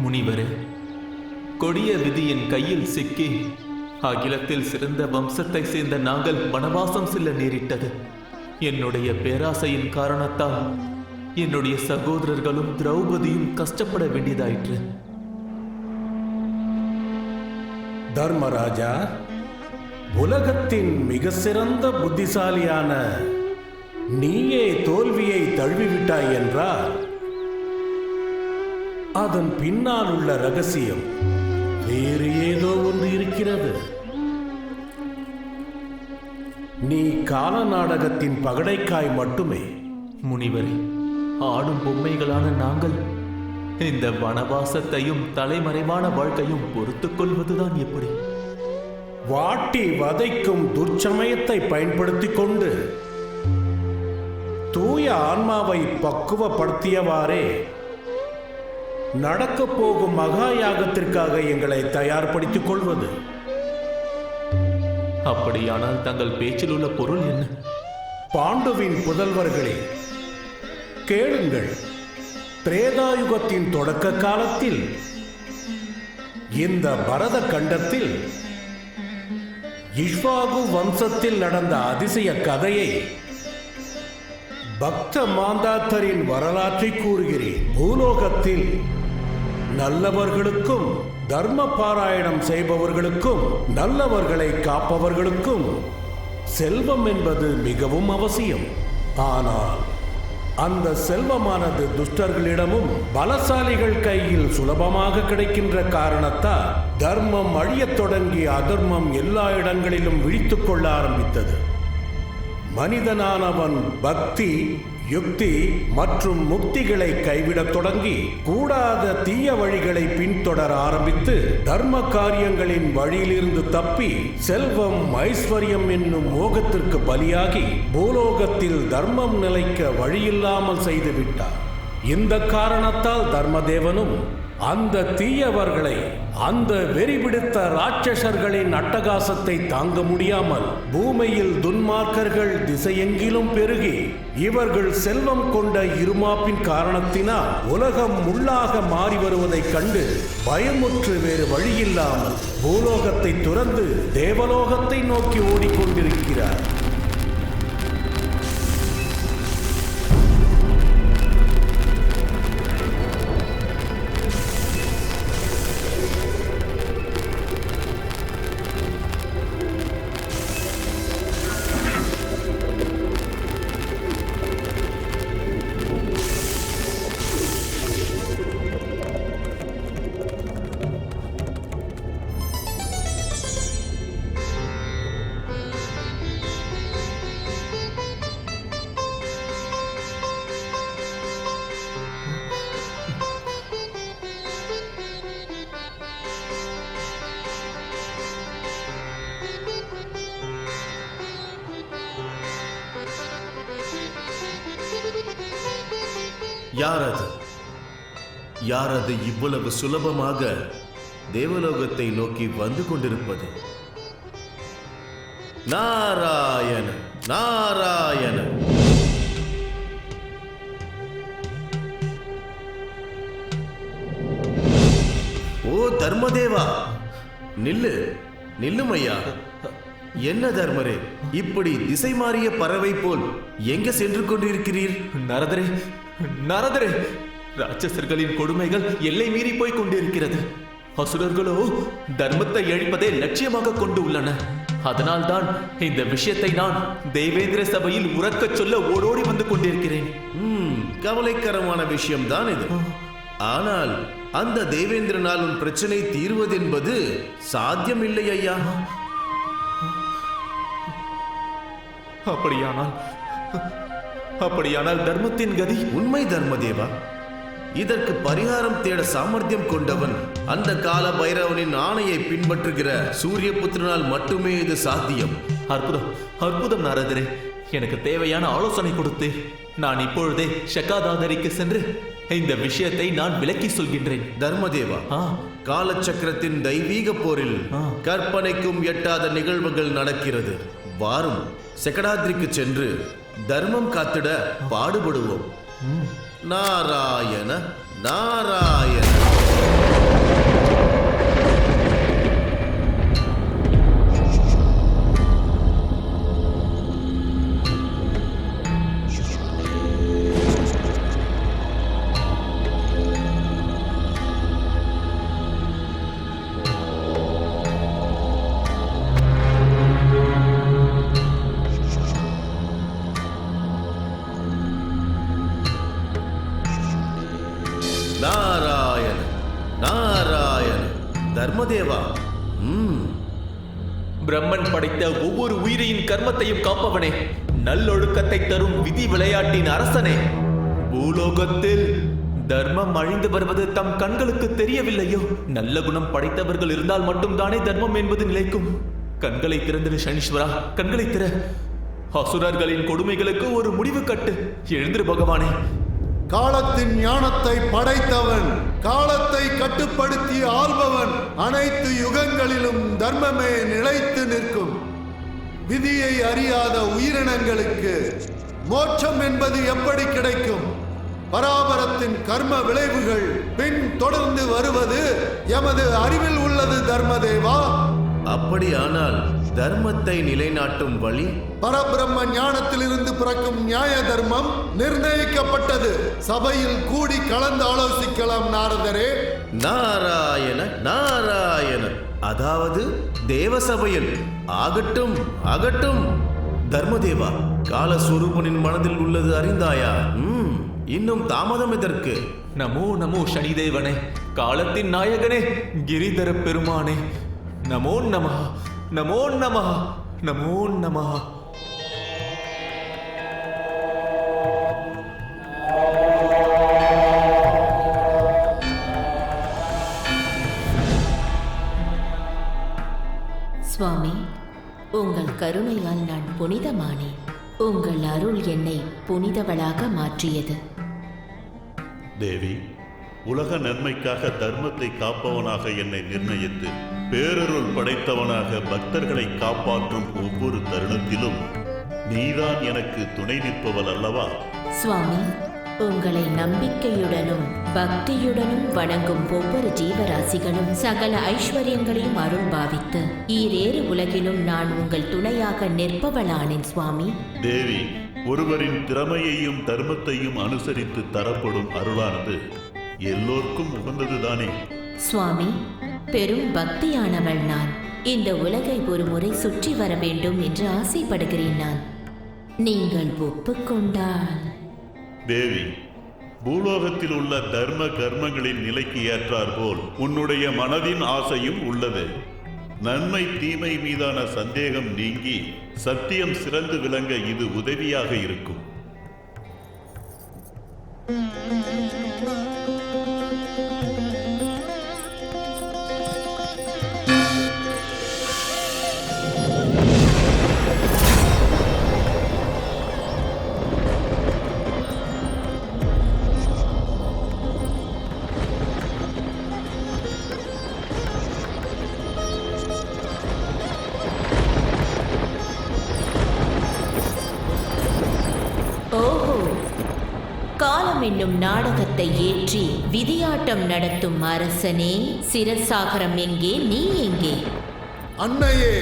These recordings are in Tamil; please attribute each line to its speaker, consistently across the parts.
Speaker 1: முனிவரே, கொடிய விதியின் கையில் சிக்கி அகிலத்தில் சிறந்த வம்சத்தை சேர்ந்த நாங்கள் வனவாசம் செல்ல நேரிட்டது. என்னுடைய பேராசையின் காரணத்தால் என்னுடைய சகோதரர்களும் திரௌபதியும் கஷ்டப்பட வேண்டியதாயிற்று.
Speaker 2: தர்மராஜா, உலகத்தின் மிக சிறந்த புத்திசாலியான நீயே தோல்வியை தழுவிவிட்டாய் என்றால் அதன் பின்னால் உள்ள ரகசியம் வேறு ஏதோ ஒன்று இருக்கிறது. நீ கால நாடகத்தின் பகடைக்காய் மட்டுமே.
Speaker 1: முனிவரே, ஆடும் பொம்மைகளான நாங்கள் இந்த வனவாசத்தையும் தலைமறைவான வாழ்க்கையும் பொறுத்துக் கொள்வதுதான் எப்படி?
Speaker 2: வாட்டி வதைக்கும் துர்ச்சமயத்தை பயன்படுத்திக் கொண்டு தூய ஆன்மாவை பக்குவப்படுத்தியவாறே நடக்கப் போகும் மகா யாகத்திற்காக எங்களை தயார்படுத்திக் கொள்வது.
Speaker 1: அப்படியானால் தங்கள் பேச்சில் உள்ள பொருள் என்ன?
Speaker 2: பாண்டுவின் புதல்வர்களே, கேளுங்கள். திரேதாயுகத்தின் தொடக்க காலத்தில் இந்த பரத கண்டத்தில் இஷ்வாகு வம்சத்தில் நடந்த அதிசய கதையை, பக்த மாந்தாத்தரின் வரலாற்றை கூறுகிறேன். பூலோகத்தில் நல்லவர்களுக்கும் தர்ம பாராயணம் செய்பவர்களுக்கும் நல்லவர்களை காப்பவர்களுக்கும் செல்வம் என்பது மிகவும் அவசியம். ஆனால் அந்த செல்வமானது துஷ்டர்களிடமும் பலசாலிகள் கையில் சுலபமாக கிடைக்கின்ற காரணத்தால் தர்மம் அழியத் தொடங்கி அதர்மம் எல்லா இடங்களிலும் விழித்துக் கொள்ள ஆரம்பித்தது. மனிதனானவன் பக்தி, யுக்தி மற்றும் முக்திகளை கைவிடத் தொடங்கி கூடாத தீய வழிகளை பின்தொடர ஆரம்பித்து தர்ம காரியங்களின் வழியிலிருந்து தப்பி செல்வம் ஐஸ்வர்யம் என்னும் மோகத்திற்கு பலியாகி பூலோகத்தில் தர்மம் நிலைக்க வழியில்லாமல் செய்துவிட்டார். இந்த காரணத்தால் தர்மதேவனும் அந்த தீயவர்களை, அந்த வெறிபிடித்த ராட்சசர்களின் அட்டகாசத்தை தாங்க முடியாமல் பூமியில் துன்மார்க்கர்கள் திசையெங்கிலும் பெருகி இவர்கள் செல்வம் கொண்ட இருமாப்பின் காரணத்தினால் உலகம் முள்ளாக மாறி வருவதைக் கண்டு பயமுற்று வேறு வழியில்லாமல் பூலோகத்தை துறந்து தேவலோகத்தை நோக்கி ஓடிக்கொண்டிருக்கிறார்.
Speaker 1: யார் அது?
Speaker 2: யார் அது இவ்வளவு சுலபமாக தேவலோகத்தை நோக்கி வந்து கொண்டிருப்பது? நாராயண நாராயண. ஓ தர்மதேவா, நில்லு நில்லுமையா. என்ன தர்மரே, இப்படி திசை மாறிய பறவை போல் எங்க சென்று கொண்டிருக்கிறீர்?
Speaker 1: நாரதரே, நாரதரே, ராட்சசர்களின் கொடுமைகள் எல்லை மீறி போய் கொண்டிருக்கிறது. அசுரர்களோ தர்மத்தை அழிப்பதை லட்சியமாக கொண்டு உள்ளன. அதனால்தான் இந்த விஷயத்தை நான் தேவேந்திர சபையில் உறக்கச் சொல்ல ஓடோடி வந்து கொண்டிருக்கிறேன்.
Speaker 2: கவலைக்கரமான விஷயம்தான் இது. ஆனால் அந்த தேவேந்திரனால் உன் பிரச்சனை தீர்வதென்பது சாத்தியமில்லை ஐயா.
Speaker 1: அப்படியானால் தர்மத்தின் கதி?
Speaker 2: உண்மை தர்மதேவா, இதற்கு பரிகாரம் தேட சாமர்த்தியம் கொண்டவன் அந்த கால பைரவனின் ஆணையை பின்பற்றுகிற சூரிய புத்திரனால் மட்டுமே இது சாத்தியம்.
Speaker 1: அற்புதம், அற்புதம் நாரதரே. எனக்கு தேவையான ஆலோசனை கொடுத்து நான் இப்பொழுதே ஷகாதாதரிக்கு சென்று இந்த விஷயத்தை நான் விளக்கி சொல்கின்றேன்.
Speaker 2: தர்மதேவா, காலச்சக்கரத்தின் தெய்வீக போரில் கற்பனைக்கும் எட்டாத நிகழ்வுகள் நடக்கிறது. வாரும், செகடாத்ரிக்கு சென்று தர்மம் காத்திட பாடுபடுவோம். நாராயண நாராயண. நாராயண நாராயண. தர்மதேவா,
Speaker 1: பிரம்மன் படைத்த ஒவ்வொரு உயிரியின் கர்மத்தையும் காப்பவனே, நல்லொழுக்கத்தை தரும் விதி விளையாட்டின் அரசனே, பூலோகத்தில் தர்மம் அழிந்து வருவது தம் கண்களுக்கு தெரியவில்லையோ? நல்ல குணம் படைத்தவர்கள் இருந்தால் மட்டும்தானே தர்மம் என்பது நிலைக்கும். கண்களை திறந்திரு சனீஸ்வரா, கண்களை திற. அசுரர்களின் கொடுமைகளுக்கு ஒரு முடிவு கட்டு. எழுந்திரு பகவானே.
Speaker 3: காலத்தின் ஞானத்தை படைத்தவன், காலத்தை கட்டுப்படுத்தி ஆள்பவன், அனைத்து யுகங்களிலும் தர்மமே நிலைத்து நிற்கும். விதியை அறியாத உயிரினங்களுக்கு மோட்சம் என்பது எப்படி கிடைக்கும்? பராபரத்தின் கர்ம விளைவுகள் பின் தொடர்ந்து வருவது எமது அறிவில் உள்ளது தர்மதேவா.
Speaker 2: அப்படியானால் தர்மத்தை நிலைநாட்டும் வழி?
Speaker 3: பரபிரம்ம ஞானத்திலிருந்து பிறக்கும் நியாய தர்மம் நிர்ணயிக்கப்பட்டது. சபையில் கூடி கலந்து ஆலோசிக்கலாம் நாரதரே.
Speaker 2: நாராயண நாராயண. அதாவது தேவசபையில். ஆகட்டும் ஆகட்டும். தர்மதேவா, காலஸ்வரூபனின் மனதில் உள்ளது அறிந்தாயா? இன்னும் தாமதம் எதற்கு?
Speaker 1: நமோ நமோ சனிதேவனே, காலத்தின் நாயகனே, கிரிதர பெருமானே, நமோ நமஹ, நமோ நமஹ, நமோ நமஹ.
Speaker 4: சுவாமி, உங்கள் கருணையால் நான் புனிதமானேன். உங்கள் அருள் என்னை புனிதவளாக மாற்றியது.
Speaker 5: தேவி, உலக நன்மைக்காக தர்மத்தை காப்பவனாக என்னை நிர்ணயித்து பேரருள் படைத்தவனாக பக்தர்களை காப்பாற்றும் ஒவ்வொரு தருணத்திலும் நீதான் எனக்கு துணை நிற்பவள் அல்லவா?
Speaker 4: சுவாமி, உங்களை நம்பிக்கையுடனும் பக்தியுடனும் வணங்கும் ஒவ்வொரு ஜீவராசிகளும் சகல ஐஸ்வர்யங்களையும் அருள் பாவித்து ஈரேறு உலகிலும் நான் உங்கள் துணையாக நிற்பவளானேன் சுவாமி.
Speaker 5: தேவி, ஒருவரின் திறமையையும் தர்மத்தையும் அனுசரித்து தரப்படும் அருளானது எல்லோருக்கும் உகந்ததுதானே?
Speaker 4: சுவாமி, பெரும் பக்தியானவள் நான். இந்த உலகை ஒரு முறை சுற்றி வர வேண்டும் என்று ஆசைப்படுகிறேன் நான். நீங்கள் ஒப்புக்கொண்டால்.
Speaker 5: தேவி, பூலோகத்தில் உள்ள தர்ம கர்மங்களின் நிலைக்கு ஏற்றார் போல் உன்னுடைய மனதின் ஆசையும் உள்ளது. நன்மை தீமை மீதான சந்தேகம் நீங்கி சத்தியம் சிறந்து விளங்க இது உதவியாக இருக்கும்.
Speaker 4: என்னும் நாடகத்தை ஏற்றி விதியாட்டம் நடத்தும் அரசனே, சிரசாகரம் எங்கே, நீ எங்கே?
Speaker 3: அன்னையே,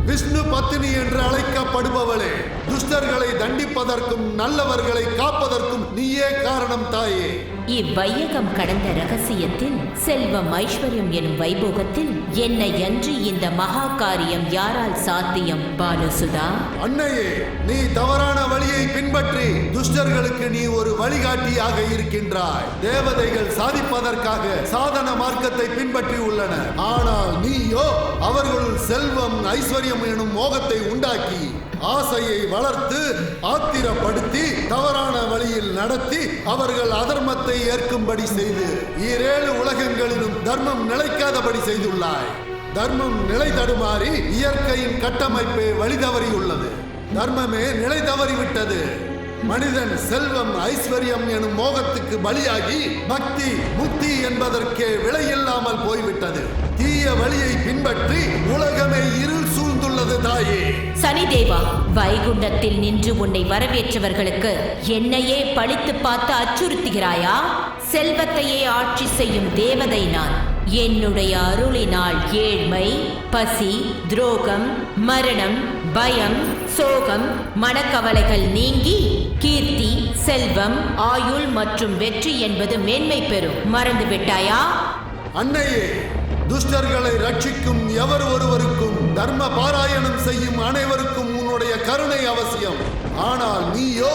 Speaker 3: விஷ்ணு பத்தினி என்று அழைக்கப்படுபவளே, துஷ்டர்களை தண்டிப்பதற்கும் நல்லவர்களை காப்பதற்கும் நீயே காரணம் தாயே.
Speaker 4: இவ்வையகம் கடந்த ரகசியத்தில், செல்வம் ஐஸ்வர்யம் எனும் வைபோகத்தில் என்னை அன்றி இந்த மகா காரியம் யாரால் சாத்தியம்? பாலுசுதா,
Speaker 3: அன்னையே, நீ தவறான வழியை பின்பற்றி துஷ்டர்களுக்கு நீ ஒரு வழிகாட்டியாக இருக்கின்றாய். தேவதைகள் சாதிப்பதற்காக சாதன மார்க்கத்தை பின்பற்றி உள்ளனர். ஆனால் நீயோ அவர்களுள் செல்வம் ஐஸ்வர்யம் எனும் மோகத்தை உண்டாக்கி ஆசையை வளர்த்து ஆத்திரப்படுத்தி தவறான வழியில் நடத்தி அவர்கள் அதர்மத்தை ஏற்கும்படி செய்து ஈரேழு உலகங்களிலும் தர்மம் நிலைக்காதபடி செய்துள்ளாய். தர்மம் நிலை தடுமாறி இயற்கையின் கட்டமைப்பே வழி தவறியுள்ளது. தர்மமே நிலை தவறிவிட்டது. மனிதன் செல்வம் ஐஸ்வர்யம் எனும் மோகத்துக்கு பலியாகி பக்தி முக்தி என்பதற்கே விலையில்லாமல் போய்விட்டது. தீய வழியை பின்பற்றி உலகமே இருள் சூழ்ந்துள்ளது தாயே.
Speaker 4: சனிதேவா, வைகுண்டத்தில் நின்று உன்னை வரவேற்றவர்களுக்கு என்னையே பழித்து பார்த்து அச்சுறுத்துகிறாயா? செல்வத்தையே ஆட்சி செய்யும் தேவதை நான். என்னுடைய அருளினால் ஏழ்மை, பசி, துரோகம், மரணம், பயம், சோகம், மனக்கவலைகள் நீங்கி கீர்த்தி, செல்வம், ஆயுள் மற்றும் வெற்றி என்பது மேன்மை பெறும். மறந்து விட்டாயா?
Speaker 3: அன்னையே, துஷ்டர்களை ரட்சிக்கும் எவர் ஒருவருக்கும் தர்ம பாராயணம் செய்யும் அனைவருக்கும் உன்னுடைய கருணை அவசியம். ஆனால் நீயோ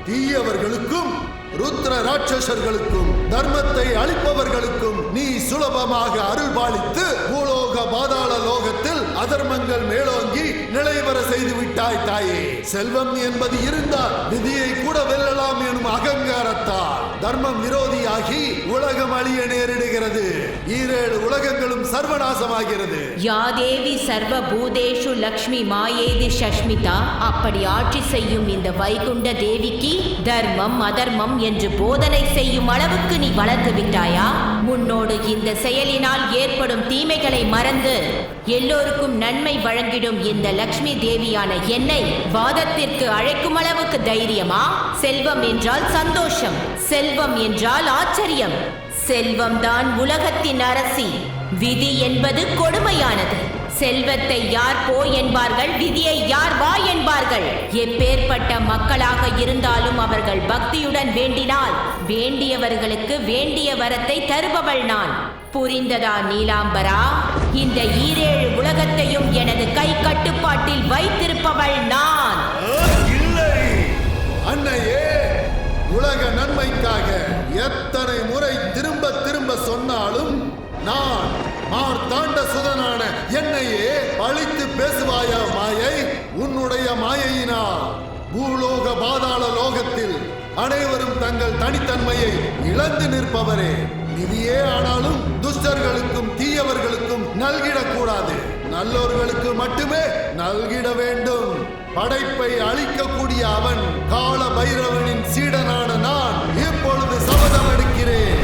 Speaker 3: தீயவர்களுக்கும் ருத்ர ராட்சசர்களுக்கும் தர்மத்தை அளிப்பவர்களுக்கும் நீ சுலபமாக அருள் பாலித்து பூலோக பாதாள லோகத்தில் அதர்மங்கள் மேலோங்கி நிலைவர செய்து விட்டாய் தாயே. செல்வம் என்பது இருந்தால் விதியை கூட வெல்லலாம் எனும் அகங்காரத்தால் தர்மம் விரோதியாகி உலகம் அழிய நேரிடுகிறது. ஈரேழு உலகங்களும் சர்வநாசமாகிறது.
Speaker 4: யாதேவி சர்வ பூதேஷு லக்ஷ்மி மாயேதி சஷ்மிதா. அப்படி ஆட்சி செய்யும் இந்த வைகுண்ட தேவிக்கு தர்மம் அதர்மம் என்று போதனை செய்யும் அளவுக்கு நீ வளர்ந்து விட்டாயா? முன்னோடு இந்த செயலினால் ஏற்படும் தீமைகளை மறந்து எல்லோருக்கும் நன்மை வழங்கிடும் இந்த லக்ஷ்மி தேவியான என்னை வாதத்திற்கு அழைக்கும் அளவுக்கு தைரியமா? செல்வம் என்றால் சந்தோஷம், செல்வம் என்றால் ஆச்சரியம். செல்வம்தான் உலகத்தின் அரசி. விதி என்பது கொடுமையானது. செல்வத்தை யார் போ என்பார்கள், விதியை யார் வா என்பார்கள். எப்பேற்பட்ட மக்களாக இருந்தாலும் அவர்கள் பக்தியுடன் வேண்டினால் வேண்டியவர்களுக்கு வேண்டிய வரத்தை தருபவள் நான். புரிந்ததா நீலாம்பரா? இந்த ஈரேழு உலகத்தையும் எனது கை கட்டுப்பாட்டில் வைத்திருப்பவள் நான்.
Speaker 3: இல்லை அன்னையே, உலக நன்மைக்காக எத்தனை முறை திரும்ப திரும்ப சொன்னாலும் நான் மார்த்தாண்ட சுதனான என்னையே பழித்து பேசுவாயா மாயை? உன்னுடைய மாயையினால் பூலோக பாதாள லோகத்தில் அனைவரும் தங்கள் தனித்தன்மையை இழந்து நிற்பவரே. நிதியே ஆனாலும் துஷ்டர்களுக்கும் தீயவர்களுக்கும் நல்கிடக்கூடாது. நல்லோர்களுக்கு மட்டுமே நல்கிட வேண்டும். படைப்பை அழிக்கக்கூடிய அவன் கால பைரவனின் சீடனான நான் இப்பொழுது சபதம் எடுக்கிறேன்.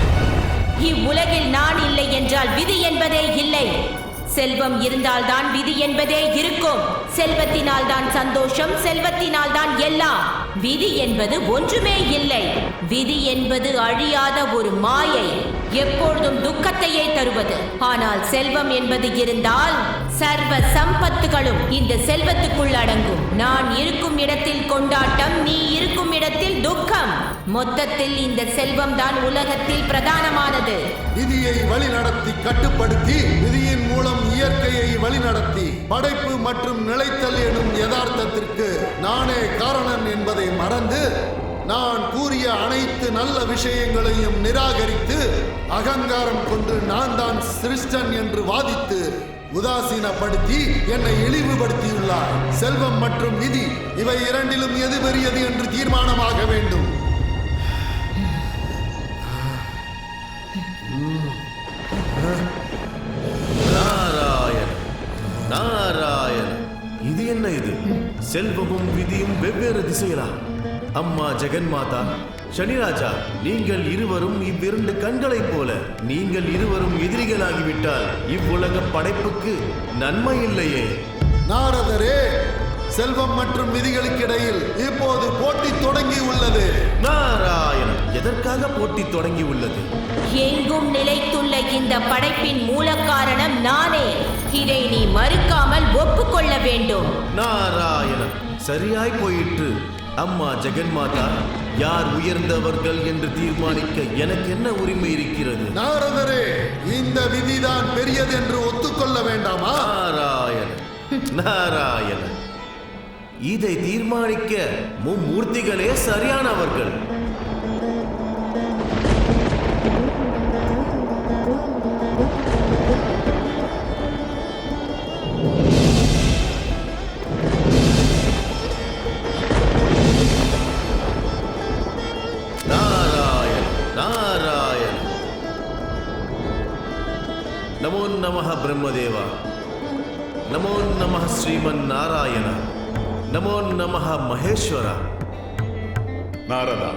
Speaker 4: இவ்வுலகில் நான் இல்லை என்றால் விதி என்பதே இல்லை. செல்வம் இருந்தால்தான் விதி என்பதே இருக்கும். செல்வத்தினால் தான் சந்தோஷம், செல்வத்தினால் தான் எல்லாம். விதி என்பது ஒன்றுமே இல்லை. விதி என்பது அழியாத ஒரு மாயை, எப்பொழுதும் துக்கத்தையே தருவது. ஆனால் செல்வம் என்பது இருந்தால் சர்வ சம்பத்துகளும் இந்த செல்வத்துக்குள் அடங்கும். நான் இருக்கும் இடத்தில் கொண்டாட்டம், நீ இருக்கும் இடத்தில் துக்கம். மொத்தத்தில் இந்த செல்வம் தான் உலகத்தில் பிரதானமானது.
Speaker 3: விதியை வழிநடத்தி கட்டுப்படுத்தி விதியின் மூலம் இயற்கையை வழிநடத்தி படைப்பு மற்றும் நிலைத்தல் எனும் யதார்த்தத்திற்கு நானே காரணம் என்பதை மறந்து நான் கூறிய அனைத்து நல்ல விஷயங்களையும் நிராகரித்து அகங்காரம் கொண்டு நான் தான் சிருஷ்டன் என்று வாதித்து உதாசீனப்படுத்தி என்னை இழிவுபடுத்தியுள்ளார். செல்வம் மற்றும் விதி இவை இரண்டிலும் எது பெரியது என்று தீர்மானமாக வேண்டும்.
Speaker 2: நாராயண நாராயண, இது என்ன? இது செல்வமும் விதியும் வெவ்வேறு திசைகளா? அம்மா ஜெகன்மாதா, சனிராஜா, நீங்கள் இருவரும் இவ்விரண்டு கண்களைப் போல. நீங்கள் இருவரும் எதிரிகளாகிவிட்டால் இவ்வுலக படைப்புக்கு நன்மை இல்லையே.
Speaker 3: நாரதரே, செல்வம் மற்றும் விதிகளுக்கிடையில் இப்போது போட்டி தொடங்கி உள்ளது.
Speaker 2: நாராயணன், எதற்காக போட்டி தொடங்கி உள்ளது?
Speaker 4: எங்கும் நிலைத்துள்ள இந்த படைப்பின் மூல காரணம் நானே. இதை நீ மறுக்காமல் ஒப்புக்கொள்ள வேண்டும்.
Speaker 2: நாராயணன், சரியாய் போயிற்று. அம்மா ஜெகன்மாதா, யார் உயர்ந்தவர்கள் என்று தீர்மானிக்க எனக்கு என்ன உரிமை இருக்கிறது?
Speaker 3: நாரதரே, இந்த விதிதான் பெரியது என்று ஒத்துக்கொள்ள வேண்டாமா?
Speaker 2: நாராயணன், நாராயணன், இதை தீர்மானிக்க மும்மூர்த்திகளே சரியானவர்கள். நமோ நமः பிரம்மதேவா, நமோ நமः ஸ்ரீமன் நாராயண, நமோ நமः மகேஸ்வரா.
Speaker 5: நாரதா,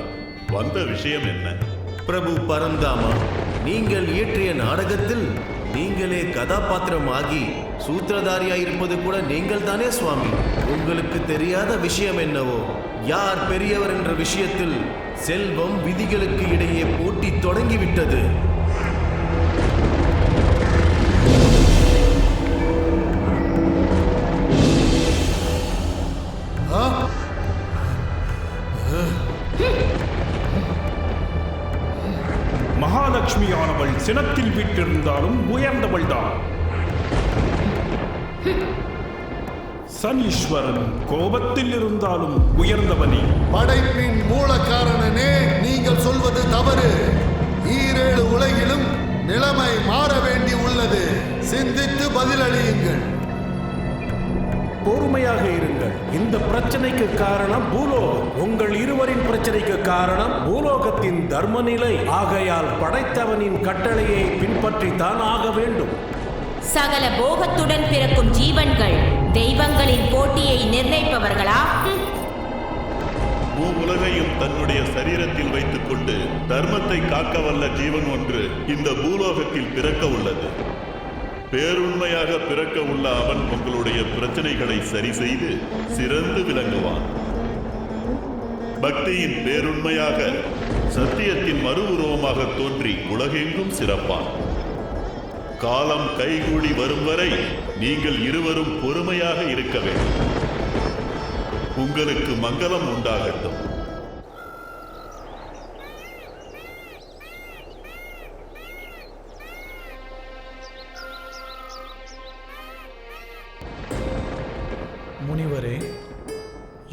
Speaker 5: வந்த விஷயம் என்ன?
Speaker 2: பிரபு பரந்தாமா, நீங்கள் இயற்றிய நாடகத்தில் நீங்களே கதாபாத்திரமாகி சூத்திரதாரியாயிருப்பது கூட நீங்கள் தானே சுவாமி. உங்களுக்கு தெரியாத விஷயம் என்னவோ, யார் பெரியவர் என்ற விஷயத்தில் செல்வம் விதிகளுக்கு இடையே போட்டி தொடங்கிவிட்டது.
Speaker 6: மகாலட்சுமியானவள் சினத்தில் விட்டிருந்தாலும் உயர்ந்தவள் தான். சனீஸ்வரன் கோபத்தில் இருந்தாலும் உயர்ந்தவனே.
Speaker 3: படைப்பின் மூல காரணனே, நீங்கள் சொல்வது தவறு. ஈரேழு உலகிலும் நிலைமை மாற வேண்டி உள்ளது. சிந்தித்து பதிலளியுங்கள்.
Speaker 6: பொறுமையாக இருங்கள். இந்த பிரச்சனைக்கு காரணம் பூலோகம். உங்கள் இருவரின் பிரச்சனைக்கு காரணம் பூலோகத்தின் தர்ம நிலை. ஆகையால் படைத்தவனின் கட்டளையை பின்பற்றித்தான் ஆக வேண்டும்.
Speaker 4: சகல போகத்துடன் பிறக்கும் ஜீவன்கள் தெய்வங்களின் போட்டியை நிர்ணயிப்பவர்களா?
Speaker 5: உலகையும் தன்னுடைய சரீரத்தில் வைத்துக் கொண்டு தர்மத்தை காக்க வல்ல ஜீவன் ஒன்று இந்த பூலோகத்தில் பிறக்க உள்ளது. பேருண்மையாக பிறக்க உள்ள அவன் உங்களுடைய பிரச்சனைகளை சரி செய்து சிறந்து விளங்குவான். பக்தியின் பேருண்மையாக சத்தியத்தின் மறு உருவமாக தோன்றி உலகெங்கும் சிறப்பான். காலம் கைகூடி வரும் வரை நீங்கள் இருவரும் பொறுமையாக இருக்க வேண்டும். உங்களுக்கு மங்களம் உண்டாகட்டும்.
Speaker 7: முனிவரே,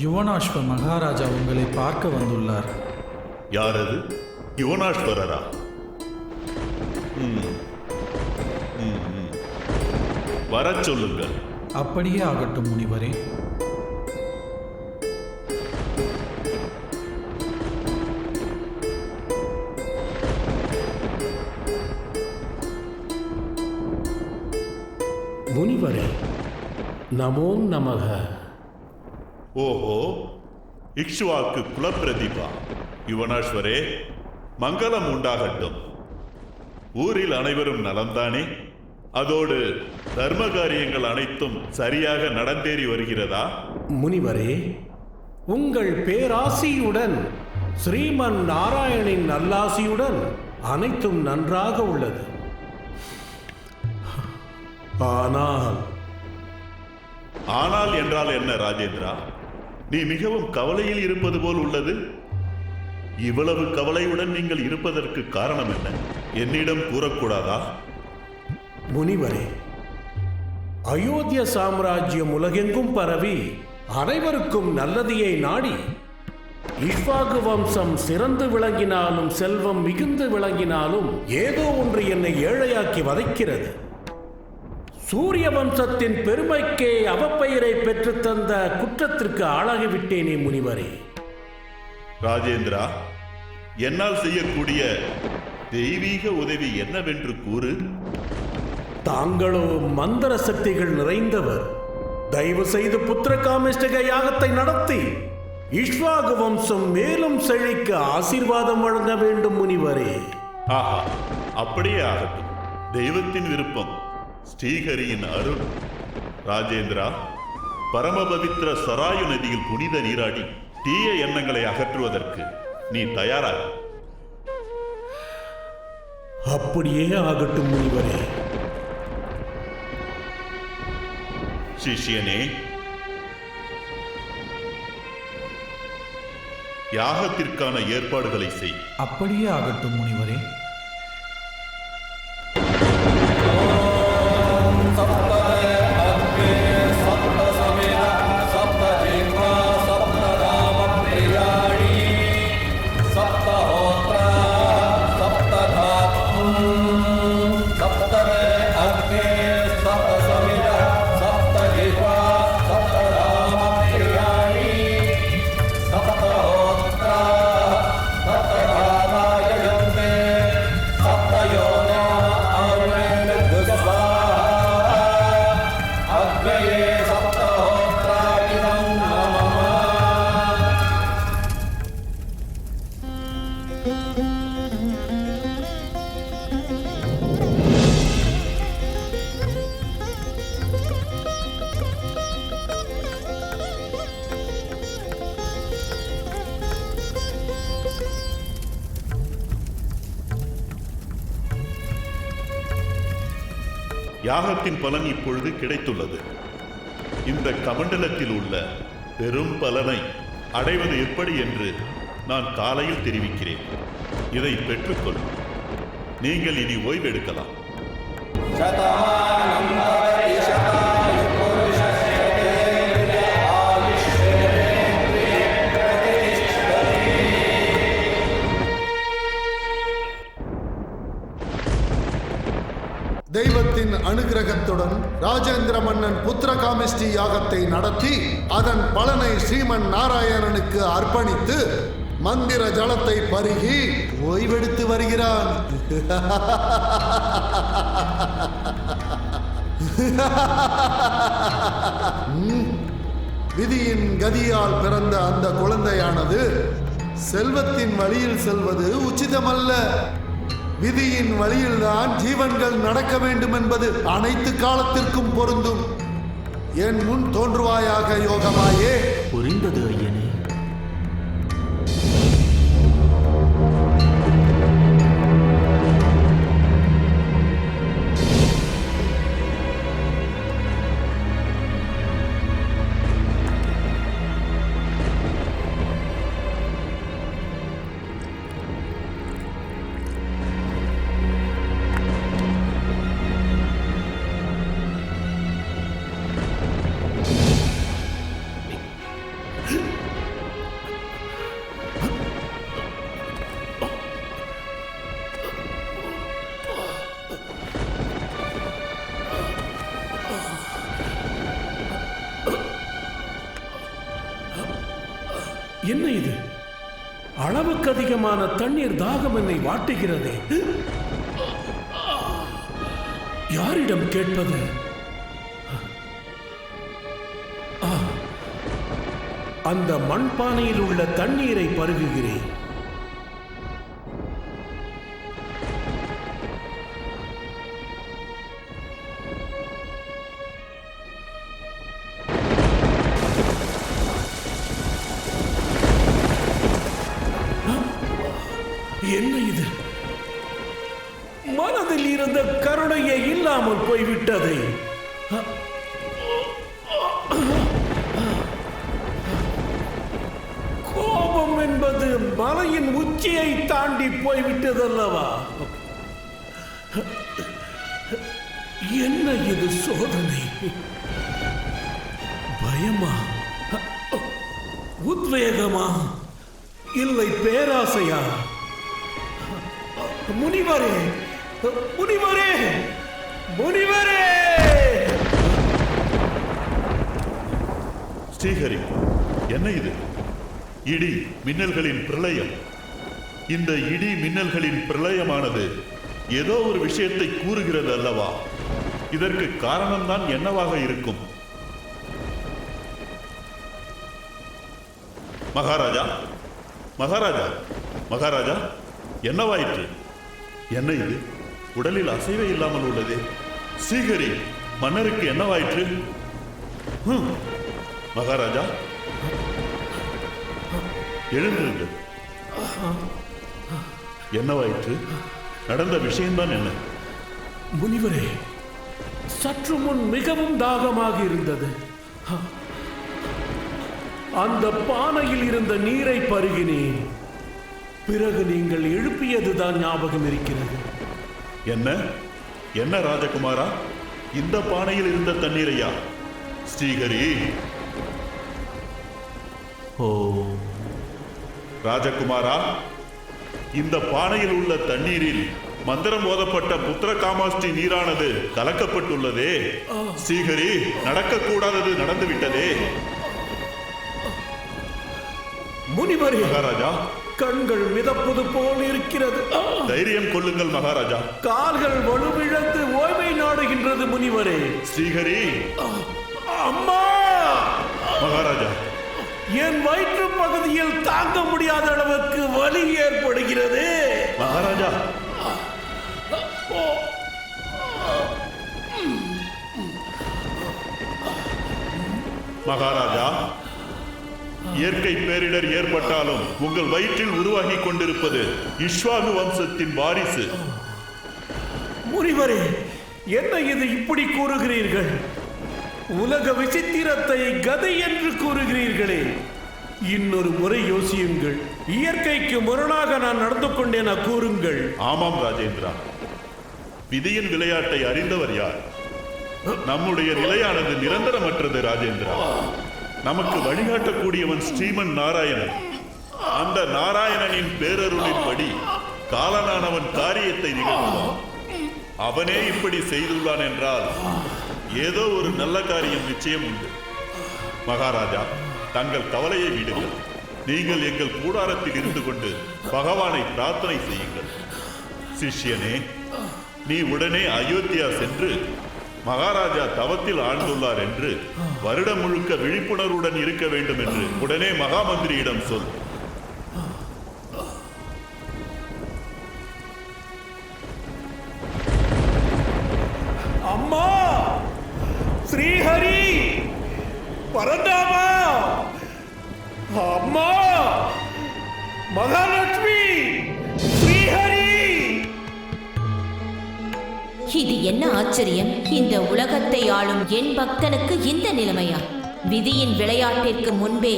Speaker 7: யுவனாஸ்வ மகாராஜா உங்களை பார்க்க வந்துள்ளார்.
Speaker 5: யாரது? யுவனாஸ்வரரா? வரச் சொல்லுங்கள்.
Speaker 7: அப்படியே ஆகட்டும் முனிவரே.
Speaker 6: முனிவரே, நமோ நமக.
Speaker 5: ஓஹோ, இக்ஷ்வாக்கு குலப்பிரதிபா. யுவனாஸ்வரே, மங்களம் உண்டாகட்டும். ஊரில் அனைவரும் நலம்தானே? அதோடு தர்ம காரியங்கள் அனைத்தும் சரியாக நடந்தேறி வருகிறதா?
Speaker 6: முனிவரே, உங்கள் பேராசியுடன் ஸ்ரீமன் நாராயணின் நல்லாசியுடன் அனைத்தும் நன்றாக உள்ளது.
Speaker 5: ஆனால் என்றால் என்ன ராஜேந்திரா? நீ மிகவும் கவலையில் இருப்பது போல் உள்ளது. இவ்வளவு கவலையுடன் நீங்கள் இருப்பதற்கு காரணம் என்ன? என்னிடம் கூறக்கூடாதா?
Speaker 6: முனிவரே, அயோத்திய சாம்ராஜ்யம் உலகெங்கும் பரவி அனைவருக்கும் நல்லதையை நாடி இஷ்வாகு வம்சம் சிறந்து விளங்கினாலும் செல்வம் மிகுந்து விளங்கினாலும் ஏதோ ஒன்று என்னை ஏழையாக்கி வதைக்கிறது. சூரிய வம்சத்தின் பெருமைக்கே அவப்பெயரை பெற்று தந்த குற்றத்திற்கு ஆளாகிவிட்டேனே முனிவரே.
Speaker 5: ராஜேந்திரா, என்னால் செய்யக்கூடிய தெய்வீக உதவி என்னவென்று கூறு.
Speaker 6: தாங்களோ மந்திர சக்திகள் நிறைந்தவர். தயவு செய்து புத்திர காமிஷ்டக யாகத்தை நடத்தி இஷ்வாகு வம்சம் மேலும் செழிக்க ஆசீர்வாதம் வழங்க வேண்டும் முனிவரே.
Speaker 5: ஆஹா, அப்படியே ஆகட்டும். தெய்வத்தின் விருப்பம், ஸ்ரீஹரியின் அருள். ராஜேந்திரா, பரமபவித்திர சராயு நதியில் புனித நீராடி தீய எண்ணங்களை அகற்றுவதற்கு நீ தயாராக.
Speaker 6: அப்படியே ஆகட்டும் முனிவரே.
Speaker 5: சிஷ்யனே, யாகத்திற்கான ஏற்பாடுகளை செய்.
Speaker 7: அப்படியே ஆகட்டும் முனிவரே.
Speaker 5: யாகத்தின் பலன் இப்பொழுது கிடைத்துள்ளது. இந்த கமண்டலத்தில் உள்ள பெரும் பலனை அடைவது எப்படி என்று நான் காலையில் தெரிவிக்கிறேன். இதை பெற்றுக்கொள். நீங்கள் இனி ஓய்வெடுக்கலாம்.
Speaker 3: தெய்வத்தின் அனுகிரகத்துடன் ராஜேந்திர மன்னன் புத்திரகாமிஷ்டி யாகத்தை நடத்தி அதன் பலனை ஸ்ரீமன் நாராயணனுக்கு அர்ப்பணித்து மந்திர ஜலத்தை பருகி ஓய்வெடுத்து வருகிறான். விதியின் கதியால் பிறந்த அந்த குழந்தையானது செல்வத்தின் வழியில் செல்வது உச்சிதமல்ல. விதியின் வழியில்தான் ஜீவன்கள் நடக்க வேண்டும் என்பது அனைத்து காலத்திற்கும் பொருந்தும். என் முன் தோன்றுவாயாக யோகமாயே.
Speaker 1: புரிந்தது ஐயனே.
Speaker 6: என்ன இது? அளவுக்கு அதிகமான தண்ணீர் தாகம் என்னை வாட்டுகிறதே. யாரிடம் கேட்பது? அந்த மண்பானையில் உள்ள தண்ணீரை பருகுகிறேன். என்ன இது? மனதில் இருந்த கருணையே இல்லாமல் போய்விட்டது. கோபம் என்பது மலையின் உச்சியை தாண்டி போய்விட்டதல்லவா? என்ன இது சோதனை? பயமா? உத்வேகமா? இல்லை பேராசையா? முனிவரே, முனிவரே, முனிவரே!
Speaker 5: ஸ்ரீஹரி, என்ன இது? இடி மின்னல்களின் பிரளயம். இந்த இடி மின்னல்களின் பிரளயமானது ஏதோ ஒரு விஷயத்தை கூறுகிறது அல்லவா? இதற்கு காரணம்தான் என்னவாக இருக்கும்? மகாராஜா, மகாராஜா, மகாராஜா, என்னவாயிற்று? என்ன இது? உடலில் அசைவே இல்லாமல் உள்ளது. ஸ்ரீஹரி, மன்னருக்கு என்னவாயிற்று? மகாராஜா, எழுந்திருங்கள். என்னவாயிற்று? நடந்த விஷயம்தான் என்ன?
Speaker 6: முனிவரே, சற்று முன் மிகவும் தாகமாக இருந்தது. அந்த பானையில் இருந்த நீரை பருகினேன். பிறகு நீங்கள் எழுப்பியதுதான் ஞாபகம் இருக்கிறது.
Speaker 5: என்ன என்ன ராஜகுமாரா, இந்த பானையில் இருந்த தண்ணீரையா? ஸ்ரீஹரி,
Speaker 1: ஓ
Speaker 5: ராஜகுமாரா, இந்த பானையில் உள்ள தண்ணீரில் மந்திரம் ஓதப்பட்ட புத்திர காமாஷ்டி நீரானது கலக்கப்பட்டுள்ளதே. ஸ்ரீஹரி, நடக்கக்கூடாதது நடந்துவிட்டதே.
Speaker 6: முனிவரே,
Speaker 5: மகாராஜா,
Speaker 6: கண்கள் மிதப்பது போல் இருக்கிறது.
Speaker 5: தைரியம் கொள்ளுங்கள் மகாராஜா.
Speaker 6: கால்கள் வலுவிழந்து ஓய்வை நாடுகின்றது முனிவரே.
Speaker 5: ஸ்ரீஹரி,
Speaker 6: அம்மா!
Speaker 5: மகாராஜா,
Speaker 6: என் வயிற்று பகுதியில் தாங்க முடியாத அளவுக்கு வலி ஏற்படுகிறது.
Speaker 5: மகாராஜா, மகாராஜா, இயற்கை பேரிடர் ஏற்பட்டாலும் உங்கள் வயிற்றில் உருவாகி கொண்டிருப்பது இஷ்வாகு வம்சத்தின் வாரிசு.
Speaker 6: முனிவரே, என்ன இது இப்படி கூறுகிறீர்கள்? உலக விசித்திரத்தை கதை என்று கூறுகிறீர்களே. இன்னொரு முறை யோசியுங்கள். இயற்கைக்கு முரணாக நான் நடந்து கொண்டேன் கூறுங்கள்.
Speaker 5: ஆமாம் ராஜேந்திரா, விதியின் விளையாட்டை அறிந்தவர் யார்? நம்முடைய நிலையானது நிரந்தரமற்றது ராஜேந்திரா. நமக்கு வழிகாட்டக்கூடியவன் ஸ்ரீமன் நாராயணன். அந்த நாராயணனின் பேரருளின்படி காலனானவன் காரியத்தை நிகழ்த்துவான். அவனே இப்படி செய்துள்ளான் என்றால் ஏதோ ஒரு நல்ல காரியம் நிச்சயம் உண்டு. மகாராஜா, தங்கள் கவலையை விடுங்கள். நீங்கள் எங்கள் கூடாரத்தில் இருந்து கொண்டு பகவானை பிரார்த்தனை செய்யுங்கள். சிஷ்யனே, நீ உடனே அயோத்தியா சென்று மகாராஜா தவத்தில் ஆழ்ந்துள்ளார் என்று வருடம் முழுக்க விழிப்புணர்வுடன் இருக்க வேண்டும் என்று உடனே மகாமந்திரியிடம் சொல்.
Speaker 6: அம்மா! ஸ்ரீஹரி! பரந்தாமா! அம்மா! மகாலட்சுமி! ஸ்ரீஹரி!
Speaker 4: இது என்ன ஆச்சரியம்! இந்த உலகத்தை ஆளும் என் பக்தனுக்கு இந்த நிலைமையா? விதியின் விளையாட்டிற்கு முன்பே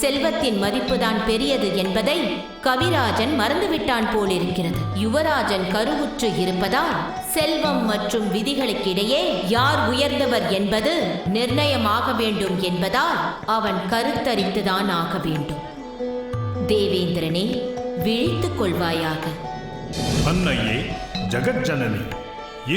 Speaker 4: செல்வத்தின் மதிப்புதான் பெரியது என்பதை கவிராஜன் மறந்துவிட்டான் போலிருக்கிறது. யுவராஜன் கருவுற்று இருப்பதால் செல்வம் மற்றும் விதிகளுக்கிடையே யார் உயர்ந்தவர் என்பது நிர்ணயமாக வேண்டும் என்பதால் அவன் கருத்தரித்துதான் ஆக வேண்டும். தேவேந்திரனே, விழித்துக் கொள்வாயாக.
Speaker 8: அன்னையே, ஜகஜனனி,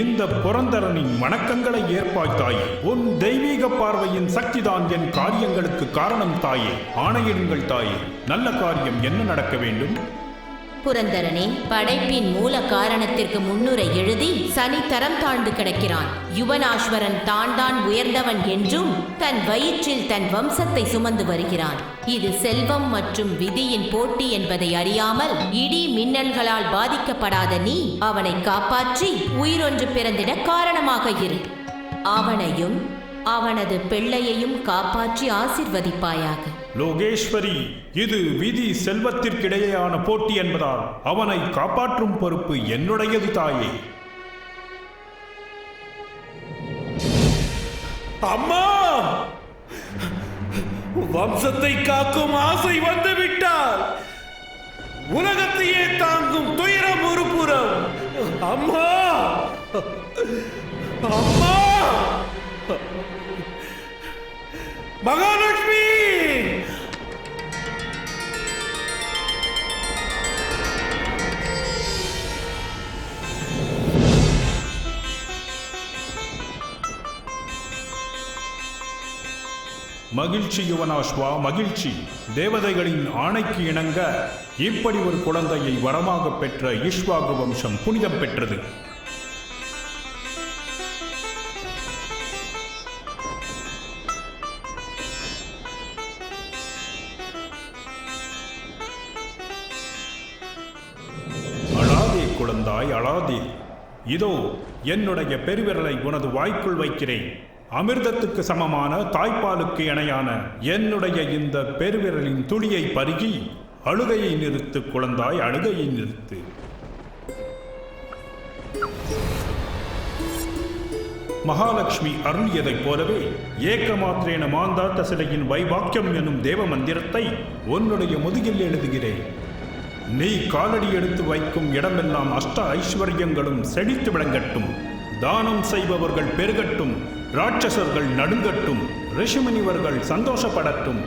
Speaker 8: இந்த புரந்தரனின் வணக்கங்களை ஏற்பாய் தாயே. உன் தெய்வீக பார்வையின் சக்திதான் என் காரியங்களுக்கு காரணம் தாயே. ஆணையிடுங்கள் தாயே, நல்ல காரியம் என்ன நடக்க வேண்டும்?
Speaker 4: புரந்தரனே, படைப்பின் மூல காரணத்திற்கு முன்னுரை எழுதி சனி தரம் தாழ்ந்து கிடக்கிறான். யுவனாஸ்வரன் தான் உயர்ந்தவன் என்றும் தன் வயிற்றில் தன் வம்சத்தை சுமந்து வருகிறான். இது செல்வம் மற்றும் விதியின் போட்டி என்பதை அறியாமல் இடி மின்னல்களால் பாதிக்கப்படாத நீ அவனை காப்பாற்றி உயிரொன்று பிறந்திட காரணமாக இரு. அவனையும் அவனது பிள்ளையையும் காப்பாற்றி ஆசிர்வதிப்பாயாக.
Speaker 8: லோகேஸ்வரி, இது விதி செல்வத்திற்கிடையேயான போட்டி என்பதால் அவனை காப்பாற்றும் பொறுப்பு என்னுடையது தாயே.
Speaker 6: அம்மா! வம்சத்தை காக்கும் ஆசை வந்துவிட்டால் உலகத்தையே தாங்கும் துயரம் ஒரு புறம். அம்மா! அம்மா! மகாலட்சுமி!
Speaker 8: மகிழ்ச்சி யுவனாஸ்வா, மகிழ்ச்சி. தேவதைகளின் ஆணைக்கு இணங்க இப்படி ஒரு குழந்தையை வரமாக பெற்ற இஷ்வாகு வம்சம் புனிதம் பெற்றது. அழாதே குழந்தாய், அழாதே. இதோ என்னுடைய பெருவிரலை உனது வாய்க்குள் வைக்கிறேன். அமிர்தத்துக்கு சமமான தாய்ப்பாலுக்கு இணையான என்னுடைய இந்த பெருவிரலின் துளியை பருகி அழுகையை நிறுத்து குழந்தாய், அழுகையை நிறுத்து. மகாலட்சுமி அருளியதைப் போலவே ஏக்கமாத்திரேன மாந்தாத்த சிலையின் வைவாக்கியம் எனும் தேவ மந்திரத்தை உன்னுடைய முதுகில் எழுதுகிறேன். நீ காலடி எடுத்து வைக்கும் இடமெல்லாம் அஷ்ட ஐஸ்வர்யங்களும் செழித்து விளங்கட்டும். தானம் செய்பவர்கள் பெருகட்டும், ராட்சசர்கள் நடுங்கட்டும், ரிஷிமுனிவர்கள் சந்தோஷப்படட்டும்.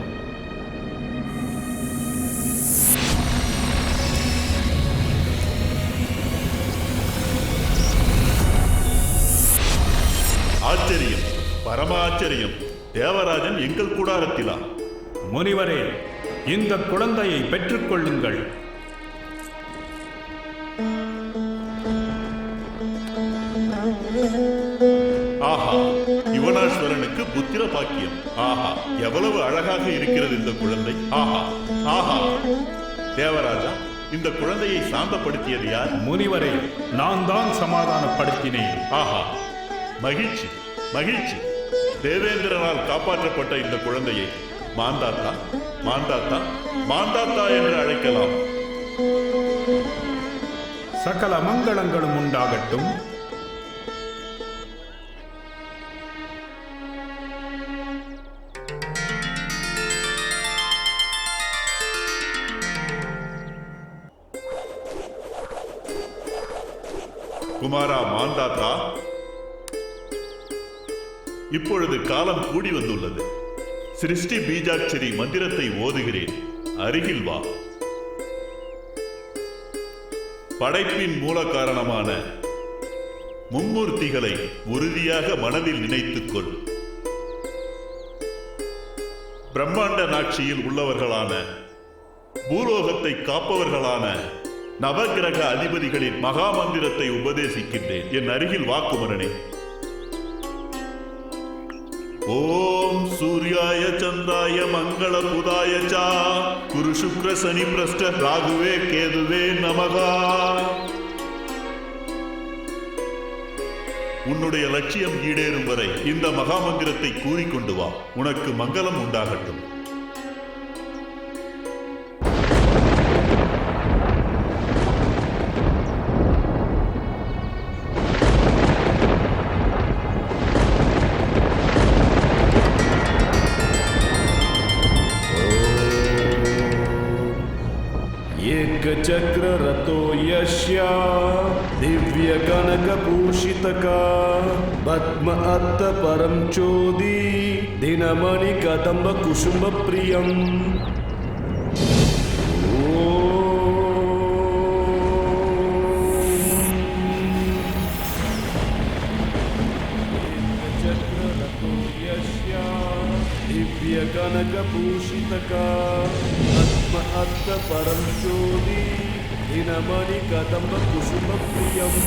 Speaker 5: ஆச்சரியம், பரம ஆச்சரியம். தேவராஜன் எங்கள் கூடாரத்திலா?
Speaker 8: முனிவரே, இந்த குழந்தையை பெற்றுக்கொள்ளுங்கள்.
Speaker 5: ஆஹா, யுவனாஸ்வரனுக்கு புத்திர பாக்கியம். ஆஹா, எவ்வளவு அழகாக இருக்கிறது இந்த குழந்தை. ஆஹா ஆஹா. தேவராஜா, இந்த குழந்தையை சாந்தப்படுத்தியது யார்?
Speaker 8: முனிவரே, நான் தான் சமாதானப்படுத்தினேன்.
Speaker 5: ஆஹா, மகிழ்ச்சி மகிழ்ச்சி. தேவேந்திரனால் காப்பாற்றப்பட்ட இந்த குழந்தையை மாந்தாத்தா மாந்தாத்தா மாந்தாத்தா என்று அழைக்கலாம்.
Speaker 8: சகல மங்களங்களும் உண்டாகட்டும்.
Speaker 5: குமாரா மாந்தாத்தா, இப்பொழுது காலம் கூடி வந்துள்ளது. சிருஷ்டி பீஜாட்சரி மந்திரத்தை ஓதுகிறேன். அருகில் வா. படைப்பின் மூல காரணமான மும்மூர்த்திகளை உறுதியாக மனதில் நினைத்துக்கொள். பிரம்மாண்ட நாட்சியில் உள்ளவர்களான, பூலோகத்தை காப்பவர்களான நவகிரக அதிபதிகளின் மகா மந்திரத்தை உபதேசிக்கின்றேன். என் அருகில் வா குமரனே. ஓம் சூர்யாய சந்திராய மங்கள புதாய சா குரு சுக்ர சனி பிரஷ்ட ராகுவே கேதுவே நமகா. உன்னுடைய லட்சியம் ஈடேறும் வரை இந்த மகா மந்திரத்தை கூறிக்கொண்டு வா. உனக்கு மங்களம் உண்டாகட்டும்.
Speaker 6: चक्ररतो यस्य दिव्य कनकभूषितका पद्म अत्त परं चोदी दिनमणि कदम्ब कुसुम प्रियम्. चक्ररतो यस्य दिव्य कनकभूषितका अत्त परं चोदी दिनमणि कदम्ब कुसुम प्रियम्.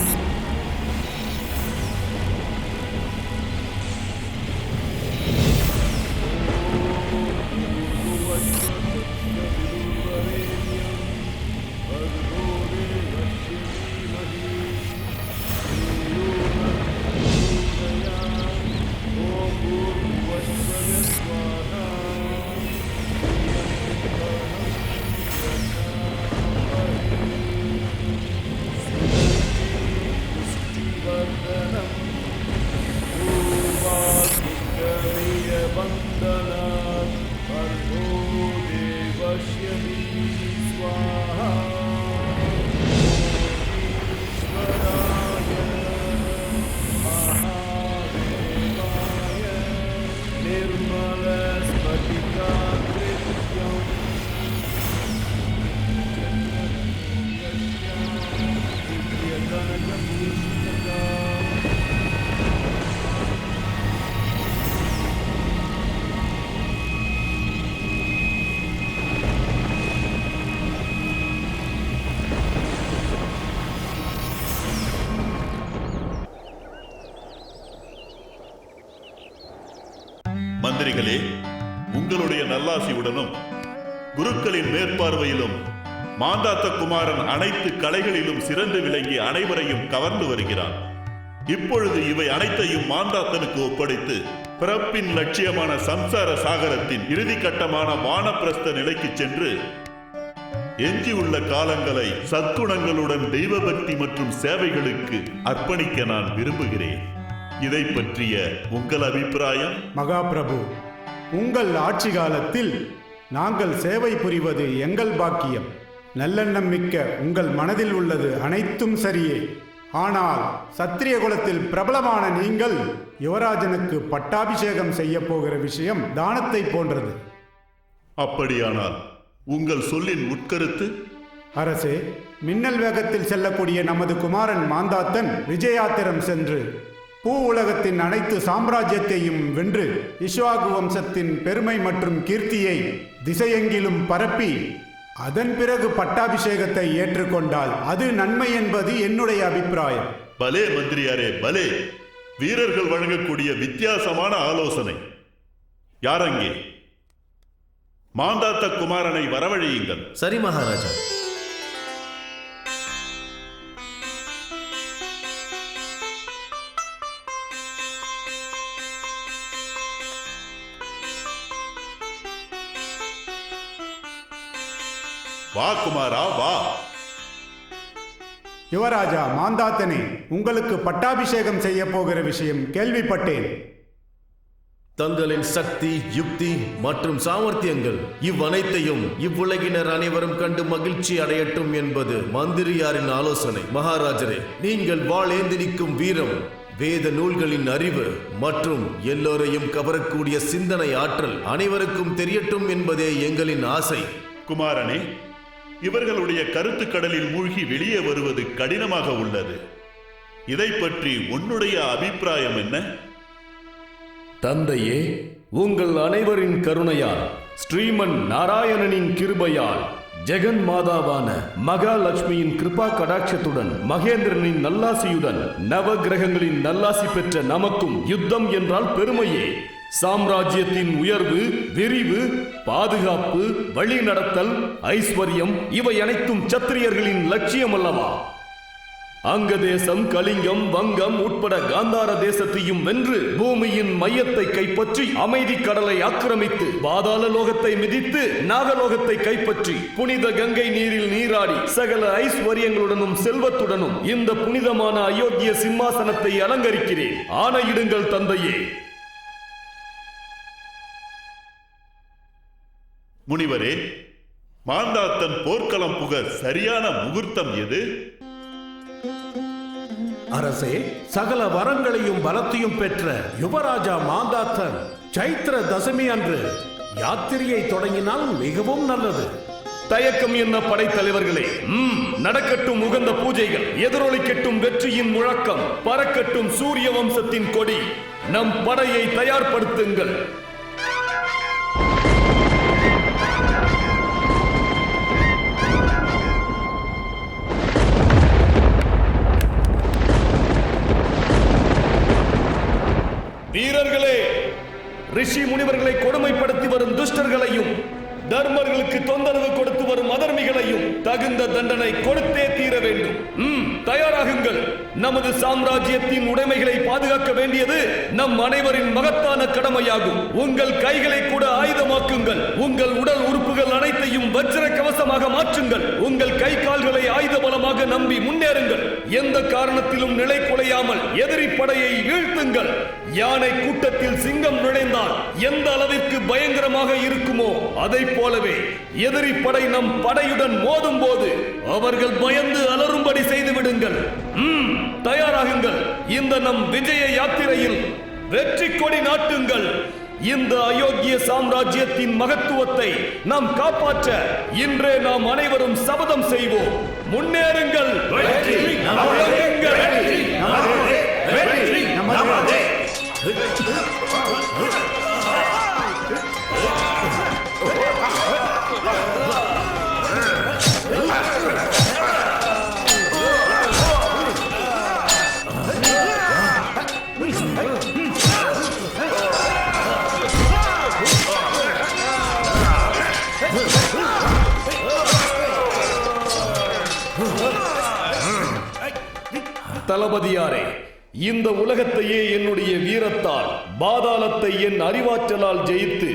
Speaker 5: மந்திரிகளே, உங்களுடைய நல்லாசியுடனும் குருக்களின் மேற்பார்வையிலும் மாந்தாத்த குமாரன் அனைத்து கலைகளிலும் சிறந்து விளங்கி அனைவரையும் கவர்ந்து வருகிறான். இப்பொழுது இவை அனைத்தையும் மாந்தாத்தனுக்கு ஒப்படைத்து பிறப்பின் லட்சியமான சம்சார சாகரத்தின் இறுதி கட்டமான வானப்பிரஸ்த நிலைக்கு சென்று எஞ்சியுள்ள காலங்களை சத்குணங்களுடன் தெய்வ பக்தி மற்றும் சேவைகளுக்கு அர்ப்பணிக்க நான் விரும்புகிறேன். இதை பற்றிய உங்கள் அபிப்பிராயம்?
Speaker 8: மகாபிரபு, உங்கள் ஆட்சி காலத்தில் நாங்கள் சேவை புரிவது எங்கள் பாக்கியம். நல்லெண்ணம் மிக்க உங்கள் மனதில் உள்ளது அனைத்தும் சரியே. ஆனால் சத்திரிய குலத்தில் பிரபலமான நீங்கள் யுவராஜனுக்கு பட்டாபிஷேகம் செய்ய போகிற விஷயம் தானத்தை போன்றது.
Speaker 5: அப்படியானால் உங்கள் சொல்லின் உட்கருத்து?
Speaker 8: அரசே, மின்னல் வேகத்தில் செல்லக்கூடிய நமது குமாரன் மாந்தாத்தன் விஜயாத்திரம் சென்று பூ உலகத்தின் அனைத்து சாம்ராஜ்யத்தையும் வென்று இஷ்வாகு வம்சத்தின் பெருமை மற்றும் கீர்த்தியை திசையெங்கிலும் பரப்பி அதன் பிறகு பட்டாபிஷேகத்தை ஏற்றுக்கொண்டால் அது நன்மை என்பது என்னுடைய அபிப்பிராயம்.
Speaker 5: பலே மந்திரியாரே, பலே! வீரர்கள் வழங்கக்கூடிய வித்தியாசமான ஆலோசனை. யாரங்கே? மாந்தாத்த குமாரனை வரவழையுங்கள்.
Speaker 2: சரி மகாராஜா.
Speaker 5: வா குமாரா, வா.
Speaker 8: யுவராஜா மாந்தாத்தனே, உங்களுக்கு பட்டாபிஷேகம் செய்ய போகிற விஷயம் கேள்விப்பட்டேன்.
Speaker 2: தங்களின் சக்தி, யுக்தி மற்றும் சாமர்த்தியங்கள் இவ்வனைத்தையும் இவ்வுலகினர் அனைவரும் கண்டு மகிழ்ச்சி அடையட்டும் என்பது மந்திரியாரின் ஆலோசனை. மகாராஜரே, நீங்கள் வாளேந்தி நிற்கும் வீரம், வேத நூல்களின் அறிவு மற்றும் எல்லோரையும் கவரக்கூடிய சிந்தனை ஆற்றல் அனைவருக்கும் தெரியட்டும் என்பதே எங்களின் ஆசை.
Speaker 5: குமாரனே, இவர்களுடைய கருத்து கடலில் மூழ்கி வெளியே வருவது கடினமாக உள்ளது. இதை பற்றி உன்னுடைய அபிப்பிராயம் என்ன?
Speaker 9: தந்தையே, உங்கள் அனைவரின் கருணையால், ஸ்ரீமன் நாராயணனின் கிருபையால், ஜெகன் மாதாவான மகாலட்சுமியின் கிருபா கடாட்சத்துடன், மகேந்திரனின் நல்லாசியுடன், நவ கிரகங்களின் நல்லாசி பெற்ற நமக்கும் யுத்தம் என்றால் பெருமையே. சாம்ராஜ்யத்தின் உயர்வு, விரிவு, பாதுகாப்பு, வழி நடத்தல், ஐஸ்வர்யம் இவை அனைத்தும் சத்திரியர்களின் லட்சியம் அல்லவா? அங்க தேசம், கலிங்கம், வங்கம் உட்பட காந்தார தேசத்தையும் வென்று பூமியின் மையத்தை கைப்பற்றி அமைதி கடலை ஆக்கிரமித்து பாதாள லோகத்தை மிதித்து நாகலோகத்தை கைப்பற்றி புனித கங்கை நீரில் நீராடி சகல ஐஸ்வர்யங்களுடனும் செல்வத்துடனும் இந்த புனிதமான அயோத்திய சிம்மாசனத்தை அலங்கரிக்கிறேன். ஆணையிடுங்கள் தந்தையே.
Speaker 5: முனிவரே, மாந்தாத்தன் போர்க்களம் புக சரியான முகூர்த்தம் எது?
Speaker 6: அரசே, சகல வரங்களையும் பலத்தையும் பெற்ற யுவராஜா மாந்தாத்தன் சைத்திர தசமி அன்று யாத்திரையை தொடங்கினால் மிகவும் நல்லது.
Speaker 9: தயக்கம் என்ன படைத்தலைவர்களே? நடக்கட்டும் உகந்த பூஜைகள், எதிரொலிக்கட்டும் வெற்றியின் முழக்கம், பறக்கட்டும் சூரிய வம்சத்தின் கொடி. நம் படையை தயார்படுத்துங்கள். வீரர்களே, ரிஷி முனிவர்களை கொடுமைப்படுத்தி வரும் துஷ்டர்களையும் தர்மர்களுக்கு தொந்தரவு கொடுத்து வரும் அதர்மிகளையும் தகுந்த தண்டனை கொடுத்தே தீர வேண்டும். தயாராகுங்கள். நமது சாம்ராஜ்யத்தின் உடைமைகளை பாதுகாக்க வேண்டியது நம் அனைவரின் மகத்தான கடமையாகும். உங்கள் கைகளை கூட ஆயுதமாக்குங்கள். உங்கள் உடல் உறுப்புகள் அனைத்தையும் வஜ்ர கவசமாக மாற்றுங்கள். உங்கள் கை கால்களை ஆயுத பலமாக நம்பி முன்னேறுங்கள். எந்த காரணத்திலும் நிலை குலையாமல் எதிரி படையை வீழ்த்துங்கள். யானை கூட்டத்தில் சிங்கம் நுழைந்தால் எந்த அளவிற்கு பயங்கரமாக இருக்குமோ அதை போலவே எதிரி படை நம் படையுடன் மோதும் போது அவர்கள் பயந்து அலறும்படி செய்து விடுங்கள். தயாராகுங்கள். இந்த நம் விஜய யாத்திரையில் வெற்றி கொடி நாட்டுங்கள். இந்த அயோக்கிய சாம்ராஜ்யத்தின் மகத்துவத்தை நாம் காப்பாற்ற இன்றே நாம் அனைவரும் சபதம் செய்வோம். முன்னேறுங்கள். தளபதியாரே, இந்த உலகத்தையே என்னுடைய வீரத்தால், பாதாளத்தை என் அறிவாற்றலால் ஜெயித்து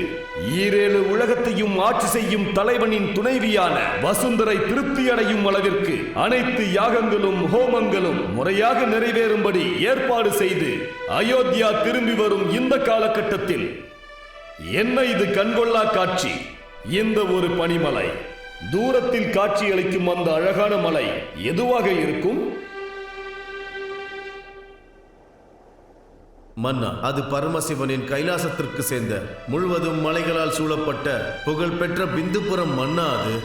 Speaker 9: ஈரேழு உலகத்தையும் ஆட்சி செய்யும் தலைவனின் துணைவியான வசுந்தரை திருப்தி அடையும் அளவிற்கு அனைத்து யாகங்களும் ஹோமங்களும் முறையாக நிறைவேறும்படி ஏற்பாடு செய்து அயோத்தியா திரும்பி வரும் இந்த காலகட்டத்தில் என்ன இது கண்கொள்ளா காட்சி! இந்த ஒரு பனிமலை, தூரத்தில் காட்சியளிக்கும் அந்த அழகான மலை எதுவாக இருக்கும்?
Speaker 2: மன்னா, அது பரமசிவனின் கைலாசத்திற்கு சேர்ந்த முழுவதும் மலைகளால் சூழப்பட்ட புகழ்பெற்ற பிந்துபுரம் மன்னா. அது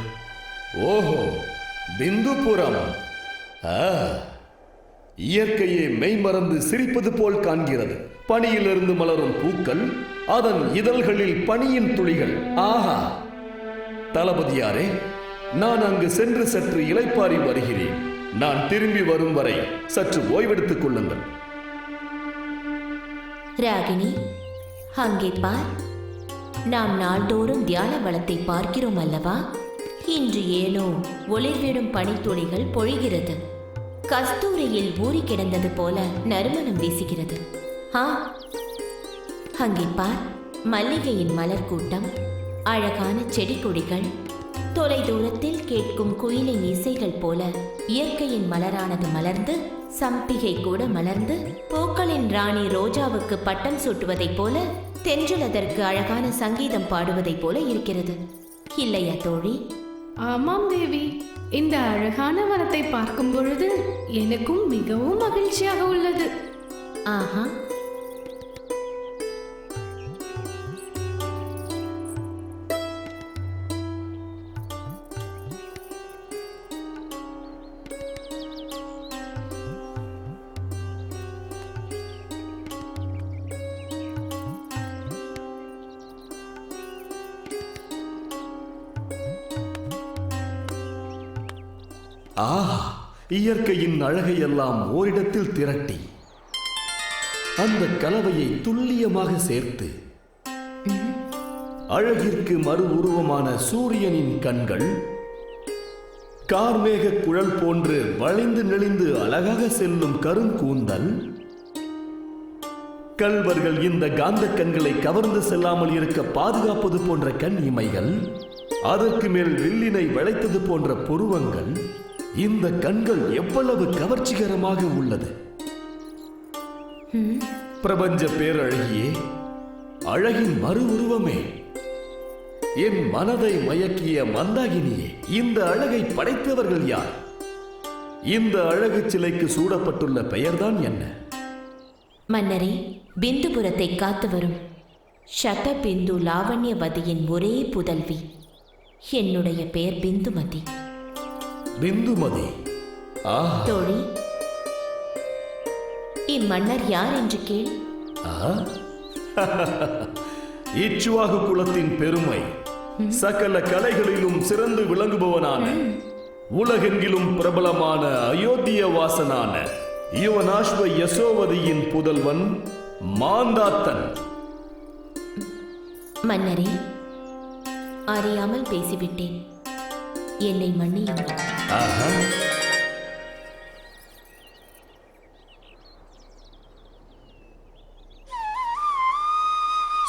Speaker 9: ஓஹோ, பிந்துபுரம். இயற்கையே மெய்மறந்து சிரிப்பது போல் காண்கிறது. பனியிலிருந்து மலரும் பூக்கள், அதன் இதழ்களில் பனியின் துளிகள். ஆஹா! தளபதியாரே, நான் அங்கு சென்று சற்று இளைப்பாறி வருகிறேன். நான் திரும்பி வரும் வரை சற்று ஓய்வெடுத்துக் கொள்ளுங்கள்.
Speaker 4: ராகினி, அங்கே பார். நாம் நாள்தோறும் தியான வளத்தை பார்க்கிறோம் அல்லவா? இன்று ஏனோ ஒளிர்விடும் பனித்துளிகள் பொழிகிறது. கஸ்தூரியில் ஊறி கிடந்தது போல நறுமணம் வீசுகிறது. அங்கே பார், மல்லிகையின் மலர் கூட்டம், அழகான செடி கொடிகள், தொலை தூரத்தில் கேட்கும் குயிலின் இசைகள் போல இயற்கையின் மலரானது மலர்ந்து, சம்பிகை கூட மலர்ந்து, பூக்களின் ராணி ரோஜாவுக்கு பட்டம் சூட்டுவதைப் போல, தென்றல் அதற்கு அழகான சங்கீதம் பாடுவதைப் போல இருக்கிறது. இல்லையா தோழி?
Speaker 10: ஆமாம் தேவி, இந்த அழகான வனத்தை பார்க்கும் பொழுது எனக்கும் மிகவும் மகிழ்ச்சியாக உள்ளது.
Speaker 4: ஆஹா,
Speaker 9: ஆஹா! இயற்கையின் அழகையெல்லாம் ஓரிடத்தில் திரட்டி அந்த கலவையை துல்லியமாக சேர்த்து அழகிற்கு மறு உருவமான சூரியனின் கண்கள், கார்மேக குழல் போன்று வளைந்து நெளிந்து அழகாக செல்லும் கருங்கூந்தல், கல்வர்கள் இந்த காந்த கண்களை கவர்ந்து செல்லாமல் இருக்க பாதுகாப்பது போன்ற கண் இமைகள், அதற்கு மேல் வில்லினை வளைத்தது போன்ற புருவங்கள். இந்த கண்கள் எவ்வளவு கவர்ச்சிகரமாக உள்ளது! பிரபஞ்ச பேரழகியே, அழகின் மறு உருவமே, என் மனதை மயக்கிய மந்தாகினியே, இந்த அழகை படைத்தவர்கள் யார்? இந்த அழகு சிலைக்கு சூடப்பட்டுள்ள பெயர்தான் என்ன?
Speaker 4: மன்னரே, பிந்துபுரத்தை காத்து வரும் சதபிந்து லாவண்யவதியின் ஒரே புதல்வி. என்னுடைய பெயர் பிந்துமதி.
Speaker 9: பிந்துமதி?
Speaker 4: தோழி, இம்மன்னர் யார் என்று கேள்.
Speaker 9: இச்சுவாகு குலத்தின் பெருமை, சகல கலைகளிலும் சிறந்து விளங்குபவனான, உலகெங்கிலும் பிரபலமான அயோத்திய வாசனான யுவனாஸ்வ யசோவதியின் புதல்வன் மாந்தாத்தன்.
Speaker 4: மன்னரே, அறியாமல் பேசிவிட்டேன், என்னை மன்னியுங்கள்.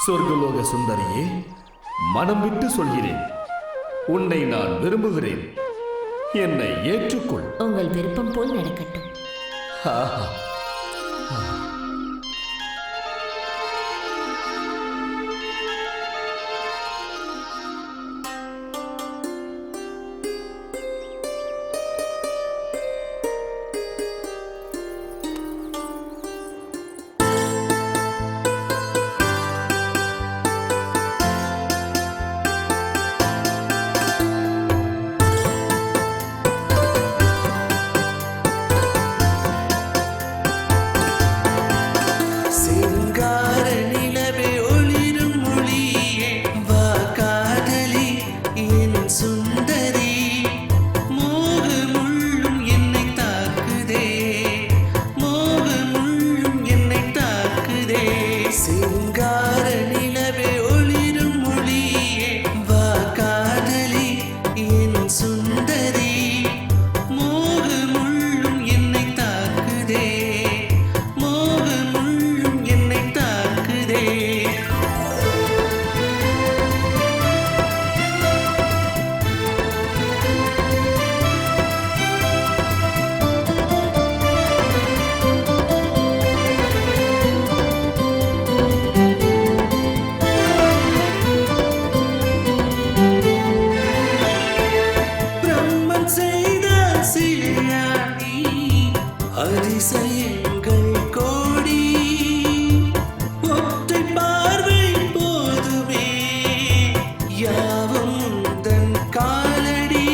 Speaker 9: சொர்க்கலோக சுந்தரியே, மனம் விட்டு சொல்கிறேன், உன்னை நான் விரும்புகிறேன். என்னை ஏற்றுக்கொள்.
Speaker 4: உங்கள் விருப்பம் போல் நடக்கட்டும்.
Speaker 11: அதிசயங்கள் கோடி ஒற்றை பார்வை போதுமே யாவும் தன் காலடி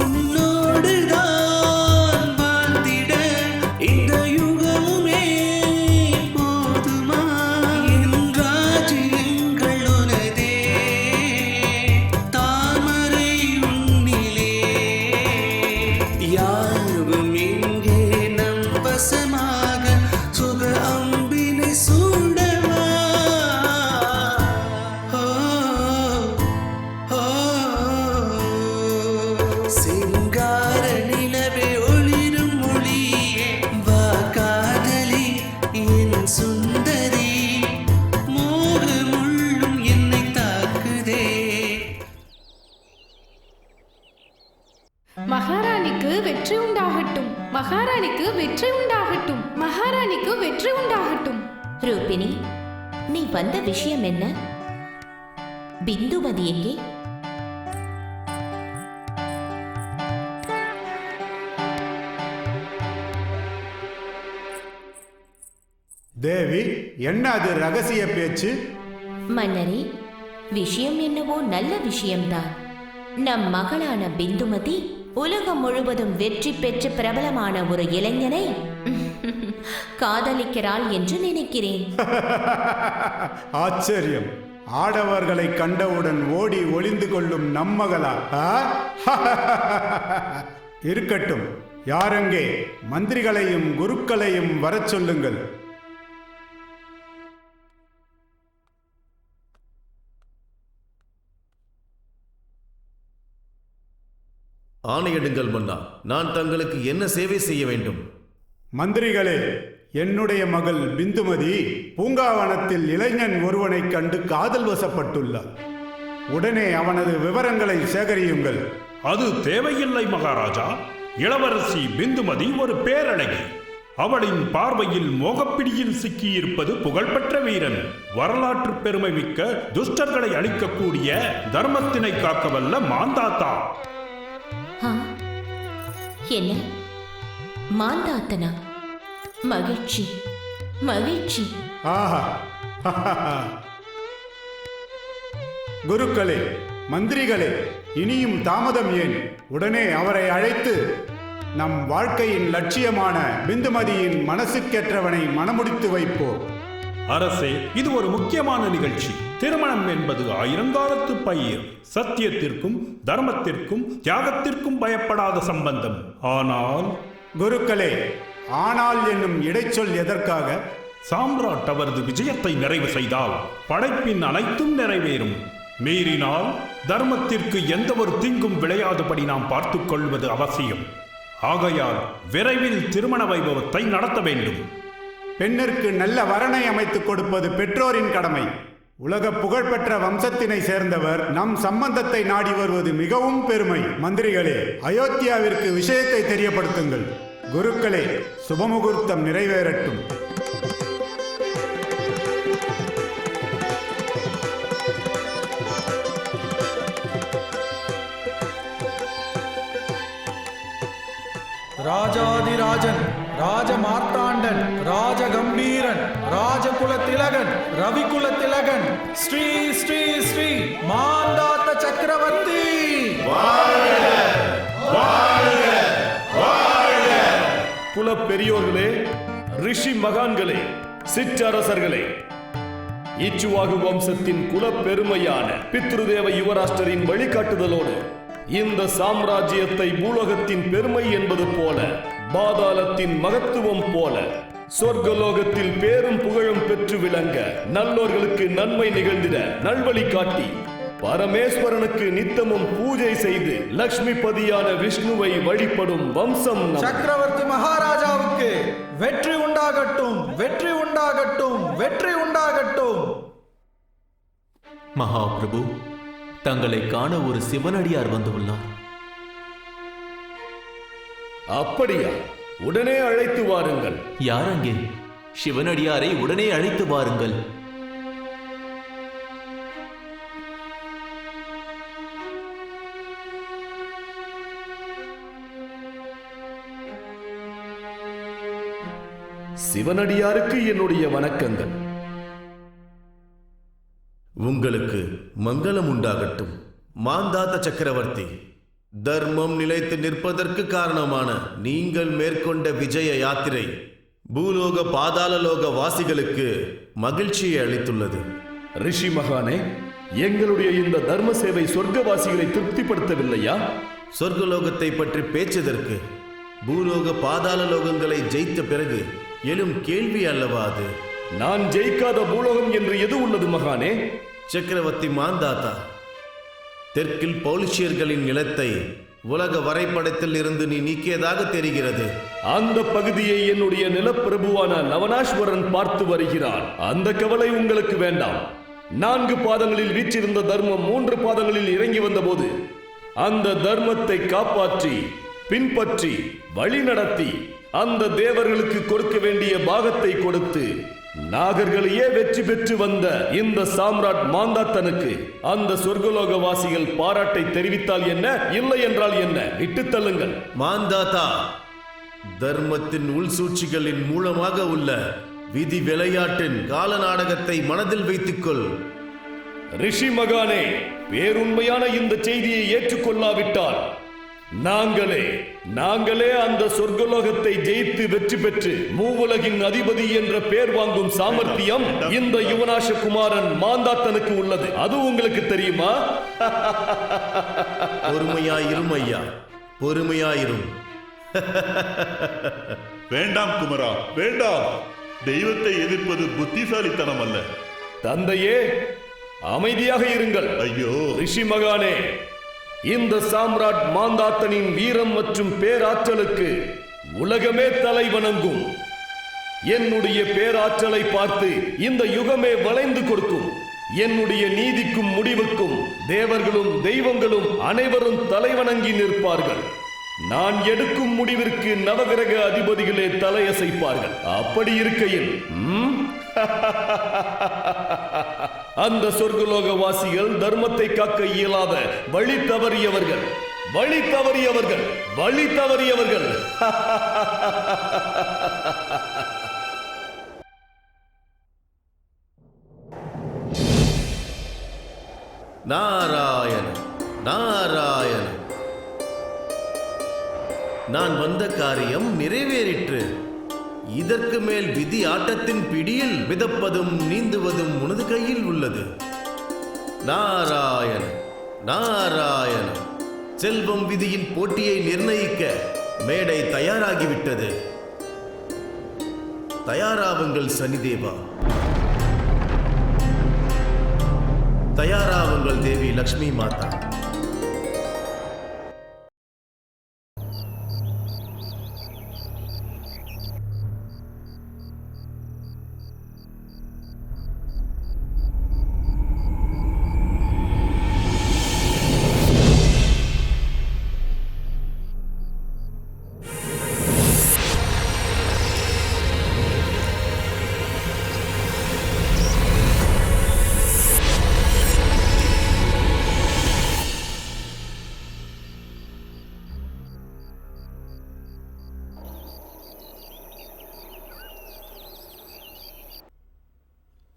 Speaker 11: உன்னோடுதான் வாழ்ந்திட இந்த யுகமுமே போதுமா என் ராஜ்யங்கள் உனதே தாமரை உன்னிலே யாவும் இங்கே நம் வசமாக சுக அம்பினை சூடவா ஓ, ஓ, சிங்கார நிலவே ஒளிரும் மொழியே வா காதலி என் சுந்தரி மோகமுள்ளும் என்னை தாக்குதே.
Speaker 10: மகாராணிக்கு வெற்றி உண்டாகட்டும், மகாராணிக்கு வெற்றி உண்டாகட்டும், மகாராணிக்கு வெற்றி உண்டாகட்டும்.
Speaker 4: ரூபிணி, நீ வந்த விஷயம் என்ன? பிந்துமதி எங்கே?
Speaker 12: தேவி, என்ன அது ரகசிய பேச்சு?
Speaker 4: மன்னரே, விஷயம் என்னவோ நல்ல விஷயம்தான். நம் மகளான பிந்துமதி உலகம் முழுவதும் வெற்றி பெற்று பிரபலமான ஒரு இளைஞனை காதலிக்கிறாள் என்று நினைக்கிறேன்.
Speaker 12: ஆச்சரியம். ஆடவர்களை கண்டவுடன் ஓடி ஒளிந்து கொள்ளும் நம்மகளா? இருக்கட்டும். யாரெங்கே? மந்திரிகளையும் குருக்களையும் வரச் சொல்லுங்கள்.
Speaker 2: ஆணையிடுங்கள் மன்னா, நான் தங்களுக்கு என்ன சேவை செய்ய வேண்டும்?
Speaker 12: மந்திரிகளே, என்னுடைய மகள் பிந்துமதி பூங்காவனத்தில் இளைஞன் ஒருவனை கண்டு காதல் வசப்பட்டுள்ளார். உடனே அவனது விவரங்களை சேகரியுங்கள்.
Speaker 8: அது தேவையில்லை மகாராஜா. இளவரசி பிந்துமதி ஒரு பேரழகி. அவளின் பார்வையில் மோகப்பிடியில் சிக்கியிருப்பது புகழ்பெற்ற வீரன், வரலாற்று பெருமை மிக்க, துஷ்டர்களை அழிக்கக்கூடிய, தர்மத்தினை காக்கவல்ல மாந்தாத்தா.
Speaker 4: என்ன மாந்தாத்தனா? மகிழ்ச்சி, மகிழ்ச்சி.
Speaker 12: ஆஹா. குருக்களே, மந்திரிகளே, இனியும் தாமதம் ஏன்? உடனே அவரை அழைத்து நம் வாழ்க்கையின் லட்சியமான பிந்துமதியின் மனசுக்கேற்றவனை மணமுடித்து வைப்போம்.
Speaker 8: அரசே, இது ஒரு முக்கியமான நிகழ்ச்சி. திருமணம் என்பது ஆயிரங்காலத்து பயிர். சத்தியத்திற்கும் தர்மத்திற்கும் தியாகத்திற்கும் பயப்படாத சம்பந்தம். ஆனால்
Speaker 12: குருக்களே, ஆனால் என்னும் இடைச்சொல் எதற்காக?
Speaker 8: சாம்ராட் அவரது விஜயத்தை நிறைவு செய்தால் படைப்பின் அனைத்தும் நிறைவேறும். மீறினால் தர்மத்திற்கு எந்த ஒரு தீங்கும் விளையாதபடி நாம் பார்த்துக் கொள்வது அவசியம். ஆகையால் விரைவில் திருமண வைபவத்தை நடத்த வேண்டும்.
Speaker 12: பெண்ணிற்கு நல்ல வரனை அமைத்துக் கொடுப்பது பெற்றோரின் கடமை. உலக புகழ்பெற்ற வம்சத்தினை சேர்ந்தவர் நம் சம்பந்தத்தை நாடி வருவது மிகவும் பெருமை. மந்திரிகளே, அயோத்தியாவிற்கு விஷயத்தை தெரியப்படுத்துங்கள். குருக்களே, சுபமுகூர்த்தம் நிறைவேறட்டும்.
Speaker 7: ராஜாதிராஜன், ராஜமார்த்தாண்டன், ராஜகம்பீரன், ராஜகுலத்திலகன், ரவிகுலத்திலகன், ஸ்ரீ ஸ்ரீ ஸ்ரீ மாந்தாத்த சக்கரவர்த்தி
Speaker 9: குல பெரியோர்களே, ரிஷி மகான்களே, சிற்றரசர்களே, இச்சுவாகு வம்சத்தின் குல பெருமையான பித்ருதேவ யுவராஷ்டரின் வழிகாட்டுதலோடு இந்த சாம்ராஜ்யத்தை பூலோகத்தின் பெருமை என்பது போல, பாதாளத்தின் மகத்துவம் போல, சொர்க்கலோகத்தில் பேரும் புகழும் பெற்று விளங்க, நல்லோர்களுக்கு நன்மை நிகழ்ந்திட நல்வழி காட்டி, பரமேஸ்வரனுக்கு நித்தமும் பூஜை செய்து லக்ஷ்மிபதியான விஷ்ணுவை வழிபடும் வம்சம்
Speaker 7: சக்கரவர்த்தி மகாராஜாவுக்கு வெற்றி உண்டாகட்டும், வெற்றி உண்டாகட்டும், வெற்றி உண்டாகட்டும்.
Speaker 1: மகாபிரபு, தங்களை காண ஒரு சிவனடியார் வந்துள்ளார்.
Speaker 9: அப்படியா? உடனே அழைத்து வாருங்கள்.
Speaker 1: யார் அங்கே? சிவனடியாரை உடனே அழைத்து வாருங்கள்.
Speaker 9: சிவனடியாருக்கு என்னுடைய வணக்கங்கள்.
Speaker 2: உங்களுக்கு மங்களம் உண்டாகட்டும். மாந்தாத சக்கரவர்த்தி, தர்மம் நிலைத்து நிற்பதற்கு காரணமான நீங்கள் மேற்கொண்ட விஜய யாத்திரை பூலோக பாதாளலோக வாசிகளுக்கு மகிழ்ச்சியை அளித்துள்ளது.
Speaker 9: ரிஷி மகானே, எங்களுடைய இந்த தர்ம சேவை சொர்க்கவாசிகளை திருப்திப்படுத்தவில்லையா?
Speaker 2: சொர்க்கலோகத்தை பற்றி பேச்சதற்கு பூலோக பாதாள லோகங்களை ஜெயித்த பிறகு எழும் கேள்வி அல்லவா அது?
Speaker 9: நான் ஜெயிக்காத பூலோகம் என்று எது உள்ளது மகானே?
Speaker 2: சக்கரவர்த்தி மாந்தாத்தா, தெற்கில் பௌலிஷியர்களின் நிலத்தை உலக வரைபடத்தில் இருந்து நீ நீக்கியதாக தெரிகிறது.
Speaker 9: அந்த பகுதியை என்னுடைய நிலப்பிரபுவான லவனாஸ்வரன் பார்த்து வருகிறான். அந்த கவலை உங்களுக்கு வேண்டாம். 4 பாதங்களில் வீற்றிருந்த தர்மம் 3 பாதங்களில் இறங்கி வந்தபோது அந்த தர்மத்தை காப்பாற்றி பின்பற்றி வழி நடத்தி அந்த தேவர்களுக்கு கொடுக்க வேண்டிய பாகத்தை கொடுத்து நாகர்களையே வெற்றி பெற்று வந்த இந்த சாம்ராட் மாந்தாத்தனுக்கு அந்த சொர்க்கலோக வாசிகள் பாராட்டை தெரிவித்தால் என்ன, இல்லை என்றால் என்ன? விட்டு தள்ளுங்கள்.
Speaker 2: மாந்தாத்தா, தர்மத்தின் உள்சூழ்ச்சிகளின் மூலமாக உள்ள விதி விளையாட்டின் கால நாடகத்தை மனதில் வைத்துக்கொள்.
Speaker 9: ரிஷி மகானே, பேருண்மையான இந்த செய்தியை ஏற்றுக்கொள்ளாவிட்டால் நாங்களே அந்த சொர்க்கலோகத்தை ஜெயித்து வெற்றி பெற்று மூவுலகின் அதிபதி என்ற பெயர் வாங்கும் சாமர்த்தியம் இந்த யுவனாஷ குமாரன் மாந்தாத்தனுக்கு உள்ளது. அது உங்களுக்கு தெரியுமா?
Speaker 2: பொறுமையாயிரும் ஐயா, பொறுமையாயிரும்.
Speaker 5: வேண்டாம் குமரா, வேண்டாம். தெய்வத்தை எதிர்ப்பது புத்திசாலித்தனம் அல்ல.
Speaker 9: தந்தையே, அமைதியாக இருங்கள்.
Speaker 5: ஐயோ
Speaker 9: ரிஷி மகானே, இந்த சாம்ராட் மாந்தாத்தனின் வீரம் மற்றும் பேராற்றலுக்கு உலகமே தலை வணங்கும். என்னுடைய பேராற்றலை பார்த்து இந்த யுகமே வளைந்து கொடுக்கும். என்னுடைய நீதிக்கும் முடிவுக்கும் தேவர்களும் தெய்வங்களும் அனைவரும் தலைவணங்கி நிற்பார்கள். நான் எடுக்கும் முடிவிற்கு நவகிரக அதிபதிகளே தலையசைப்பார்கள். அப்படி இருக்கையில் அந்த சொர்க்கலோக வாசிகள் தர்மத்தை காக்க இயலாத வழி தவறியவர்கள்.
Speaker 2: நாராயண நாராயண, நான் வந்த காரியம் நிறைவேறிற்று. இதற்கு மேல் விதி ஆட்டத்தின் பிடியில் மிதப்பதும் நீந்துவதும் உனது கையில் உள்ளது. நாராயண நாராயண, செல்வம் விதியின் போட்டியை நிர்ணயிக்க மேடை தயாராகிவிட்டது. தயாராவுங்கள் சனிதேவா, தயாராவுங்கள் தேவி லக்ஷ்மி மாதா.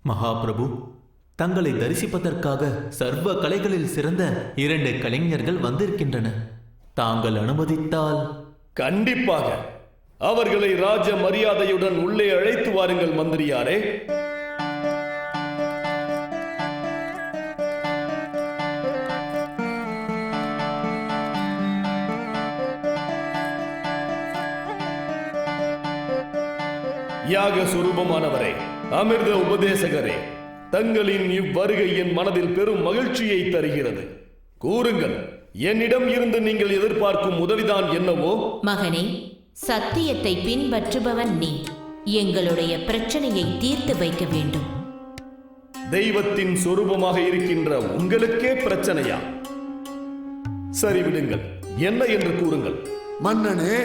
Speaker 1: மகாபிரபு, தங்களை தரிசிப்பதற்காக சர்வ கலைகளில் சிறந்த 2 கலைஞர்கள் வந்திருக்கின்றன. தாங்கள் அனுமதித்தால்.
Speaker 9: கண்டிப்பாக. அவர்களை ராஜ மரியாதையுடன் உள்ளே அழைத்து வாருங்கள் மந்திரியாரே. யாக சுரூபமானவரே, அமிர்த உபதேசகரே, தங்களின் இவ்வருகை என் மனதில் பெரும் மகிழ்ச்சியை தருகிறது. கூறுங்கள், என்னிடம் இருந்து நீங்கள் எதிர்பார்க்கும் உதவிதான் என்னவோ?
Speaker 4: மகனே, சத்தியத்தை பின்பற்றுபவன் நீ. எங்களுடைய பிரச்சனையை தீர்த்து வைக்க வேண்டும்.
Speaker 9: தெய்வத்தின் சொரூபமாக இருக்கின்ற உங்களுக்கே பிரச்சனையா? சரி, விடுங்கள். என்ன என்று கூறுங்கள்.
Speaker 3: மன்னனே,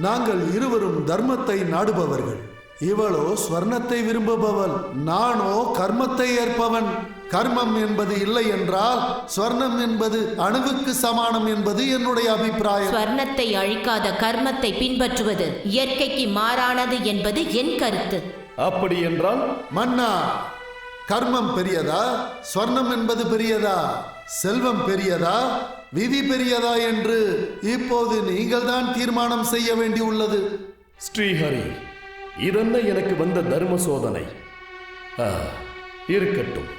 Speaker 3: நாங்கள் இருவரும் தர்மத்தை நாடுபவர்கள். இவளோ ஸ்வர்ணத்தை விரும்புபவள், நானோ கர்மத்தை ஏற்பவன். கர்மம் என்பது இல்லை என்றால் ஸ்வர்ணம் என்பது அணுவுக்கு சமானம் என்பது என்னுடைய அபிப்பிராயம்.
Speaker 4: ஸ்வர்ணத்தை அழிக்காத கர்மத்தை பின்பற்றுவது இயற்கைக்கு மாறானது என்பது என் கருத்து.
Speaker 9: அப்படி என்றால்
Speaker 3: மன்னா, கர்மம் பெரியதா, ஸ்வர்ணம் என்பது பெரியதா, செல்வம் பெரியதா, விதி பெரியதா என்று இப்போது நீங்கள் தான் தீர்மானம் செய்ய வேண்டியுள்ளது.
Speaker 9: ஸ்ரீஹரி, இதென்ன எனக்கு வந்த தர்ம சோதனை? இருக்கட்டும்,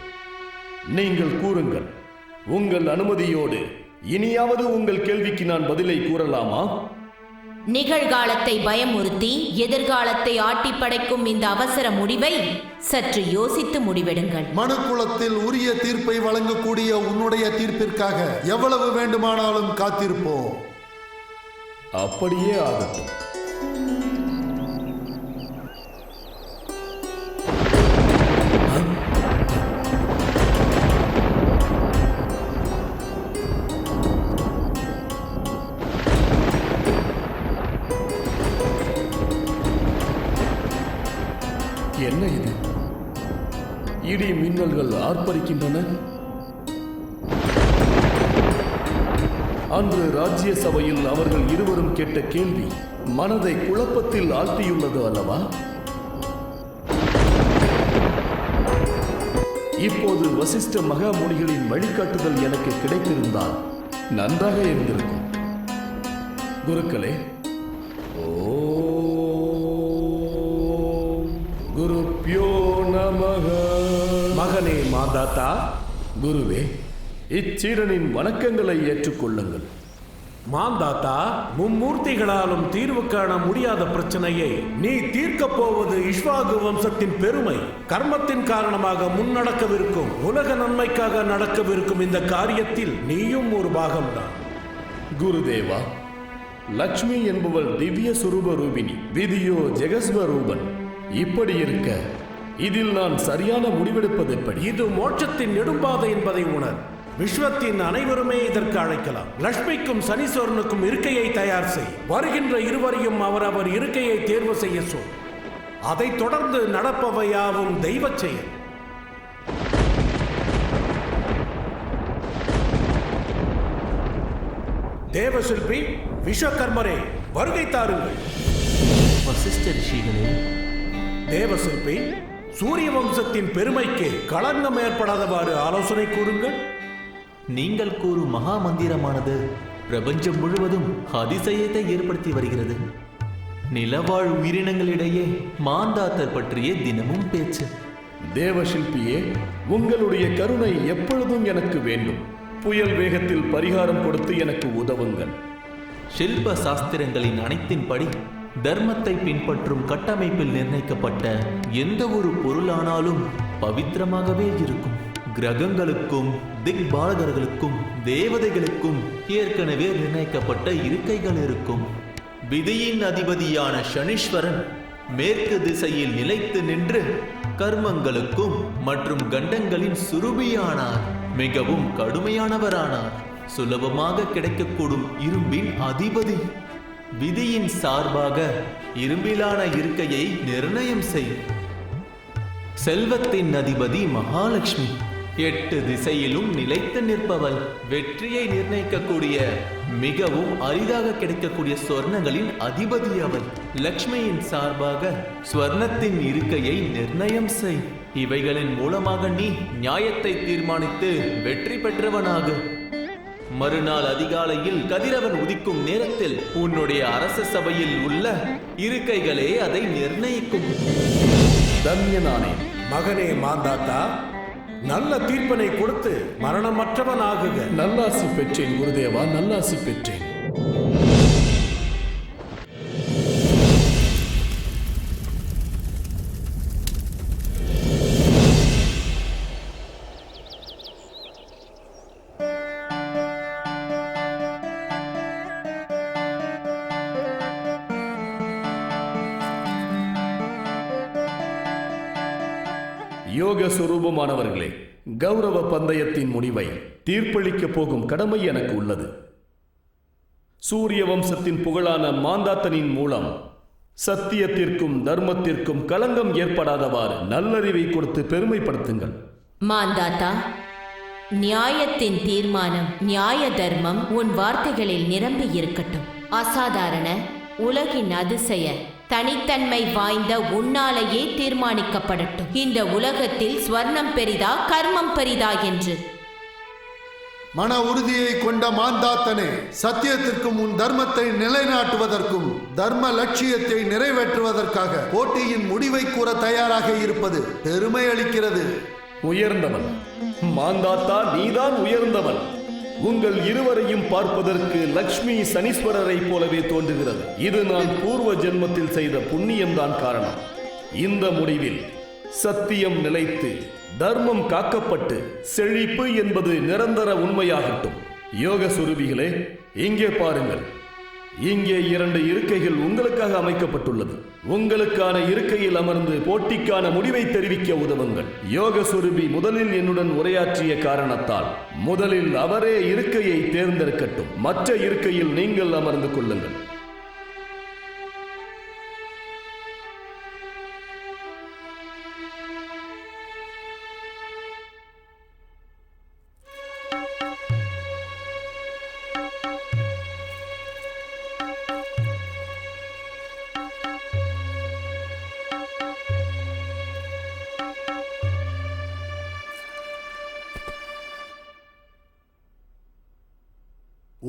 Speaker 9: நீங்கள் கூறுங்கள். உங்கள் அனுமதியோடு இனியாவது உங்கள் கேள்விக்கு நான் பதிலை கூறலாமா?
Speaker 4: நிகழ்காலத்தை பயமுறுத்தி எதிர்காலத்தை ஆட்டி படைக்கும் இந்த அவசர முடிவை சற்று யோசித்து முடிவெடுங்கள்.
Speaker 3: மனுக்குலத்தில் உரிய தீர்ப்பை வழங்கக்கூடிய உன்னுடைய தீர்ப்பிற்காக எவ்வளவு வேண்டுமானாலும் காத்திருப்போம்.
Speaker 9: அப்படியே ஆகட்டும். என்ன இது? இடி மின்னல்கள் ஆர்ப்பரிக்கின்றன. அன்று ராஜ்ய சபையில் அவர்கள் இருவரும் கேட்ட கேள்வி மனதை குழப்பத்தில் ஆழ்த்தியுள்ளது அல்லவா? இப்போது வசிஷ்ட மகாமுனிகளின் வழிகாட்டுதல் எனக்கு கிடைத்திருந்தால் நன்றாக இருந்திருக்கும். குருக்களே, குருப்யோ நமக.
Speaker 6: மகனே மாதாத்தா,
Speaker 9: குருவே, இச்சீரனின் வணக்கங்களை ஏற்றுக்கொள்ளுங்கள்.
Speaker 6: மாந்தாத்தா, மும்மூர்த்திகளாலும் தீர்வு காண முடியாத பிரச்சனையை நீ தீர்க்கப் போவது இஷ்வாகு வம்சத்தின் பெருமை. கர்மத்தின் காரணமாக முன்னடக்கவிருக்கும் உலக நன்மைக்காக நடக்கவிருக்கும் இந்த காரியத்தில் நீயும் ஒரு பாகம்தான்.
Speaker 9: குருதேவா, லக்ஷ்மி என்பவள் திவ்ய சுரூப ரூபிணி, விதியோ ஜெகஸ்வரூபன். இப்படி இருக்க இதில் நான் சரியான முடிவெடுப்பது எப்படி?
Speaker 6: இது மோட்சத்தின் நெடும்பாதை என்பதை உணர். விஸ்வத்தின் அனைவருமே இதற்கு அழைக்கலாம். லட்சுமிக்கும் சனீஸ்வரனுக்கும் இருக்கையை தயார் செய். வருகின்ற இருவரையும் அவரவர் இருக்கையை தேர்வு செய்ய சொல். அதைத் தொடர்ந்து நடப்பவையாவும் தெய்வ செயல். தேவசில்பி, விஸ்வகர்மரே, வருகை தாருங்கள்.
Speaker 1: வசிஷ்ட ரிஷிகளே,
Speaker 6: தேவசில்பி, சூரிய வம்சத்தின் பெருமைக்கு களங்கம் ஏற்படாதவாறு ஆலோசனை கூறுங்கள்.
Speaker 1: நீங்கள் கூறும் மகா மந்திரமானது பிரபஞ்சம் முழுவதும் அதிசயத்தை ஏற்படுத்தி வருகிறது. நிலவாழ் உயிரினங்களிடையே மாந்தாத்தர் பற்றிய தினமும் பேச்சு.
Speaker 9: தேவசில்பியே, உங்களுடைய கருணை எப்பொழுதும் எனக்கு வேண்டும். புயல் வேகத்தில் பரிகாரம் கொடுத்து எனக்கு உதவுங்கள்.
Speaker 1: ஷில்ப சாஸ்திரங்களின் அனைத்தின்படி தர்மத்தை பின்பற்றும் கட்டமைப்பில் நிர்ணயிக்கப்பட்ட எந்த ஒரு பொருளானாலும் பவித்திரமாகவே இருக்கும். கிரகங்களுக்கும் திக்பாலகர்களுக்கும் தேவதைகளுக்கும் ஏற்கனவே நிர்ணயிக்கப்பட்ட இருக்கைகள் இருக்கும். விதியின் அதிபதியான சனீஸ்வரன் மேற்கு திசையில் நிலைத்து நின்று கர்மங்களுக்கும் மற்றும் கண்டங்களின் சுரூபியானார். மிகவும் கடுமையானவரானார். சுலபமாக கிடைக்கக்கூடும் இரும்பின் அதிபதி. விதியின் சார்பாக இரும்பிலான இருக்கையை நிர்ணயம் செய். செல்வத்தின் அதிபதி மகாலட்சுமி. 8 திசையிலும் நிலைத்து நிற்பவள். வெற்றியை நிர்ணயிக்கக்கூடிய மிகவும் அரிதாக கிடைக்கக்கூடிய சொர்ணங்களின் அதிபதி அவள். லக்ஷ்மியின் சார்பாக ஸ்வர்ணத்தின் இருக்கையை நிர்ணயம் செய். இவைகளின் மூலமாக நீ நியாயத்தை தீர்மானித்து வெற்றி பெற்றவனாக. மறுநாள் அதிகாலையில் கதிரவன் உதிக்கும் நேரத்தில் உன்னுடைய அரச சபையில் உள்ள இருக்கைகளே அதை நிர்ணயிக்கும்.
Speaker 9: தன்யனானே.
Speaker 6: மகனே மாந்தாத்தா, நல்ல தீர்ப்பனை கொடுத்து மரணமற்றவனாகுக.
Speaker 9: நல்லாசி பெற்றேன் குருதேவா, நல்லாசி பெற்றேன். யோக சுரூபமானவர்களே, கௌரவ பந்தயத்தின் முடிவை தீர்ப்பளிக்க போகும் கடமை எனக்கு உள்ளது. சூரிய வம்சத்தின் புகழான மாந்தாத்தனின் மூலம் சத்தியத்திற்கும் தர்மத்திற்கும் களங்கம் ஏற்படாதவாறு நல்லறிவை கொடுத்து பெருமைப்படுத்துங்கள்.
Speaker 4: மாந்தாத்தா, நியாயத்தின் தீர்மானம், நியாய தர்மம் உன் வார்த்தைகளில் நிரம்பி இருக்கட்டும். அசாதாரண, உலகின் அதிசய, தனித்தன்மை வாய்ந்த உன்னாலேயே தீர்மானிக்கப்படட்டும். இந்த உலகத்தில் ஸ்வர்ணம் பெரிதா கர்மம் பெரிதா என்று.
Speaker 3: மன உறுதியை கொண்ட மாந்தாத்தனே, சத்தியத்திற்கும் உன் தர்மத்தை நிலைநாட்டுவதற்கும் தர்ம லட்சியத்தை நிறைவேற்றுவதற்காக போட்டியின் முடிவை கூற தயாராக இருப்பது பெருமை அளிக்கிறது.
Speaker 9: உயர்ந்தவன் மாந்தாத்தா, நீதான் உயர்ந்தவன். உங்கள் இருவரையும் பார்ப்பதற்கு லக்ஷ்மி சனீஸ்வரரை போலவே தோன்றுகிறது. இது நான் பூர்வ ஜென்மத்தில் செய்த புண்ணியம்தான் காரணம். இந்த முடிவில் சத்தியம் நிலைத்து தர்மம் காக்கப்பட்டு செழிப்பு என்பது நிரந்தர உண்மையாகட்டும். யோக சுரூபிகளே, இங்கே பாருங்கள். இங்கே 2 இருக்கைகள் உங்களுக்காக அமைக்கப்பட்டுள்ளது. உங்களுக்கான இருக்கையில் அமர்ந்து போட்டிக்கான முடிவை தெரிவிக்க உதவுங்கள். யோக சுரூபி முதலில் என்னுடன் உரையாற்றிய காரணத்தால் முதலில் அவரே இருக்கையை தேர்ந்தெடுக்கட்டும். மற்ற இருக்கையில் நீங்கள் அமர்ந்து கொள்ளுங்கள்.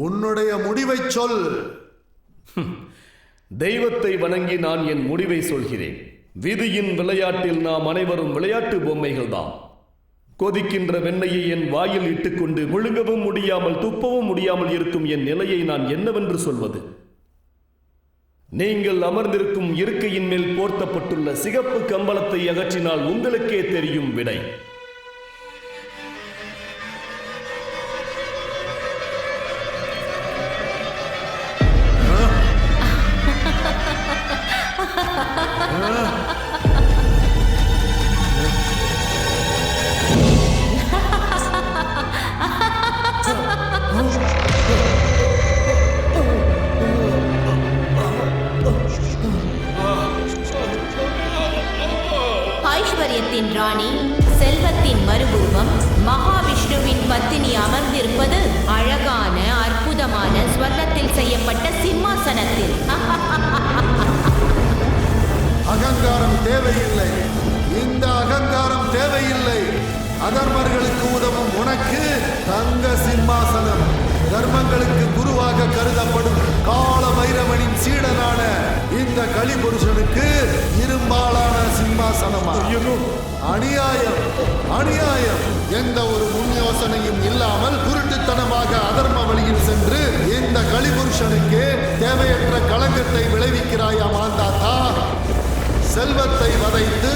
Speaker 3: உன்னுடைய முடிவை சொல்.
Speaker 9: தெய்வத்தை வணங்கி நான் என் முடிவை சொல்கிறேன். விதியின் விளையாட்டில் நாம் அனைவரும் விளையாட்டு பொம்மைகள்தான். கொதிக்கின்ற வெண்ணையை என் வாயில் இட்டுக்கொண்டு முழுங்கவும் முடியாமல் துப்பவும் முடியாமல் இருக்கும் என் நிலையை நான் என்னவென்று சொல்வது? நீங்கள் அமர்ந்திருக்கும் இருக்கையின் மேல் போர்த்தப்பட்டுள்ள சிகப்பு கம்பளத்தை அகற்றினால் உங்களுக்கே தெரியும் விடை.
Speaker 4: ஐஸ்வர்யத்தின் ராணி, செல்வத்தின் மறுபுருவம், மகாவிஷ்ணுவின் பத்தினி அமர்ந்திருப்பது அழகான அற்புதமான ஸ்வர்ணத்தில் செய்யப்பட்ட சிம்மாசனத்தில்.
Speaker 3: அகங்காரம் தேவையில்லை. இந்த அகங்காரம் தேவையில்லை. அதர்மர்களுக்கு உதவும் உனக்கு தங்க சிம்மாசனம். தர்மங்களுக்கு குருவாக கருதப்படும் கால பைரவனின் சீடனான இந்த கலிபுருஷனுக்கு இரும்பாலான சிம்மாசனமா? அநியாயம், அநியாயம். எந்த ஒரு முன் யோசனையும் இல்லாமல் குருட்டுத்தனமாக அதர்ம வழியில் சென்று இந்த கலிபுருஷனுக்கு தேவையற்ற களங்கத்தை விளைவிக்கிறாயா மாந்தாத்தா? செல்வத்தை வதைத்து,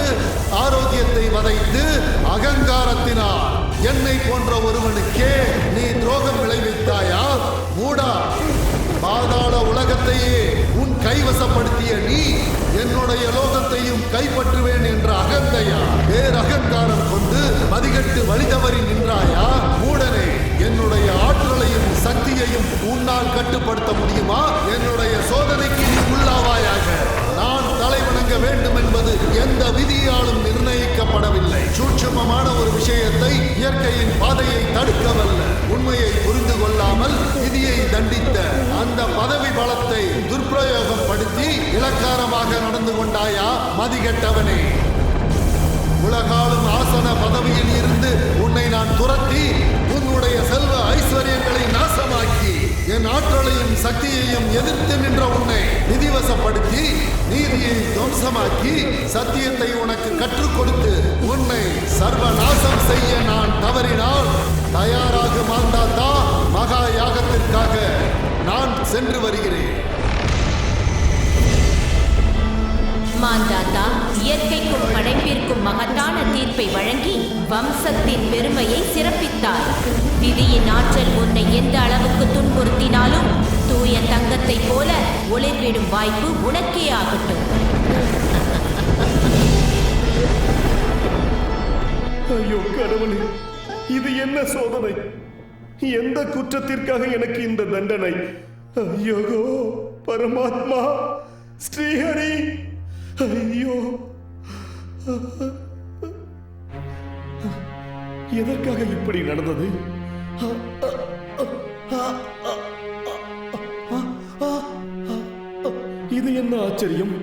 Speaker 3: ஆரோக்கியத்தை வதைத்து, அகங்காரத்தினால் என்னை போன்ற ஒருவனுக்கே நீ துரோகம் விளைவித்தாயா? மூடா, பாதாள உலகத்தையே உன் கைவசப்படுத்திய நீ என்னுடைய லோகத்தையும் கைப்பற்றுவேன் என்ற அகந்தையா? பேரகங்காரம் கொண்டு மதிகட்டு வழிதவறி நின்றாயா? மூடனே, என்னுடைய ஆற்றலையும் சக்தியையும் உன்னால் கட்டுப்படுத்த முடியுமா? என்னுடைய சோதனைக்கு நீ உள்ளாவாயாக. நான் தலைவணங்க வேண்டும் என்பது எந்த விதியாலும் நிர்ணயிக்கப்படவில்லை. சூட்சுமமான ஒரு விஷயத்தை இயற்கையின் பாதையை தடுக்கவல்ல. உண்மையை புரிந்து கொள்ளாமல் விதியை தண்டித்த அந்த பதவி பலத்தை துர்பிரயோகம் படுத்தி இலக்காரமாக நடந்து கொண்டாயா மதிகெட்டவனே? உலகாலும் ஆசன பதவியில் இருந்து உன்னை நான் துரத்தி உன்னுடைய செல்வ ஐஸ்வர்யங்களை நாசமாக்கி என் ஆற்றலையும் சக்தியையும் எதிர்த்து நின்ற உன்னை விதிவசப்படுத்தி நீதியை துவம்சமாக்கி சத்தியத்தை உனக்கு கற்றுக் கொடுத்து உன்னை சர்வநாசம் செய்ய நான் தவறினால் தயாராக மாந்தாத்தா. மகா யாகத்திற்காக நான் சென்று வருகிறேன்.
Speaker 4: மாந்தாத்தா, இயற்கைக்கும் படைப்பிற்கும் மகத்தான தீர்ப்பை வழங்கி வம்சத்தின் பெருமையை சிறப்பித்தார். விதியின் ஆற்றல் உன்னை எந்த அளவுக்கு துன்புறுத்தினாலும் தூய தங்கத்தை போல ஒளிர்விடும் வாய்ப்பு உனக்கே ஆகட்டும்.
Speaker 9: ஐயோ கடவுளே, இது என்ன சோதனை? எந்த குற்றத்திற்காக எனக்கு இந்த தண்டனை? ஐயோ பரமாத்மா, ஸ்ரீஹரி, ஐயோ, எதற்காக இப்படி நடந்தது? இது என்ன ஆச்சரியம்?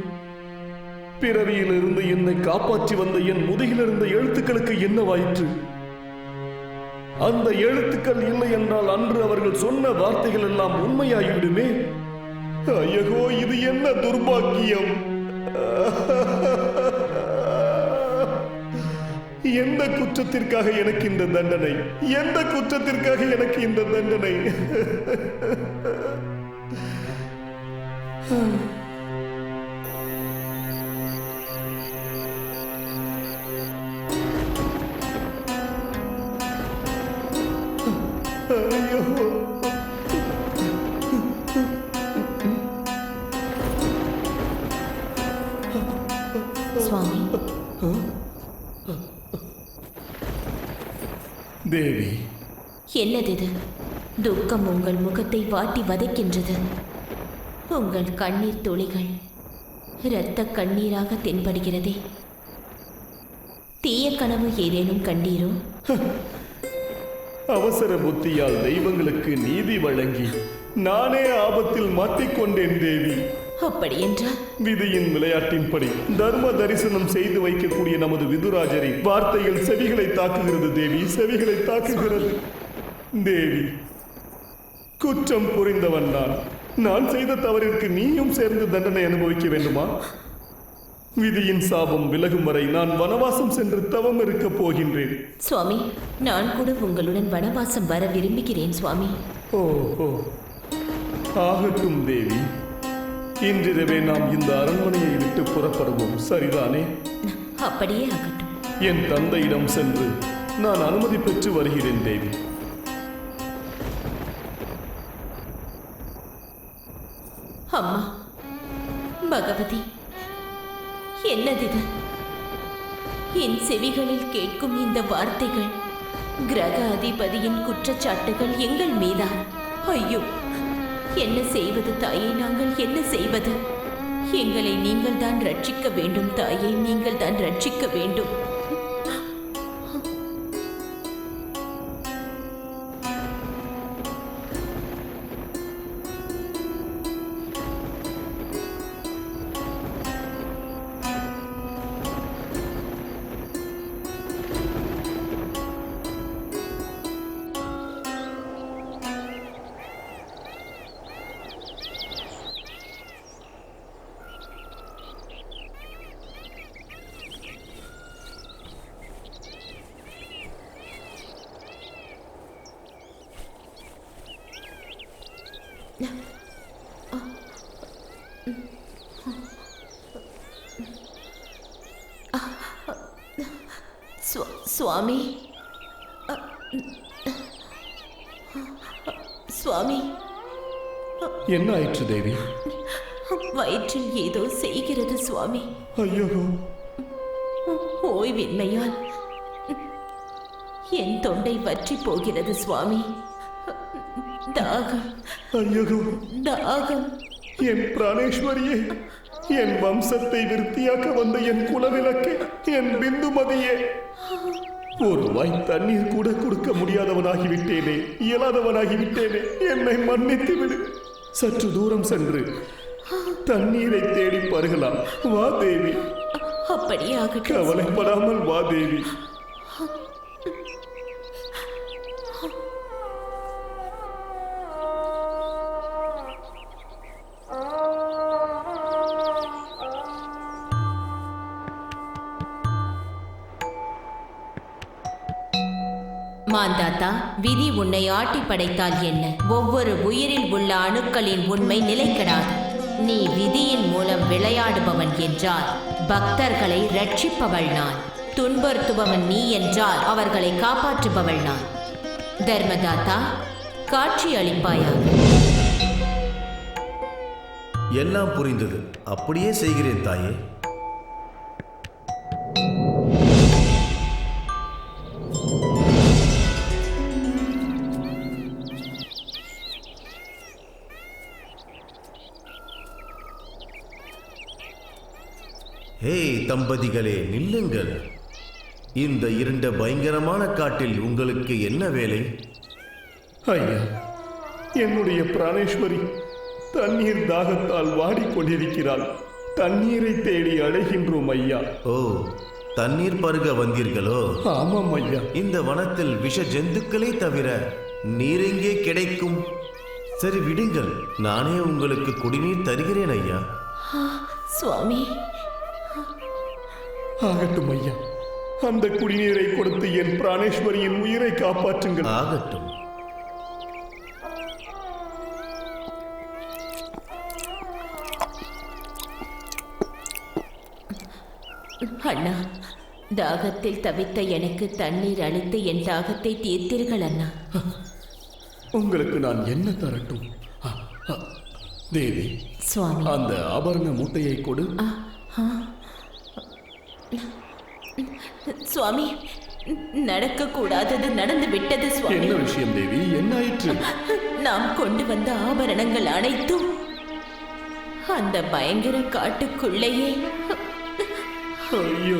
Speaker 9: பிறவியிலிருந்து என்னை காப்பாற்றி வந்த என் முதுகிலிருந்த எழுத்துக்களுக்கு என்னவாயிற்று? அந்த எழுத்துக்கள் இல்லை என்றால் அன்று அவர்கள் சொன்ன வார்த்தைகள் எல்லாம் உண்மையாகிவிடுமே. ஐயோ, இது என்ன துர்பாக்கியம்! எந்த குற்றத்திற்காக எனக்கு இந்த தண்டனை? எந்த குற்றத்திற்காக எனக்கு இந்த தண்டனை? ஐயோ,
Speaker 4: சுவாமி,
Speaker 9: தேவி,
Speaker 4: என்னது இது? துக்கம் உங்கள் முகத்தை வாட்டி வதைக்கின்றது. உங்கள் கண்ணீர் துளிகள் இரத்த கண்ணீராக தென்படுகிறதே. தீய கனவு ஏதேனும் கண்டீரோ?
Speaker 9: அவசர புத்தியால் தெய்வங்களுக்கு நீதி வழங்கி நானே ஆபத்தில் மாட்டிக்கொண்டேன் தேவி.
Speaker 4: அப்படியென்றால்
Speaker 9: விதியின் விளையாட்டின்படி தர்ம தரிசனம் செய்து வைக்கக்கூடிய நமது விதுராஜரின் வார்த்தைகள் செவிகளை தாக்குகிறது தேவி, செவிகளை தாக்குகிறது. தேவி, குற்றம் புரிந்தவன் நான் செய்த தவறிற்கு நீயும் சேர்ந்து தண்டனை அனுபவிக்க வேண்டுமா? விதியின் சாபம் விலகும் வரை நான் வனவாசம் சென்று தவம் இருக்கப் போகின்றேன்.
Speaker 4: சுவாமி, நான் கூட உங்களுடன் வனவாசம் வர விரும்புகிறேன் சுவாமி.
Speaker 9: ஓ, ஆகட்டும் தேவி. இன்றிரவே நாம் இந்த அரண்மனையை விட்டு புறப்படுவோம், சரிதானே?
Speaker 4: அப்படியே ஆகட்டும்.
Speaker 9: என் தந்தையிடம் சென்று நான் அனுமதி பெற்று வருகிறேன் தேவி.
Speaker 4: அம்மா, பகவதி, என்னதிது? என் செவிகளில் கேட்கும் இந்த வார்த்தைகள் கிரக அதிபதியின் குற்றச்சாட்டுகள் எங்கள் மீதா. ஐயோ, என்ன செய்வது தாயே? நாங்கள் என்ன செய்வது? எங்களை நீங்கள் தான் ரட்சிக்க வேண்டும் தாயே, நீங்கள் தான் ரட்சிக்க வேண்டும். சுவாமி, சுவாமி,
Speaker 9: என்ன ஆயிற்று தேவி?
Speaker 4: வயிற்றில் ஏதோ செய்கிறது சுவாமி.
Speaker 9: ஐயோ,
Speaker 4: ஓய்வின்மையால் என் தொண்டை வற்றி போகிறது சுவாமி. தாகம்,
Speaker 9: ஐயோ,
Speaker 4: தாகம்.
Speaker 9: என் பிராணேஸ்வரியே, என் வம்சத்தை விருத்தியாக்க வந்த என் குலவிளக்கே, என் பிந்துமதியே, ஒரு வாய் தண்ணீர் கூட கொடுக்க முடியாதவனாகிவிட்டேனே, இயலாதவனாகிவிட்டேனே. என்னை மன்னித்து விடு. சற்று தூரம் சென்று தண்ணீரை தேடி பருகலாம். வா தேவி.
Speaker 4: அப்படியாக
Speaker 9: கவலைப்படாமல் வா தேவி.
Speaker 4: மாந்தாத்தா, விதி உன்னை ஆட்டி படைத்தால் என்ன? ஒவ்வொரு உயிரில் உள்ள அணுக்களின் உண்மை நிலைக்கெடாது. நீ விதியின் மூலம் விளையாடுபவன் என்றால் பக்தர்களை ரட்சிப்பவள் நான். துன்புறுத்துபவன் நீ என்றால் அவர்களை காப்பாற்றுபவள் நான். தர்மதாத்தா, காட்சி அளிப்பாயாக.
Speaker 2: எல்லாம் புரிந்தது. அப்படியே செய்கிறேன் தாயே. ஹே தம்பதிகளே, நில்லுங்கள். இந்த இருண்ட பயங்கரமான காட்டில் உங்களுக்கு என்ன வேலை?
Speaker 9: ஐயா, என்னுடைய பிராணேஸ்வரி தண்ணீர் தாகத்தால் வாடிக்கொண்டிருக்கிறாள். தண்ணீரை தேடி அடைகின்றோம் ஐயா.
Speaker 2: ஓ, தண்ணீர் பருக வந்தீர்களோ?
Speaker 9: ஆமாம் ஐயா.
Speaker 2: இந்த வனத்தில் விஷ ஜந்துக்களே தவிர நீர் எங்கே கிடைக்கும்? சரி விடுங்கள், நானே உங்களுக்கு குடிநீர் தருகிறேன் ஐயா.
Speaker 4: சுவாமி,
Speaker 9: ஆகட்டும் ஐயா. அந்த குடிநீரை கொடுத்து என் பிராணேஸ்வரியின் உயிரை காப்பாற்றுங்கள்.
Speaker 2: ஆகட்டும்.
Speaker 4: அண்ணா, தாகத்தில் தவித்த எனக்கு தண்ணீர் அளித்து என் தாகத்தை தீர்த்தீர்கள் அண்ணா.
Speaker 9: உங்களுக்கு நான் என்ன தரட்டும்? தேவி,
Speaker 4: சுவாமி,
Speaker 9: அந்த ஆபரண மூட்டையை கொடு.
Speaker 4: சுவாமி, நடக்க கூடாதது நடந்து விட்டது சுவாமி.
Speaker 9: என்ன விஷயம் தேவி? என்ன ஆயிற்று?
Speaker 4: நாம் கொண்டு வந்த ஆபரணங்கள் அனைத்தும் அந்த பயங்கர காட்டுக்குள்ளேயே.
Speaker 9: ஐயோ,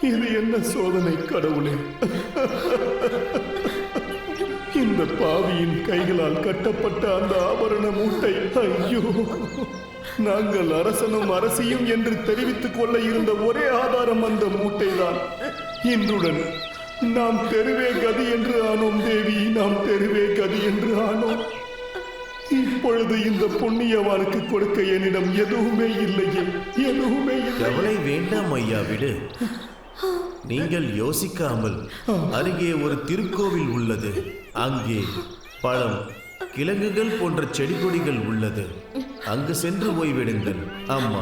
Speaker 9: இது என்ன சோதனை கடவுளே! இந்த பாவியின் கைகளால் கட்டப்பட்ட அந்த ஆபரண மூட்டை, ஐயோ! நாங்கள் அரசனும் அரசியும் என்று தெரிவித்துக் கொள்ள இருந்த ஒரே ஆதாரம் அந்த மூட்டைதான். இன்றுடன் நாம் தெருவே கதி என்று ஆனோம் தேவி, நாம் தெருவே கதி என்று ஆனோம். இப்பொழுது இந்த புண்ணியவானுக்கு கொடுக்க என்னிடம் எதுவுமே இல்லையே, எதுவுமே இல்லை.
Speaker 2: கவலை வேண்டாம் ஐயா, விடு. நீங்கள் யோசிக்காமல் அருகே ஒரு திருக்கோவில் உள்ளது. அங்கே பழம், கிழங்குகள் போன்ற செடி கொடிகள் உள்ளது. அங்கு சென்று ஓய்வெடுங்கள். அம்மா,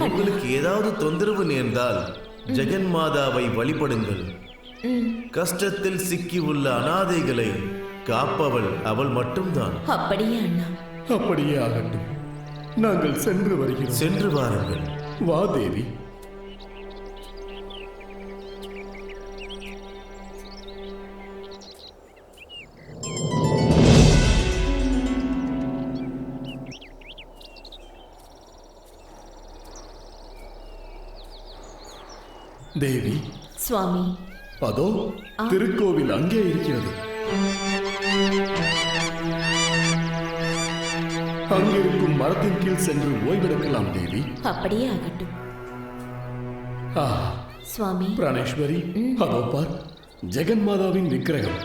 Speaker 2: உங்களுக்கு ஏதாவது தொந்தரவு நேர்ந்தால் ஜெகன்மாதாவை வழிபடுங்கள். கஷ்டத்தில் சிக்கி உள்ள அனாதைகளை காப்பவள் அவள் மட்டும்தான்.
Speaker 4: அப்படியே அண்ணா.
Speaker 9: அப்படியே ஆகட்டும். நாங்கள் சென்று வருகிறோம்.
Speaker 2: சென்று வாருங்கள்.
Speaker 9: வா தேவி. தேவி.
Speaker 4: சுவாமி,
Speaker 9: அதோ திருக்கோவில் அங்கே இருக்கிறது. அங்கிருக்கும் மரத்தின் கீழ் சென்று ஓய்வெடுக்கலாம் தேவி.
Speaker 4: அப்படியே ஆகட்டும். சுவாமி,
Speaker 9: பிராணேஸ்வரி, அதோ பார், ஜெகன்மாதாவின் விக்கிரகம்.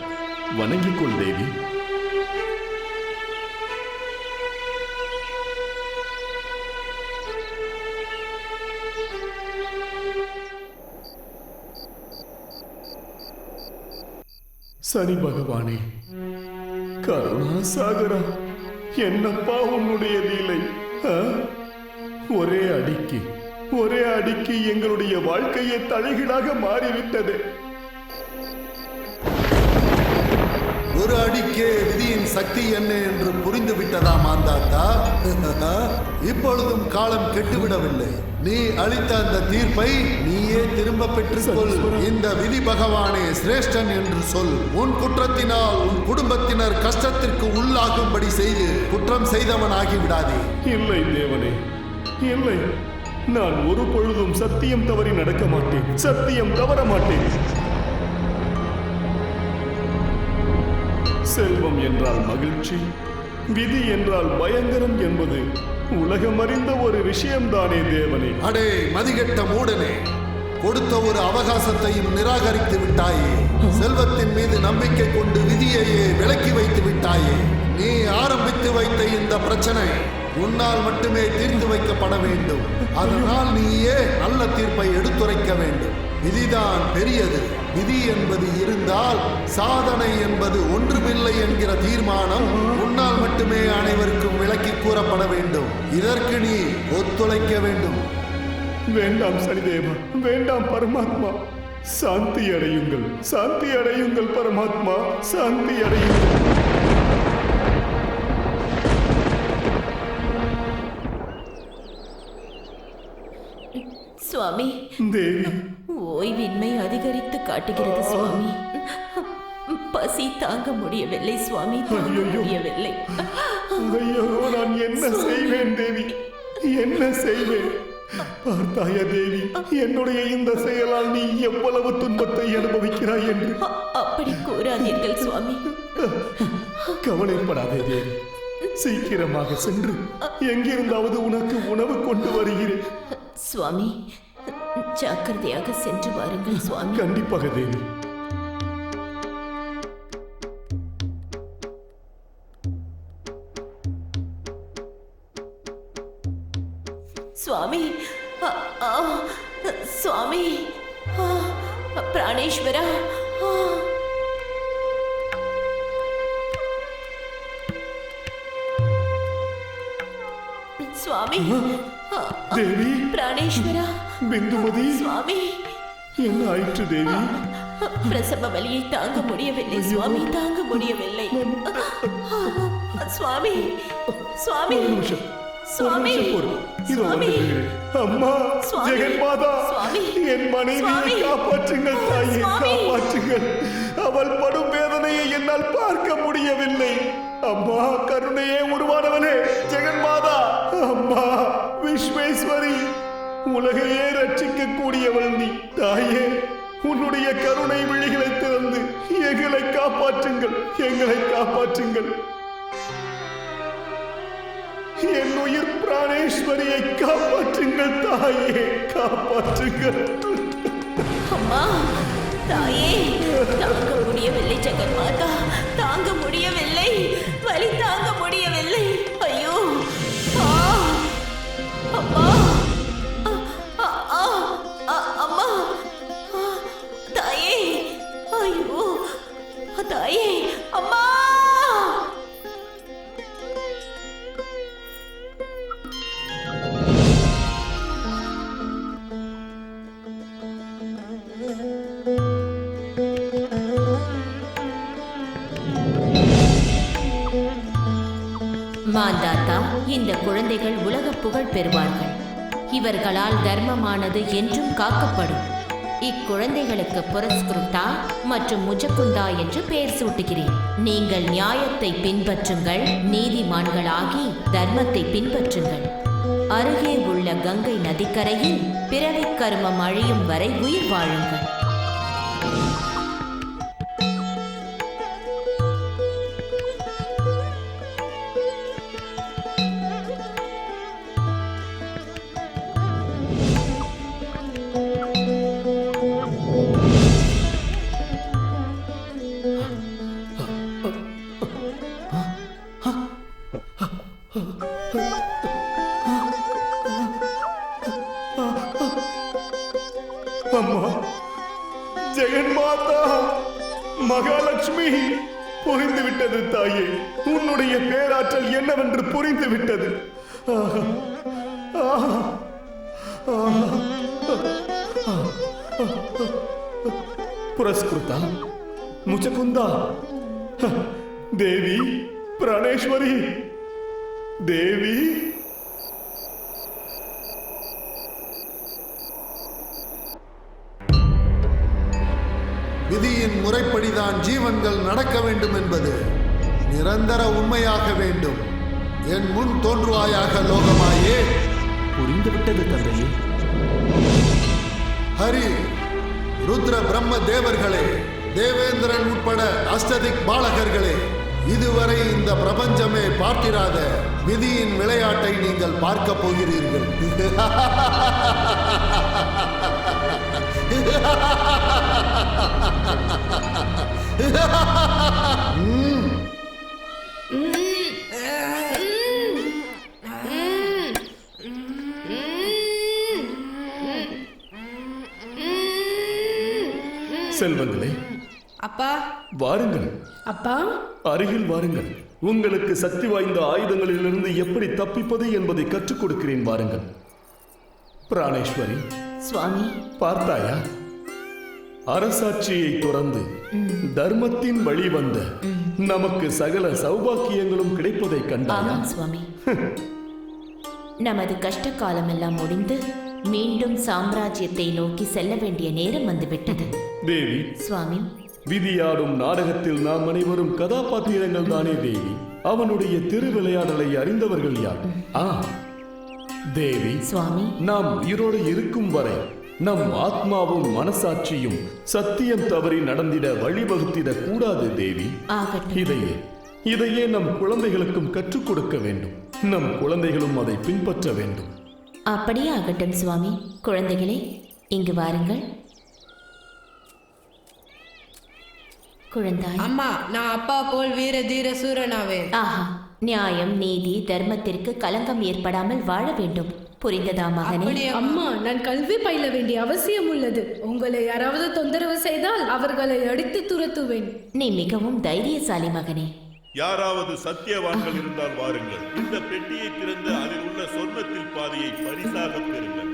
Speaker 9: வணங்கிக் கொள் தேவி. சனி பகவானே, கருணாசாகரா, என்னப்பா உன்னுடைய லீலை! ஒரே அடிக்கு எங்களுடைய வாழ்க்கையை தலைகீழாக மாறிவிட்டது.
Speaker 3: ஒரு அடிக்கே விதியின் சக்தி என்ன என்று புரிந்து விட்டதா மாந்தாத்தா? இப்பொழுதும் காலம் கெட்டுவிடவில்லை. நீ அளித்த அந்த தீர்ப்பை நீயே திரும்ப பெற்றுக்கொள். இந்த விதி பகவானே சிரேஷ்டன் என்று சொல். உன் குற்றத்தினால் உன் குடும்பத்தினர் கஷ்டத்திற்கு உள்ளாகும்படி செய்து குற்றம் செய்தவன் ஆகிவிடாதே.
Speaker 9: இல்லை தேவனே, இல்லை. நான் ஒரு பொழுதும் சத்தியம் தவறி நடக்க மாட்டேன். சத்தியம் தவற மாட்டேன். செல்வம் என்றால் மகிழ்ச்சி, விதி என்றால் பயங்கரம் என்பது உலகம் அறிந்த ஒரு விஷயம்தானே தேவனே.
Speaker 3: அடே மதிகெட்ட மூடனே, கொடுத்த ஒரு அவகாசத்தையும் நிராகரித்து விட்டாயே. செல்வத்தின் மீது நம்பிக்கை கொண்டு விதியையே விலக்கி வைத்து விட்டாயே. நீ ஆரம்பித்து வைத்த இந்த பிரச்சனை உன்னால் மட்டுமே தீர்த்து வைக்கப்பட வேண்டும். அதனால் நீயே நல்ல தீர்ப்பை எடுத்துரைக்க வேண்டும். விதிதான் பெரியது. விதி என்பது இருந்தால் சாதனை என்பது ஒன்றுமில்லை என்கிற தீர்மானம் உன்னால் மட்டுமே அனைவருக்கும் விளக்கி கூறப்பட வேண்டும். இதற்கு நீ ஒத்துழைக்க வேண்டும்.
Speaker 9: வேண்டாம் சனிதேவா, வேண்டாம் பரமாத்மா. சாந்தி அடையுங்கள், சாந்தி அடையுங்கள் பரமாத்மா, சாந்தி அடையுங்கள்.
Speaker 4: சுவாமி,
Speaker 9: தேவி,
Speaker 4: ஓய்வின்மை அதிகரித்து காட்டுகிறது சுவாமி. பசி தாங்க முடியவில்லை சுவாமி, தாங்க முடியவில்லை.
Speaker 9: ஐயோ, நான் என்ன செய்வேன் தேவி? என்ன செய்வேன்? பார்த்தாயா தேவி, என்னுடைய இந்த செயலால் நீ எவ்வளவு துன்பத்தை அனுபவிக்கிறாய் என்று.
Speaker 4: அப்படி கூறாதீர்கள் சுவாமி.
Speaker 9: கவலைப்படாதே தேவி, சீக்கிரமாக சென்று எங்கிருந்தாவது உனக்கு உணவு கொண்டு வருகிறேன்.
Speaker 4: சுவாமி, ஜாக்கிரதையாக சென்று வாருங்கள் சுவாமி.
Speaker 9: கண்டிப்பாக தேவி.
Speaker 4: சுவாமி, சுவாமி, பிராணேஸ்வரா, சுவாமி,
Speaker 9: தேவி,
Speaker 4: பிராணேஸ்வரா,
Speaker 9: பிந்துமதி,
Speaker 4: சுவாமி,
Speaker 9: என்ன ஆயிற்று தேவி?
Speaker 4: பிரசவ வலியை தாங்க முடியவில்லை சுவாமி, தாங்க முடியவில்லை. சுவாமி, சுவாமி, சுவாமி, சுவாமி,
Speaker 9: அம்மா, ஜெகன்மாதா, என் மனைவியை காப்பாற்றுங்கள் தாயே, காப்பாற்றுங்கள். அவள் படும் வேதனையை என்னால் பார்க்க முடியவில்லை. அம்மா, கருணையே உருவானவனே, ஜெகன்மாதா, அம்மா விஸ்வேஸ்வரி, உலகையே ரட்சிக்க கூடியவள் நீ. தாயே, உன்னுடைய கருணை விழிகளை திறந்து எங்களை காப்பாற்றுங்கள், எங்களை காப்பாற்றுங்கள். என் உயிர் பிராணேஸ்வரியை காப்பாற்றுங்கள் தாயே, காப்பாற்றுங்கள்.
Speaker 4: அம்மா, தாயே, தாங்க முடியவில்லை ஜெகன்மாதா, தாங்க முடியவில்லை, வலி தாங்க முடியவில்லை. ஐயோ, அம்மா, அம்மா, தாயே, ஐயோ, தாயே, அம்மா. மாந்தாத்தா, இந்த குழந்தைகள் உலக புகழ் பெறுவார்கள். இவர்களால் தர்மமானது என்றும் காக்கப்படும். இக்குழந்தைகளுக்கு புரஸ்கிருதா மற்றும் முஜகுந்தா என்று பெயர் சூட்டுகிறேன். நீங்கள் நியாயத்தை பின்பற்றுங்கள், நீதிமான்களாகி தர்மத்தை பின்பற்றுங்கள். அருகே உள்ள கங்கை நதிக்கரையில் பிறவிக் கர்மம் அழியும் வரை உயிர் வாழுங்கள்.
Speaker 9: அம்மா, ஜெகன்மாதா, மகாலட்சுமி, புரிந்து விட்டது தாயே, உன்னுடைய பேராற்றல் என்னவென்று புரிந்து விட்டது. புரஸ்கிருதா, முஜகுந்தா, தேவி, பிராணேஸ்வரி, தேவி.
Speaker 3: விதியின் முறைப்படிதான் ஜீவன்கள் நடக்க வேண்டும் என்பது நிரந்தர உண்மையாக வேண்டும். என் முன் தோன்றுவாயாக லோகமாயே.
Speaker 1: புரிந்துவிட்டது தந்தையே.
Speaker 3: ஹரி, ருத்ர பிரம்ம தேவர்களே, தேவேந்திரன் உட்பட அஷ்டதிக் பாலகர்களே, இதுவரை இந்த பிரபஞ்சமே பார்த்திராத விதியின் விளையாட்டை நீங்கள் பார்க்க போகிறீர்கள்.
Speaker 9: செல்வங்களே,
Speaker 10: அப்பா,
Speaker 9: வாருங்கள்.
Speaker 10: அப்பா,
Speaker 9: அருகில் வாருங்கள். உங்களுக்கு சக்தி வாய்ந்த ஆயுதங்களிலிருந்து எப்படி தப்பிப்பது என்பதை கற்றுக் கொடுக்கிறேன், வாருங்கள். பிராணேஸ்வரி,
Speaker 4: சுவாமி,
Speaker 9: பார்த்தாயா? அரசாட்சியை துறந்து தர்மத்தின் வழி வந்த நமக்கு சகல சௌபாக்கியங்களும் கிடைப்பதை கண்டாயா?
Speaker 4: ஆமாம் சுவாமி. நமது கஷ்ட காலம் எல்லாம் முடிந்து மீண்டும் சாம்ராஜ்யத்தை நோக்கி செல்ல வேண்டிய நேரம் வந்துவிட்டது.
Speaker 9: தேவி,
Speaker 4: சுவாமி,
Speaker 9: விதியாடும் நாடகத்தில் நாம் அனைவரும் கதாபாத்திரங்கள் தானே தேவி. அவனுடைய திருவிளையாடலை அறிந்தவர்கள் யார்? தேவி,
Speaker 4: சுவாமி,
Speaker 9: நாம் உயிரோடு இருக்கும் வரை நம் ஆத்மாவும் மனசாட்சியும் சத்தியம் தவறி நடந்திட வழிவகுத்திடக் கூடாது தேவி.
Speaker 4: ஆகட்டும்.
Speaker 9: இதையே நம் குழந்தைகளுக்கும் கற்றுக் கொடுக்க வேண்டும். நம் குழந்தைகளும் அதை பின்பற்ற வேண்டும்.
Speaker 4: அப்படியே ஆகட்டும் சுவாமி. குழந்தைகளே, இங்கு வாருங்கள். குழந்தாய்.
Speaker 13: அம்மா, நான் அப்பா போல் வீர தீர சூரனாவேன்.
Speaker 4: ஆஹா, நியாயம், நீதி, தர்மத்திற்கு கலங்கம் ஏற்படாமல் வாழ வேண்டும். புரிந்ததா மகனே?
Speaker 10: அம்மா, நான் கல்வி பயில வேண்டிய அவசியம் உள்ளது. உங்களை யாராவது தொந்தரவு செய்தால் அவர்களை அடித்து துரத்துவேன்.
Speaker 4: நீ மிகவும் தைரியசாலி மகனே.
Speaker 5: யாராவது சத்தியவான்கள் இருந்தால் வாருங்கள். இந்த பெட்டியை திறந்து அதில் உள்ள சொர்ணத்தில் பாதியை பரிசாக பெறுங்கள்.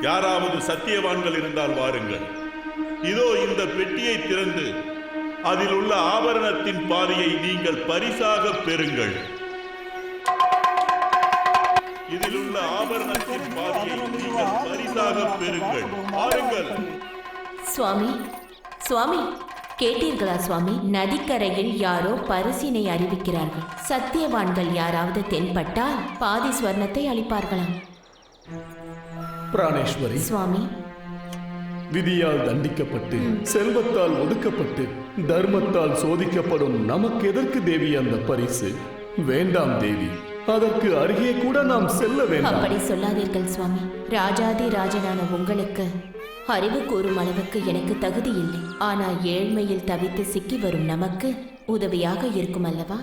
Speaker 5: யாராவது சத்தியவான்கள் இருந்தால் வாருங்கள். இதோ இந்த பெட்டியை திறந்து அதில் உள்ள ஆபரணத்தின் பாதியை நீங்கள் பரிசாக பெறுங்கள். இதில் உள்ள ஆபரணத்தின் பாதியை நீங்கள் பரிசாக பெறுங்கள். வாருங்கள்.
Speaker 4: சுவாமி, சுவாமி, கேட்டீர்களா சுவாமி? நதிக்கரையில் யாரோ பரிசினை அறிவிக்கிறார்கள். சத்தியவான்கள் யாராவது தென்பட்டால் பாதி ஸ்வர்ணத்தை அளிப்பார்களாம்.
Speaker 9: பிராணேஸ்வரி,
Speaker 4: சுவாமி,
Speaker 9: விதியால் தண்டிக்கப்பட்டு, செல்வத்தால் ஒடுக்கப்பட்டு, தர்மத்தால் சோதிக்கப்படும் நமக்கு எதற்கு தேவி அந்த பரிசு? வேண்டாம் தேவி, அதற்கு அருகே கூட நாம் செல்ல வேண்டாம்.
Speaker 4: அப்படி சொல்லாதீர்கள் சுவாமி. ராஜாதி ராஜனான உங்களுக்கு அறிவு கூறும் அளவுக்கு எனக்கு தகுதி இல்லை. ஆனால் ஏழ்மையில் தவித்து சிக்கி வரும் நமக்கு உதவியாக இருக்கும் அல்லவா?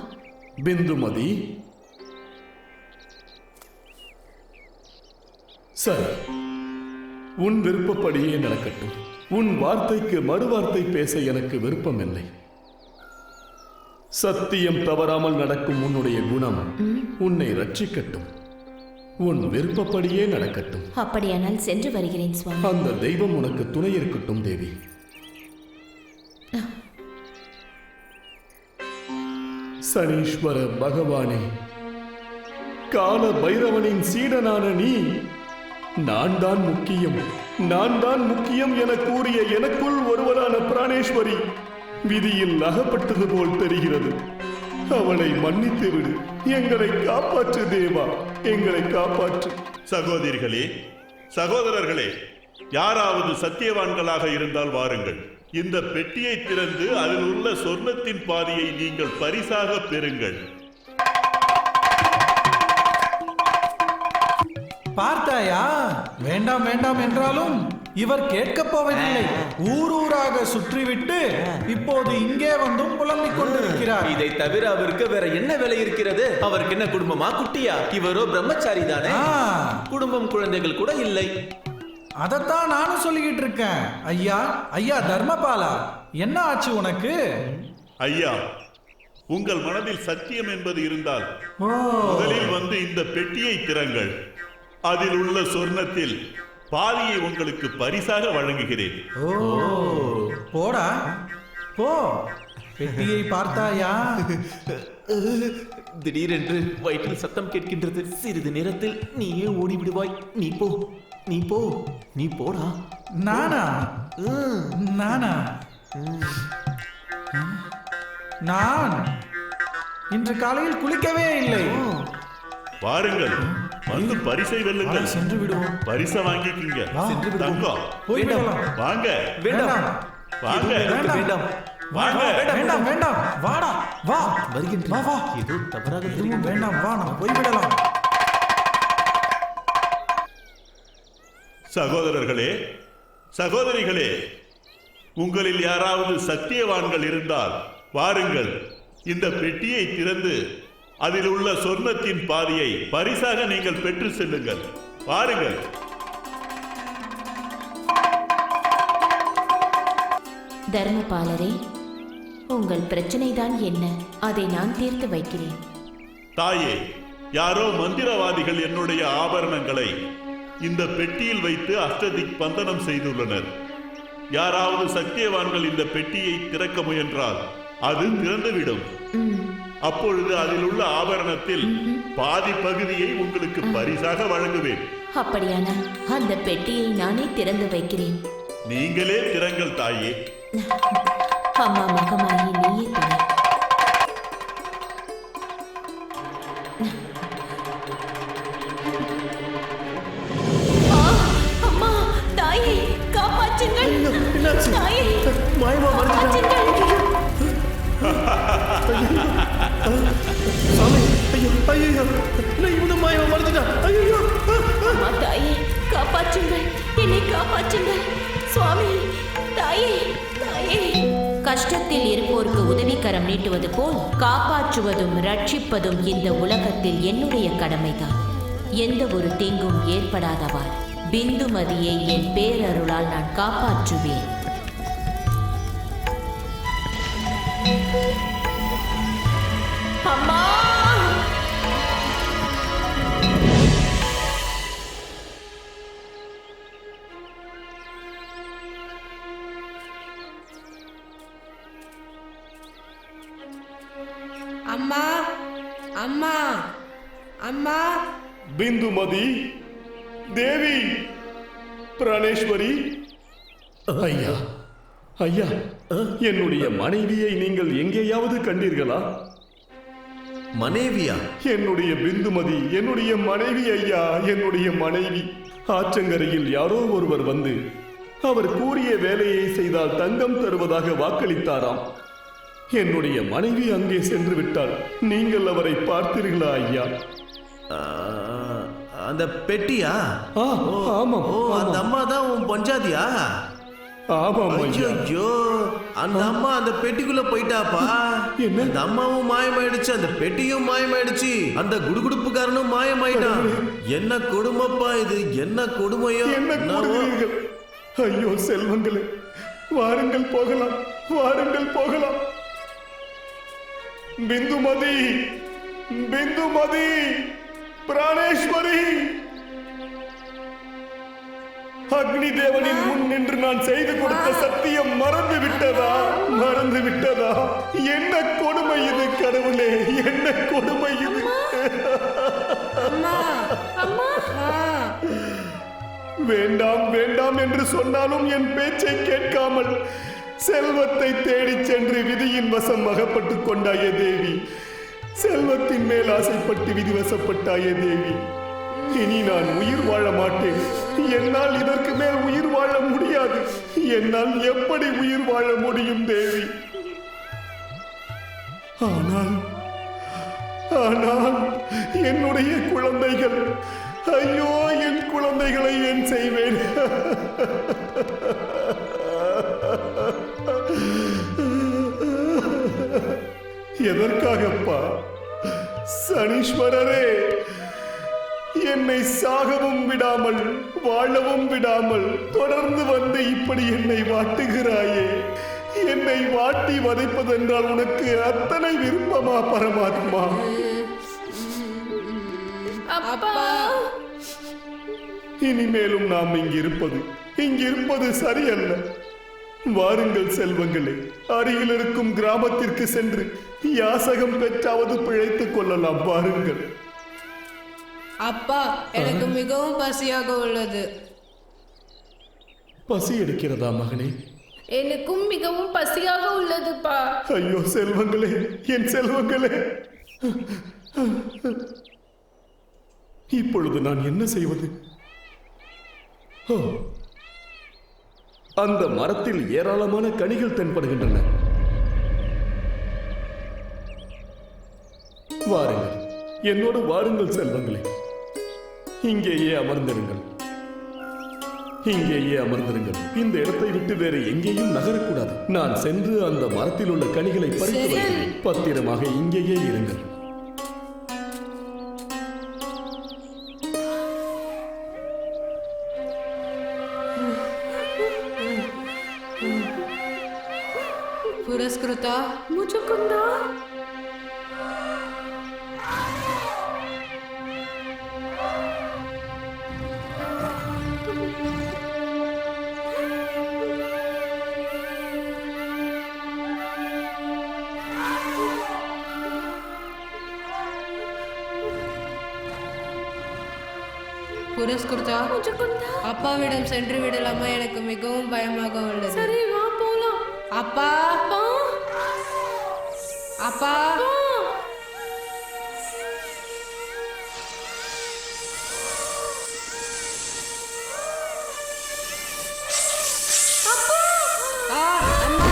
Speaker 9: பிந்துமதி, சரி, உன் விருப்பப்படியே நடக்கட்டும். உன் வார்த்தைக்கு மறுவார்த்தை பேச எனக்கு விருப்பமில்லை. சத்தியம் தவறாமல் நடக்கும் உன்னுடைய குணம் உன்னை ரட்சிக்கட்டும். உன் விருப்பப்படியே நடக்கட்டும்.
Speaker 4: அப்படியானால் சென்று வருகிறேன் சுவாமி.
Speaker 9: அந்த தெய்வம் உனக்கு துணை இருக்கட்டும் தேவி. சனீஸ்வர பகவானே, கால பைரவனின் சீடனான நீ நான் தான் முக்கியம், நான் தான் முக்கியம் என கூறிய எனக்குள் ஒருவரான பிராணேஸ்வரி விதியில் அகப்பட்டது போல் தெரிகிறது. அவளை மன்னித்து விடு. எங்களை காப்பாற்று தேவா, எங்களை காப்பாற்று.
Speaker 5: சகோதரிகளே, சகோதரர்களே, யாராவது சத்தியவான்களாக இருந்தால் வாருங்கள். இந்த பெட்டியை திறந்து அதில் உள்ள சொர்ணத்தின் பாதியை நீங்கள் பரிசாக பெறுங்கள்.
Speaker 7: பார்த்தாயா? வேண்டாம் வேண்டாம் என்றாலும் இவர் கேட்கப் போவதில்லை. ஊரூராக சுற்றிவிட்டு இப்போது இங்கே வந்தும் புலம்பிக் கொண்டிருக்கிறார்.
Speaker 1: இதை தவிர அவருக்கு வேற என்ன வேலை இருக்கிறது? அவருக்கு என்ன குடும்பமா, குட்டியா? இவரோ பிரம்மச்சாரி தானே. குடும்பம் குழந்தைகள் கூட இல்லை.
Speaker 7: அதத்தான் நானும் சொல்லிக்கிட்டு இருக்கேன். ஐயா, ஐயா தர்மபாலா, என்ன ஆச்சு உனக்கு?
Speaker 5: ஐயா, உங்கள் மனதில் சத்தியம் என்பது இருந்தால் முதலில் வந்து இந்த பெட்டியை திறங்கள். அதில் உள்ள சொர்ணத்தில் பாதியை உங்களுக்கு பரிசாக வழங்குகிறேன்.
Speaker 7: ஓ, போடா போ. பெட்டியை பார்த்தாயா?
Speaker 1: திடீரென்று வயிற்றில் சத்தம் கேட்கின்றது. சிறிது நேரத்தில் நீயே ஓடிவிடுவாய். நீ போ, நீ போ, நீ போடா.
Speaker 7: நானா? நானா? நான் இன்று காலையில் குளிக்கவே இல்லை.
Speaker 5: வாருங்கள், வந்து பரிசை வெல்லுங்கள்.
Speaker 7: சென்று விடுவோம்.
Speaker 5: பரிசை வாங்கிக்கிங்க.
Speaker 7: சென்று விடுவோம்.
Speaker 5: தங்கம்,
Speaker 7: போய்விடலாம்.
Speaker 5: வாங்க.
Speaker 1: வேண்டாம்,
Speaker 5: வாங்க.
Speaker 1: வேண்டாம்,
Speaker 5: வாங்க.
Speaker 7: வேண்டாம் வேண்டாம், வாடா, வா.
Speaker 1: வருகின்ற
Speaker 7: வா.
Speaker 1: ஏதோ தவறாக
Speaker 7: எதுவும் வேண்டாம், வா, நம்ம போய்விடலாம்.
Speaker 5: சகோதரர்களே, சகோதரிகளே, உங்களில் யாராவது சத்தியவான்கள் இருந்தால் வாருங்கள். இந்த பெட்டியை திறந்து அதில் உள்ள சொர்ணத்தின் பாதியை பரிசாக நீங்கள் பெற்று செல்லுங்கள். வாருங்கள்.
Speaker 4: தர்மபாலரே, உங்கள் பிரச்சனை தான் என்ன? அதை நான் தீர்த்து வைக்கிறேன்.
Speaker 5: தாயே, யாரோ மந்திரவாதிகள் என்னுடைய ஆபரணங்களை இந்த பெட்டியில் வைத்து அஷ்டதிக் பந்தனம் செய்துள்ளனர். யாராவது சத்தியவான்கள் இந்த பெட்டியை திறக்க முயன்றால் அது திறந்துவிடும். அப்பொழுது அதில் உள்ள ஆபரணத்தில் பாதி பகுதியை உங்களுக்கு பரிசாக வழங்குவேன்.
Speaker 4: அப்படியானால் அந்த பெட்டியை நானே திறந்து வைக்கிறேன்.
Speaker 5: நீங்களே திறங்கள் தாயே.
Speaker 4: அம்மா மகமாயி, நீயே துணை.
Speaker 2: மாயமா மறைஞ்சிட்டான். சாமி, ஐயோ, ஐயோ, நான் இவனும் மாயமா மறைஞ்சிட்டான். ஐயோ,
Speaker 4: அம்மா தாயே, காப்பாற்றுங்கள், என்னை காப்பாற்றுங்கள். சுவாமி, தாயே, தாயே. கஷ்டத்தில் இருப்போருக்கு உதவிக்கரம் நீட்டுவது போல் காப்பாற்றுவதும் ரட்சிப்பதும் இந்த உலகத்தில் என்னுடைய கடமைதான். எந்த ஒரு தீங்கும் ஏற்படாதவாறு பிந்துமதியை என் பேரருளால் நான் காப்பாற்றுவேன். அம்மா!
Speaker 13: அம்மா அம்மா அம்மா
Speaker 9: பிந்துமதி, தேவி, பிராணேஸ்வரி. ஐயா, ஐயா, என்னுடைய மனைவியை நீங்கள் எங்கேயாவது கண்டீர்களா?
Speaker 2: மனைவியா?
Speaker 9: என்னுடைய பிந்துமதி, என்னுடைய மனைவி ஐயா, என்னுடைய மனைவி. ஆற்றங்கரையில் யாரோ ஒருவர் வந்து அவர் கூறிய வேலையை செய்தால் தங்கம் தருவதாக வாக்களித்தாராம். என்னுடைய மனைவி அங்கே சென்று விட்டாள். நீங்கள் அவரை பார்த்தீர்களா ஐயா?
Speaker 2: அந்த பெட்டியா?
Speaker 9: ஆமாம்.
Speaker 2: அந்த அம்மா தான் உன் பஞ்சாதியா?
Speaker 9: ஆமாம் ஐயா.
Speaker 2: ஐயோ, அந்த அம்மா அந்த பெட்டிக்குள்ள போயிட்டாப்பா.
Speaker 9: என்ன?
Speaker 2: அந்த அம்மாவும் மாயமாயிடுச்சு, அந்த பெட்டியும் மாயமாயிடுச்சு, அந்த குடுகுடுப்புக்காரனும் மாயமாயிட்டான். என்ன கொடுமைப்பா இது, என்ன கொடுமையோ.
Speaker 9: என்ன கூறுகிறீர்கள்? ஐயோ செல்வங்களே, வாருங்கள் போகலாம், வாருங்கள் போகலாம். பிந்துமதி, பிந்துமதி, பிராணேஸ்வரி, அக்னி தேவனின் முன் நின்று நான் செய்து கொடுத்த சத்தியம் மறந்து விட்டதா? மறந்து விட்டதா? என்ன கொடுமை இது கடவுளே, என்ன கொடுமை இது? வேண்டாம் வேண்டாம் என்று சொன்னாலும் என் பேச்சை கேட்காமல் செல்வத்தை தேடிச் சென்று விதியின் வசம் அகப்பட்டுக் கொண்டாயே தேவி. செல்வத்தின் மேல் ஆசைப்பட்டு விதிவசப்பட்டாயே தேவி. இனி நான் உயிர் வாழ மாட்டேன். என்னால் இதற்கு மேல் உயிர் வாழ முடியாது. என்னால் எப்படி உயிர் வாழ முடியும் தேவி? ஆனால் ஆனால் என்னுடைய குழந்தைகள், ஐயோ என் குழந்தைகளை ஏன் செய்வேன்? எதற்காகப்பா? சனீஸ்வரரே, என்னை சாகவும் விடாமல் வாழவும் விடாமல் தொடர்ந்து வந்து இப்படி என்னை வாட்டுகிறாயே. என்னை வாட்டி வதைப்பதென்றால் உனக்கு அத்தனை விருப்பமா பரமாத்மா?
Speaker 10: அப்பா,
Speaker 9: இனிமேலும் நாம் இங்கிருப்பது சரியல்ல. வாருங்கள் செல்வங்களே, அருகில் இருக்கும் கிராமத்திற்கு சென்று யாசகம் பெற்றாவது பிழைத்துக் கொள்ளலாம். வாருங்கள்.
Speaker 13: அப்பா, எனக்கு மிகவும் பசியாக உள்ளது.
Speaker 9: பசி எடுக்கிறதா மகனே?
Speaker 10: எனக்கும் மிகவும் பசியாக உள்ளதுப்பா.
Speaker 9: ஐயோ செல்வங்களே, என் செல்வங்களே, இப்பொழுது நான் என்ன செய்வது? ஓ, அந்த மரத்தில் ஏராளமான கனிகள் தென்படுகின்றன. வாருங்கள், என்னோடு வாருங்கள் செல்வங்களே. இங்கேயே அமர்ந்திருங்கள், இங்கேயே அமர்ந்திருங்கள். இந்த இடத்தை விட்டு வேறு எங்கேயும் நகரக்கூடாது. நான் சென்று அந்த மரத்தில் உள்ள கனிகளை பறித்து வருகிறேன். பத்திரமாக இங்கேயே இருங்கள்.
Speaker 13: पुरस्कृता,
Speaker 10: मुचुकुंदा,
Speaker 13: புரஸ்கிருதா,
Speaker 10: मुचुकुंदा.
Speaker 13: அப்பாவிடம் சென்று விடலாமா? எனக்கு மிகவும் பயமாக உள்ளது.
Speaker 10: சரி, வா போலாம்.
Speaker 13: அப்பா,
Speaker 10: அப்பா,
Speaker 13: அப்பா,
Speaker 10: அப்பா,
Speaker 13: அம்மா,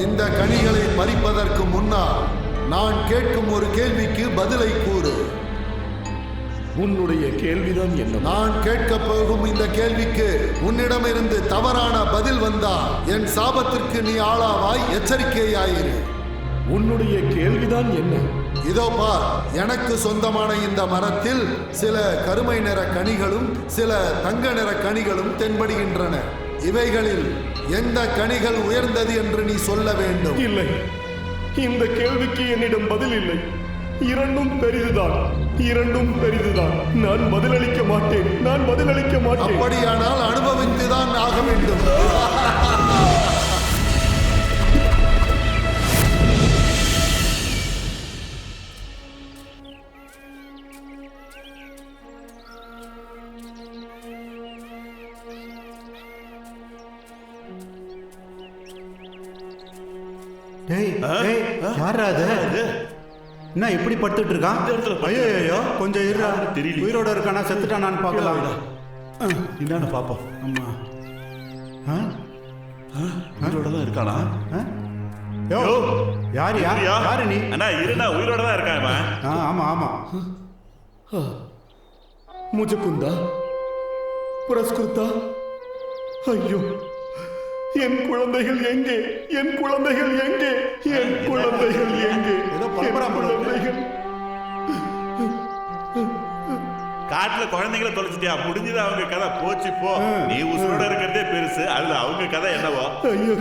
Speaker 3: இந்த கனிகளை பறிப்பதற்கு முன்னால் நான் கேட்கும் ஒரு கேள்விக்கு பதிலை கூறு.
Speaker 9: உன்னுடைய கேள்விதான் என்ன?
Speaker 3: நான் கேட்கப் போகும் இந்த கேள்விக்கு உன்னிடமிருந்து தவறான பதில் வந்தால் என் சாபத்திற்கு நீ ஆளாவாய். எச்சரிக்கையாயிரு.
Speaker 9: உன்னுடைய கேள்விதான் என்ன?
Speaker 3: இதோ பார், எனக்கு சொந்தமான இந்த மரத்தில் சில கருமை நிற கனிகளும் சில தங்க நிற கனிகளும் தென்படுகின்றன. இவைகளில் எந்த கனிகள் உயர்ந்தது என்று நீ சொல்ல வேண்டும்.
Speaker 9: இல்லை, இந்த கேள்விக்கு என்னிடம் பதில் இல்லை. இரண்டும் பெரிதுதான், இரண்டும் பெரிதுதான். நான் பதிலளிக்க மாட்டேன், நான் பதிலளிக்க மாட்டேன்.
Speaker 3: அப்படியானால் அனுபவித்துதான் ஆக வேண்டும்.
Speaker 12: என்ன இப்படி படுத்துட்டு இருக்கான்? ஐயோ, கொஞ்சம் இருடா. உயிரோட இருக்கானா செத்துட்டானான்னு பார்க்கலாம்.
Speaker 9: என்னன்னு பாப்போம்.
Speaker 12: ஆமா,
Speaker 9: உயிரோட தான் இருக்கானா?
Speaker 12: யோ, யாரு நீ?
Speaker 5: அண்ணா இருடா, உயிரோட தான் இருக்கான் இவன்.
Speaker 12: ஆமா ஆமா.
Speaker 9: முஜகுந்தா, புரஸ்குர்தா, ஐயோ, என் குழந்தைகள் எங்கே? என் குழந்தைகள் எங்கே? என் குழந்தைகள் எங்கே? குழந்தைகள்
Speaker 5: காட்டுல குழந்தைகளை தொலைச்சிட்டியா? முடிஞ்சது அவங்க கதை, போச்சு போ. நீ உசுரோட இருக்கிறதே பெருசு, அதுல அவங்க கதை என்னவோ?
Speaker 9: ஐயோ,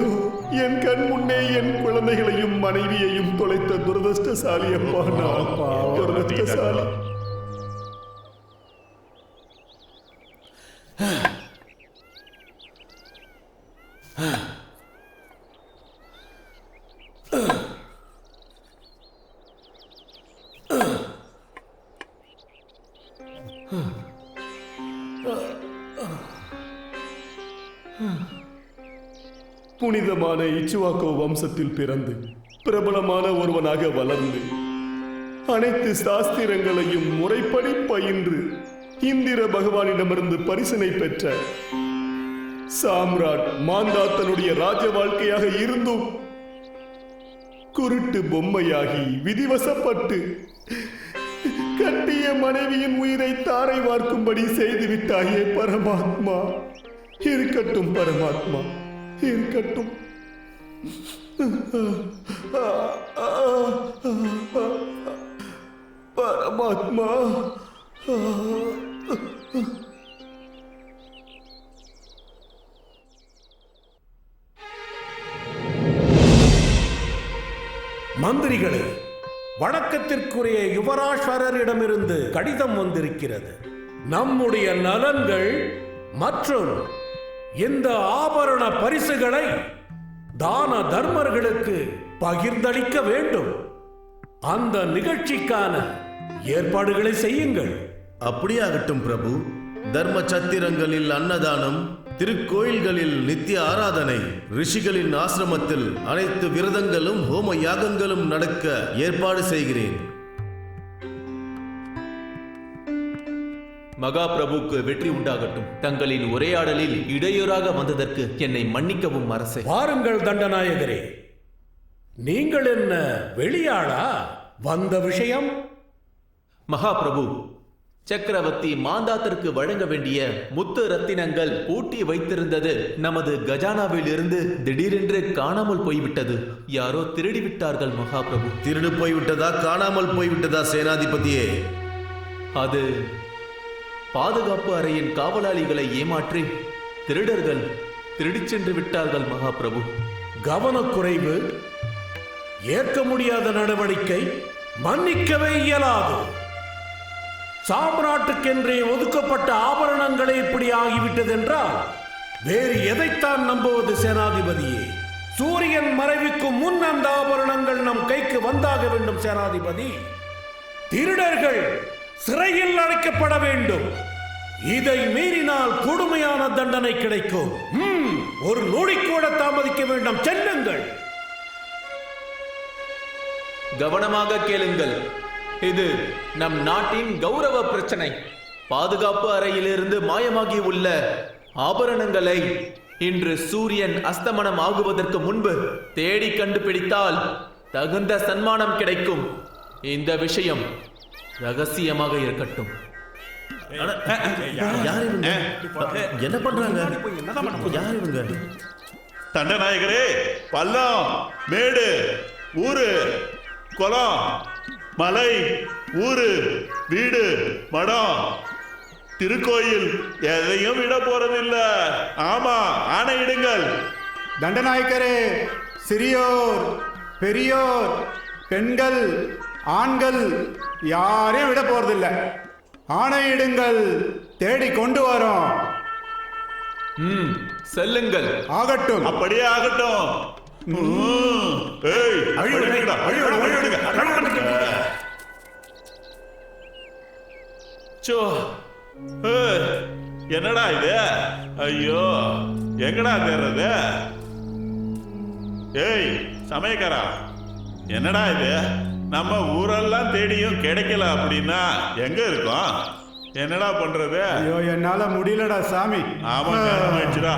Speaker 9: என் கண் முன்னே என் குழந்தைகளையும் மனைவியையும் தொலைத்த துரதிருஷ்டசாலி அப்பா நான். துரதிருஷ்டசாலி. புனிதமான இச்சுவாக்கோ வம்சத்தில் பிறந்து பிரபலமான ஒருவனாக வளர்ந்து அனைத்து சாஸ்திரங்களையும் முறைப்படி பயின்று இந்திர பகவானிடமிருந்து பரிசினை பெற்ற சாம்ராட் மாந்தாத்தனுடைய ராஜ வாழ்க்கையாக இருந்தும் குருட்டு பொம்மையாகி விதிவசப்பட்டு கட்டிய மனைவியின் உயிரை தாரை வார்க்கும்படி செய்து விட்டாயே பரமாத்மா. இருக்கட்டும் பரமாத்மா, இருக்கட்டும். பரமாத்மா.
Speaker 6: மந்திரிகளே, வணக்கத்திற்குரிய யுவராஷ்வரரிடமிருந்து கடிதம் வந்திருக்கிறது. நம்முடைய நலன்கள் மற்றும் இந்த ஆபரண பரிசுகளை தான தர்மர்களுக்கு பகிர்ந்தளிக்க வேண்டும். அந்த நிகழ்ச்சிக்கான ஏற்பாடுகளை செய்யுங்கள்.
Speaker 2: அப்படியாகட்டும் பிரபு. தர்ம சத்திரங்களில் அன்னதானம், திருக்கோயில்களில் நித்திய ஆராதனை, ரிஷிகளின் ஆசிரமத்தில் அனைத்து விரதங்களும் ஹோம யாகங்களும் நடக்க ஏற்பாடு செய்கிறேன்.
Speaker 1: மகாபிரபுக்கு வெற்றி உண்டாகட்டும். தங்களின் உரையாடலில் இடையூறாக வந்ததற்கு என்னை மன்னிக்கவும் அரசே.
Speaker 6: வாருங்கள் தண்டநாயகரே, நீங்கள் என்ன வெளியாளா? வந்த விஷயம்?
Speaker 1: மகாபிரபு, சக்கரவர்த்தி மாந்தாத்திற்கு வழங்க வேண்டிய முத்து ரத்தினங்கள் பூட்டி வைத்திருந்தது நமது கஜானாவில் இருந்து திடீரென்று காணாமல் போய்விட்டது. யாரோ திருடி விட்டார்கள் மகாபிரபு.
Speaker 2: திருடு போய்விட்டதா, காணாமல் போய்விட்டதா சேனாதிபதியே?
Speaker 1: அது பாதுகாப்பு அறையின் காவலாளிகளை ஏமாற்றி திருடர்கள் திருடிச் சென்று விட்டார்கள் மகாபிரபு.
Speaker 6: கவனக்குறைவு, ஏற்க முடியாத நடவடிக்கை, மன்னிக்கவே இயலாது. சாம்ராட்டுக்கென்றே ஒதுக்கப்பட்ட ஆபரணங்களே இப்படி ஆகிவிட்டது என்றால் வேறு எதைத்தான் நம்புவது சேனாதிபதியே? சூரியன் மறைவுக்கு முன் அந்த ஆபரணங்கள் நம் கைக்கு வந்தாக வேண்டும் சேனாதிபதி. திருடர்கள் சிறையில் அடைக்கப்பட வேண்டும். இதை மீறினால் கொடுமையான தண்டனை கிடைக்கும். ஒரு நொடி கூட தாமதிக்க வேண்டாம், செல்லுங்கள்.
Speaker 1: கவனமாக கேளுங்கள். இது நம் நாட்டின் கௌரவ பிரச்சனை. பாதுகாப்பு அறையிலிருந்து மாயமாகி உள்ள ஆபரணங்களை இன்று சூரியன் அஸ்தமனம் ஆகுவதற்கு முன்பு தேடி கண்டுபிடித்தால் தகுந்த சன்மானம் கிடைக்கும். இந்த விஷயம் ரகசியமாக இருக்கட்டும்.
Speaker 2: யார் இவங்க? என்ன பண்றாங்க? யார் இவங்க?
Speaker 5: தண்டநாயகரே, பள்ளம், மேடு, ஊரு, குளம், மலை, ஊரு, வீடு, மடம், திருக்கோயில் எதையும் விட போறதில்ல. ஆமா, ஆணையிடுங்கள்.
Speaker 12: தண்டநாயக்கரே, சிறியோர் பெரியோர் பெண்கள் ஆண்கள் யாரையும் விட போறதில்ல. ஆணையிடுங்கள், தேடி கொண்டு வரோம்.
Speaker 1: செல்லுங்கள்.
Speaker 12: ஆகட்டும்.
Speaker 5: அப்படியே ஆகட்டும். ஏய், அழிவிடுங்கடா, அழிவிடுங்க. சோ, என்னடா இது? ஐயோ, எங்கடா தேர்றது? ஏய் சமயக்காரா, என்னடா இது? நம்ம ஊரெல்லாம் தேடியும் கிடைக்கல அப்படின்னா எங்க இருக்கோம்? என்னடா பண்றது?
Speaker 12: ஐயோ, என்னால முடியலடா சாமி.
Speaker 5: ஆமா, நேரம் ஆயிடுச்சுடா.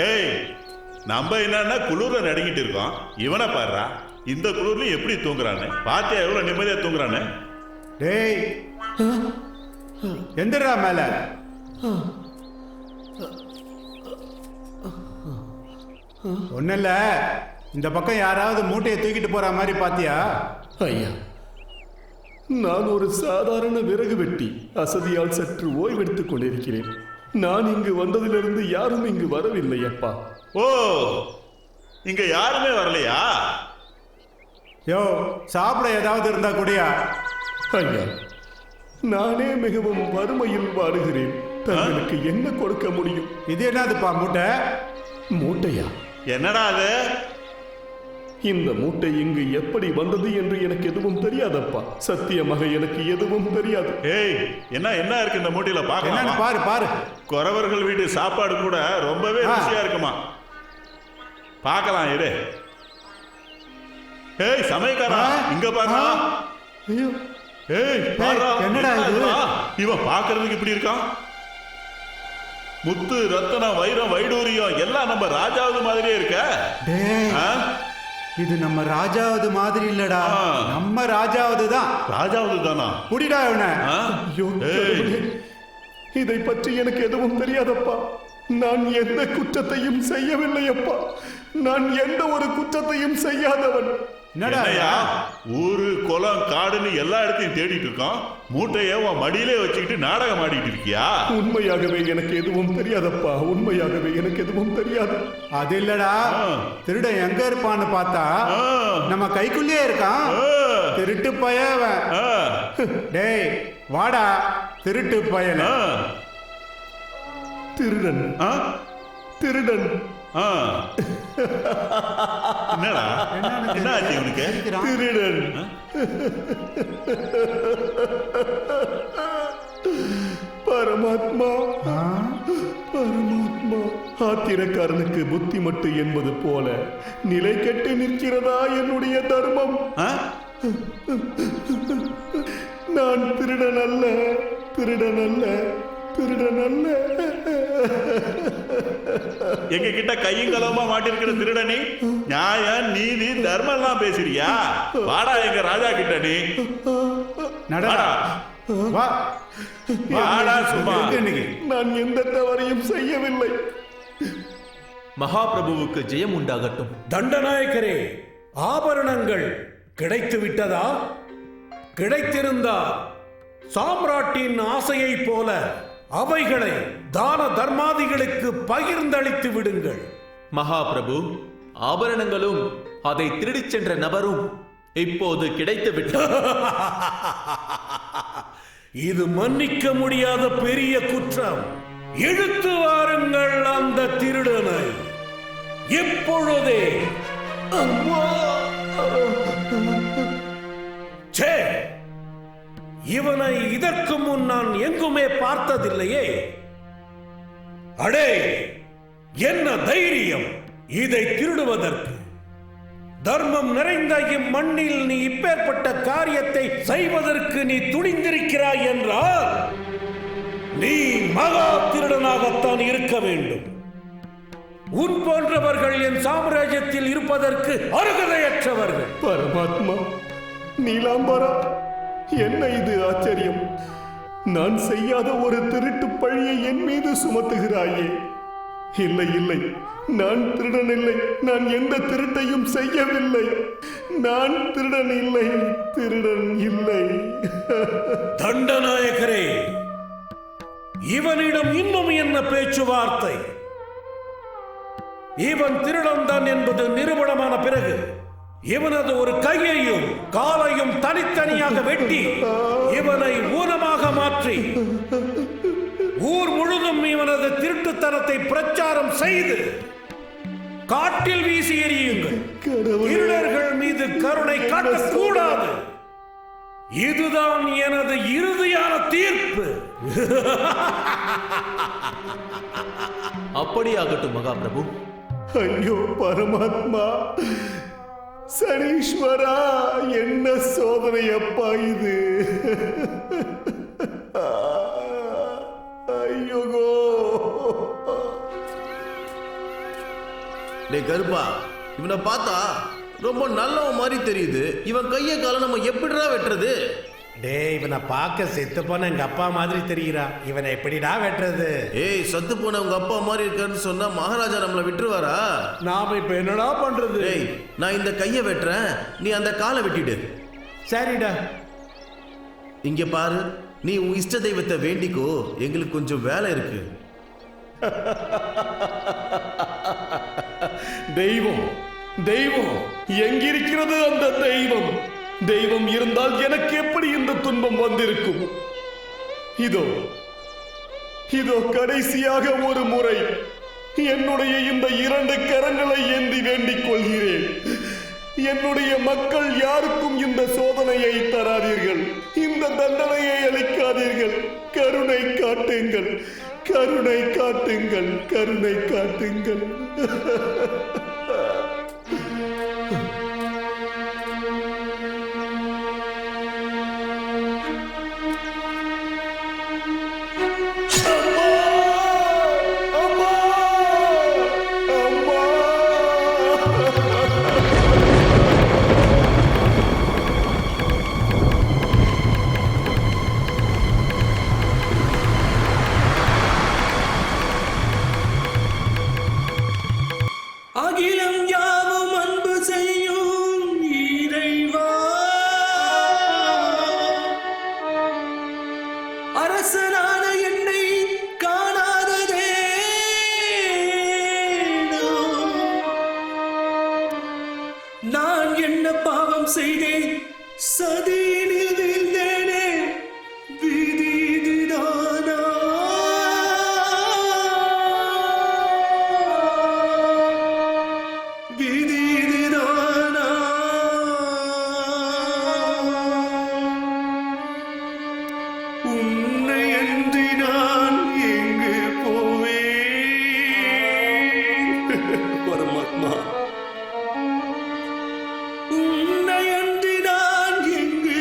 Speaker 5: ஏய், நம்ம என்னன்னா குளிர்ல நடுங்கிட்டு இருக்கோம். இவனை பாடுறா, இந்த குளிர்ல எப்படி தூங்குறான்னு பாத்தியா? எவ்வளவு நிம்மதியா தூங்குறான்னு.
Speaker 12: டேய், எந்திரா மேல. ஒன்னும் இந்த பக்கம் யாராவது மூட்டையை தூக்கிட்டு போற மாதிரி பாத்தியா?
Speaker 9: ஐயா, நான் ஒரு சாதாரண விறகு வெட்டி அசதியால் சற்று ஓய்வெடுத்துக் கொண்டிருக்கிறேன். நான் இங்கு வந்ததிலிருந்து யாரும் இங்கு வரவில்லை அப்பா.
Speaker 5: ஓ, இங்க யாருமே வரலையா?
Speaker 12: யோ, சாப்பிட ஏதாவது இருந்தா கூடயா?
Speaker 9: ஐயா, நானே மிகவும் வறுமையில் வாடுகிறேன். தங்களுக்கு என்ன கொடுக்க முடியும்?
Speaker 12: இது என்னதுப்பா மூட்டை?
Speaker 9: மூட்டையா?
Speaker 5: என்னடா அது?
Speaker 9: இந்த மூட்டை இங்கு எப்படி வந்தது என்று எனக்கு எதுவும் தெரியாதப்பா. சத்தியமாக எனக்கு எதுவும் தெரியாது.
Speaker 5: ஏய், என்ன இருக்கு இந்த மூட்டையில? பாக்கலாம்,
Speaker 12: பாரு பாரு.
Speaker 5: குறவர்கள் வீட்டு சாப்பாடு கூட ரொம்பவே ருசியா இருக்குமா. பார்க்கலாம் இரு. ஏய் சமயக்காரா, இங்க பாரு.
Speaker 12: ஐயோ,
Speaker 5: ஏய் பாரு,
Speaker 12: என்னடா இது?
Speaker 5: இவன் பார்க்கிறதுக்கு இப்படி இருக்கான். முத்து, ரத்தனம், வைரம், வைடூரியம் எல்லாம் நம்ம ராஜாவது மாதிரியே இருக்க.
Speaker 12: இது நம்ம ராஜாவது மாதிரி இல்லடா, நம்ம ராஜாவது தான்.
Speaker 5: ராஜாவது தானா?
Speaker 12: புடிடா இவனை.
Speaker 9: இதை பற்றி எனக்கு எதுவும் தெரியாதப்பா. நான் எந்த குற்றத்தையும் செய்யவில்லை அப்பா. நான் எந்த ஒரு குற்றத்தையும் செய்யாதவன்.
Speaker 5: என்னடா ஊரு குளம் காடுன்னு எல்லா இடத்தையும் தேடிட்டு இருக்கோம். மூட்டைய உன் மடியிலே வச்சுக்கிட்டு நாடகம் ஆடிட்டு இருக்கியா?
Speaker 9: உண்மையாகவே எனக்கு எதுவும் தெரியாதப்பா. உண்மையாகவே எனக்கு எதுவும் தெரியாது.
Speaker 12: அது இல்லடா, திருடன் எங்க இருப்பான்னு பார்த்தா நம்ம கைக்குள்ளே இருக்கான். திருட்டு பயவன். டேய் வாடா, திருட்டு பயல.
Speaker 9: திருடன் திருடன்.
Speaker 5: என்னடா, என்ன ஆச்சு உனக்கு?
Speaker 9: திருடன். பரமாத்மா, பரமாத்மா. ஆத்திரக்காரனுக்கு புத்தி மட்டு என்பது போல நிலை கெட்டு நிற்கிறதா என்னுடைய தர்மம்? நான் திருடன் அல்ல, திருடன் அல்ல, திருடன் அல்ல.
Speaker 5: எங்க கிட்ட கையும் களவுமா மாட்டிருக்கிற திருடனி நியாயம், நீதி, தர்மம் எல்லாம் பேசுறியா? வாடா எங்க ராஜா கிட்ட. நீ
Speaker 12: நடடா, வா.
Speaker 5: வாடா சும்மா.
Speaker 9: நான் எந்த தவறையும் செய்யவில்லை.
Speaker 1: மகாபிரபுவுக்கு ஜெயம் உண்டாகட்டும்.
Speaker 6: தண்டநாயக்கரே, ஆபரணங்கள் கிடைத்து விட்டதா? கிடைத்திருந்தா சாம்ராட்டின் ஆசையை போல அவைகளை தான தர்மாதிகளுக்கு பகிர்ந்தளித்து விடுங்கள்.
Speaker 1: மகாபிரபு, ஆபரணங்களும் அதை திருடிச் சென்ற நபரும் இப்போது கிடைத்து விட்டார்.
Speaker 6: இது மன்னிக்க முடியாத பெரிய குற்றம். இழுத்து வாருங்கள் அந்த திருடனை இப்பொழுதே. இவனை இதற்கு முன் நான் எங்குமே பார்த்ததில்லையே. அடே, என்ன தைரியம் இதை திருடுவதற்கு! தர்மம் நிறைந்த இம்மண்ணில் நீ இப்பேற்பட்ட காரியத்தை செய்வதற்கு நீ துணிந்திருக்கிறாய் என்றால் நீ மகா திருடனாகத்தான் இருக்க வேண்டும். உன் போன்றவர்கள் என் சாம்ராஜ்யத்தில் இருப்பதற்கு அருகதையற்றவர்கள்.
Speaker 9: பரமாத்மா, நீலாம்பரா, என்ன இது ஆச்சரியம்! நான் செய்யாத ஒரு திருட்டு பழியை என் மீது சுமத்துகிறாயே. இல்லை இல்லை, நான் திருடன் இல்லை. நான் எந்த திருட்டையும் செய்யவில்லை. நான் திருடன் இல்லை, திருடன் இல்லை.
Speaker 6: தண்டநாயகரே, இவனிடம் இன்னும் என்ன பேச்சுவார்த்தை? இவன் திருடன் தான் என்பது நிரூபணமான பிறகு இவனது ஒரு கையையும் காலையும் தனித்தனியாக வெட்டி இவனை ஊனமாக மாற்றி ஊர் முழுதும் இவனது திருட்டுத்தனத்தை பிரச்சாரம் செய்து காட்டில் வீசி எறியுங்கள். திருடர்கள் மீது கருணை காட்டக்கூடாது. இதுதான் எனது இறுதியான தீர்ப்பு.
Speaker 1: அப்படியாகட்டும் மகாபிரபு.
Speaker 9: ஐயோ பரமாத்மா, சனீஸ்வரா, என்ன சோதனை அப்பா இது! ஐயோ!
Speaker 2: டே கருப்பா, இவனை பார்த்தா ரொம்ப நல்லவன் மாதிரி தெரியுது. இவன் கையை காலை நம்ம எப்படிடா வெட்டுறது?
Speaker 6: டே, இவனை பார்க்க செத்து போன எங்க அப்பா மாதிரி தெரியுறா. இவனை எப்படிடா வெட்டுறது?
Speaker 2: ஏய், சத்து போன உங்க அப்பா மாதிரி இருக்கான்னு சொன்னா மகாராஜா நம்மளை விட்டுருவாரா?
Speaker 6: நாம இப்ப என்னடா பண்றது?
Speaker 2: ஏய், நான் இந்த கையை வெட்டுறேன், நீ அந்த காலை வெட்டிடு.
Speaker 6: சரிடா.
Speaker 2: இங்க பாரு, நீ உன் இஷ்ட தெய்வத்தை வேண்டிக்கோ, எங்களுக்கு கொஞ்சம் வேலை இருக்கு.
Speaker 9: தெய்வம், தெய்வம் எங்கிருக்கிறது? அந்த தெய்வம், தெய்வம் இருந்தால் எனக்கு எப்படி இந்த துன்பம் வந்திருக்கும்? இதோ இதோ கடைசியாக ஒரு முறை என்னுடைய இந்த 2 கரங்களை ஏந்தி வேண்டிக் கொள்கிறேன். என்னுடைய மக்கள் யாருக்கும் இந்த சோதனையை தராதீர்கள், இந்த தண்டனையை அளிக்காதீர்கள். கருணை காட்டுங்கள், கருணை காட்டுங்கள், கருணை காட்டுங்கள்.
Speaker 11: அகிலம் யாவும் அன்பு செய்யும் இறைவா, அரசனான என்னை காணாததே. நான் என்ன பாவம் செய்தேன்? சதியினில் வீழ்ந்தேனே, விதி இதுதானா? விதி இதுதானா? உன்னை அன்றி நான் எங்கு போவேன்? பரமாத்மா, உன்னை அன்றி நான் எங்கு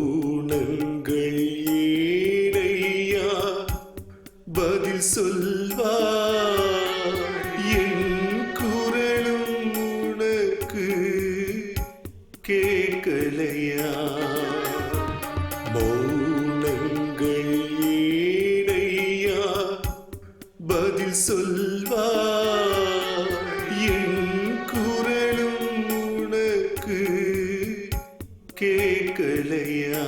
Speaker 11: மௌனங்கள் ஏனையா பதில் சொல்வார் என் குரலும் உனக்கு கேட்கலையா மௌனங்கள் ஏனையா பதில் சொல்வார் என் குரலும் உனக்கு கேட்கலையா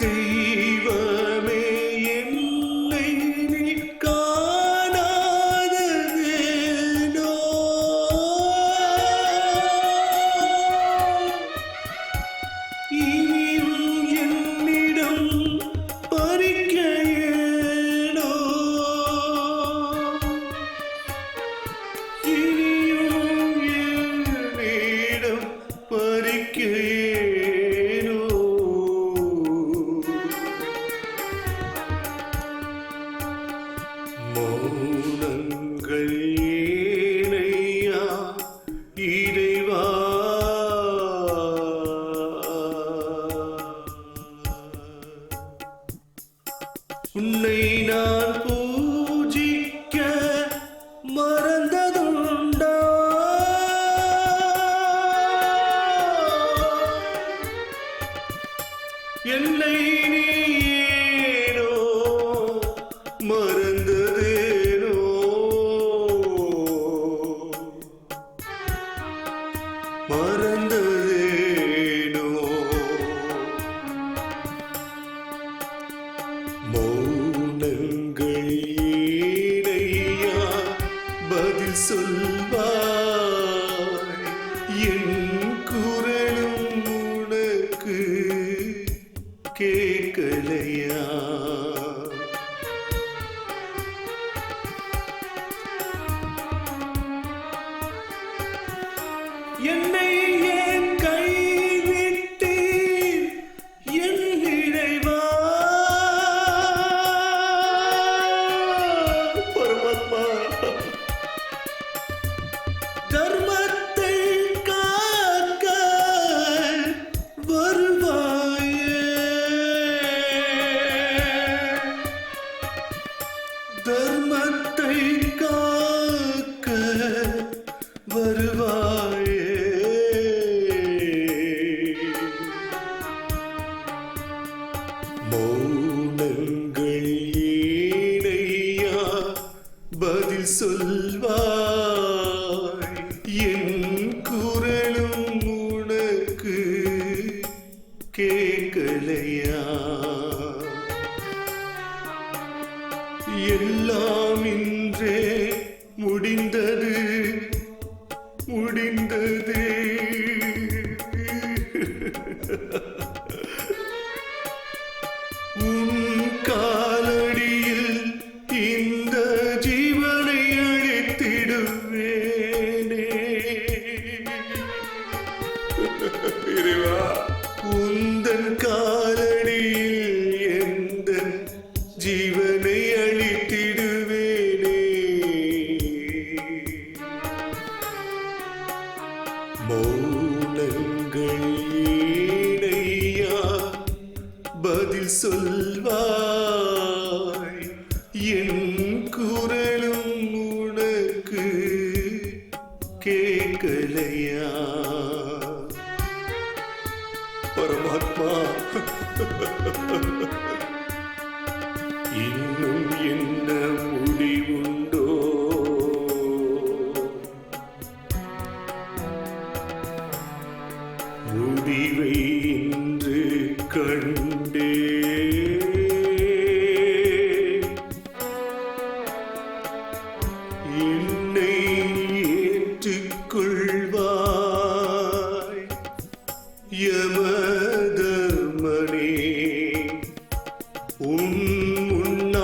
Speaker 11: தெய்வமே என்னை நீ காணாததேனோ இனியும் என்னிடம் பறிக்க ஏனோ இனியும் என்னிடம் பறிக்க ஏனோ மௌனங்கள் ஏனையா இறைவா உன்னை நான் பூஜிக்க மறந்ததுண்டா என்னை நீ ஏனோ மறந்ததேனோ மறந்ததேனோ மௌனங்கள் ஏனையா பதில் சொல்வாய் என் குரலும் உனக்கு கேட்கலையா என்னை ஏன் கைவிட்டீர் என் இறைவா பரமாத்மா தர்மத்தை காக்க வருவாயே தர்மத்தை காக்க வருவாயே மௌனங்கள் ஏனையா பதில் சொல்வாய் என் குரலும் உனக்கு கேட்கலையா எல்லாம் இன்றே முடிந்தது முடிந்ததே உன் காலடியில் இந்த ஜீவனை அளித்திடுவேனே இறைவா உந்தன் காலடியில் எந்த ஜீவனை அளித்திடுவேனே மௌனங்கள் ஏனையா பதில் சொல்வாய் என் குரலும் உனக்கு கேட்கலையா பரமாத்மா இன்னும் என்ன முடிவுண்டோ முடிவை இன்று கண்டே என்னை ஏற்றுக்கொள்வாய் யமதர்மனே உன் முன்னால்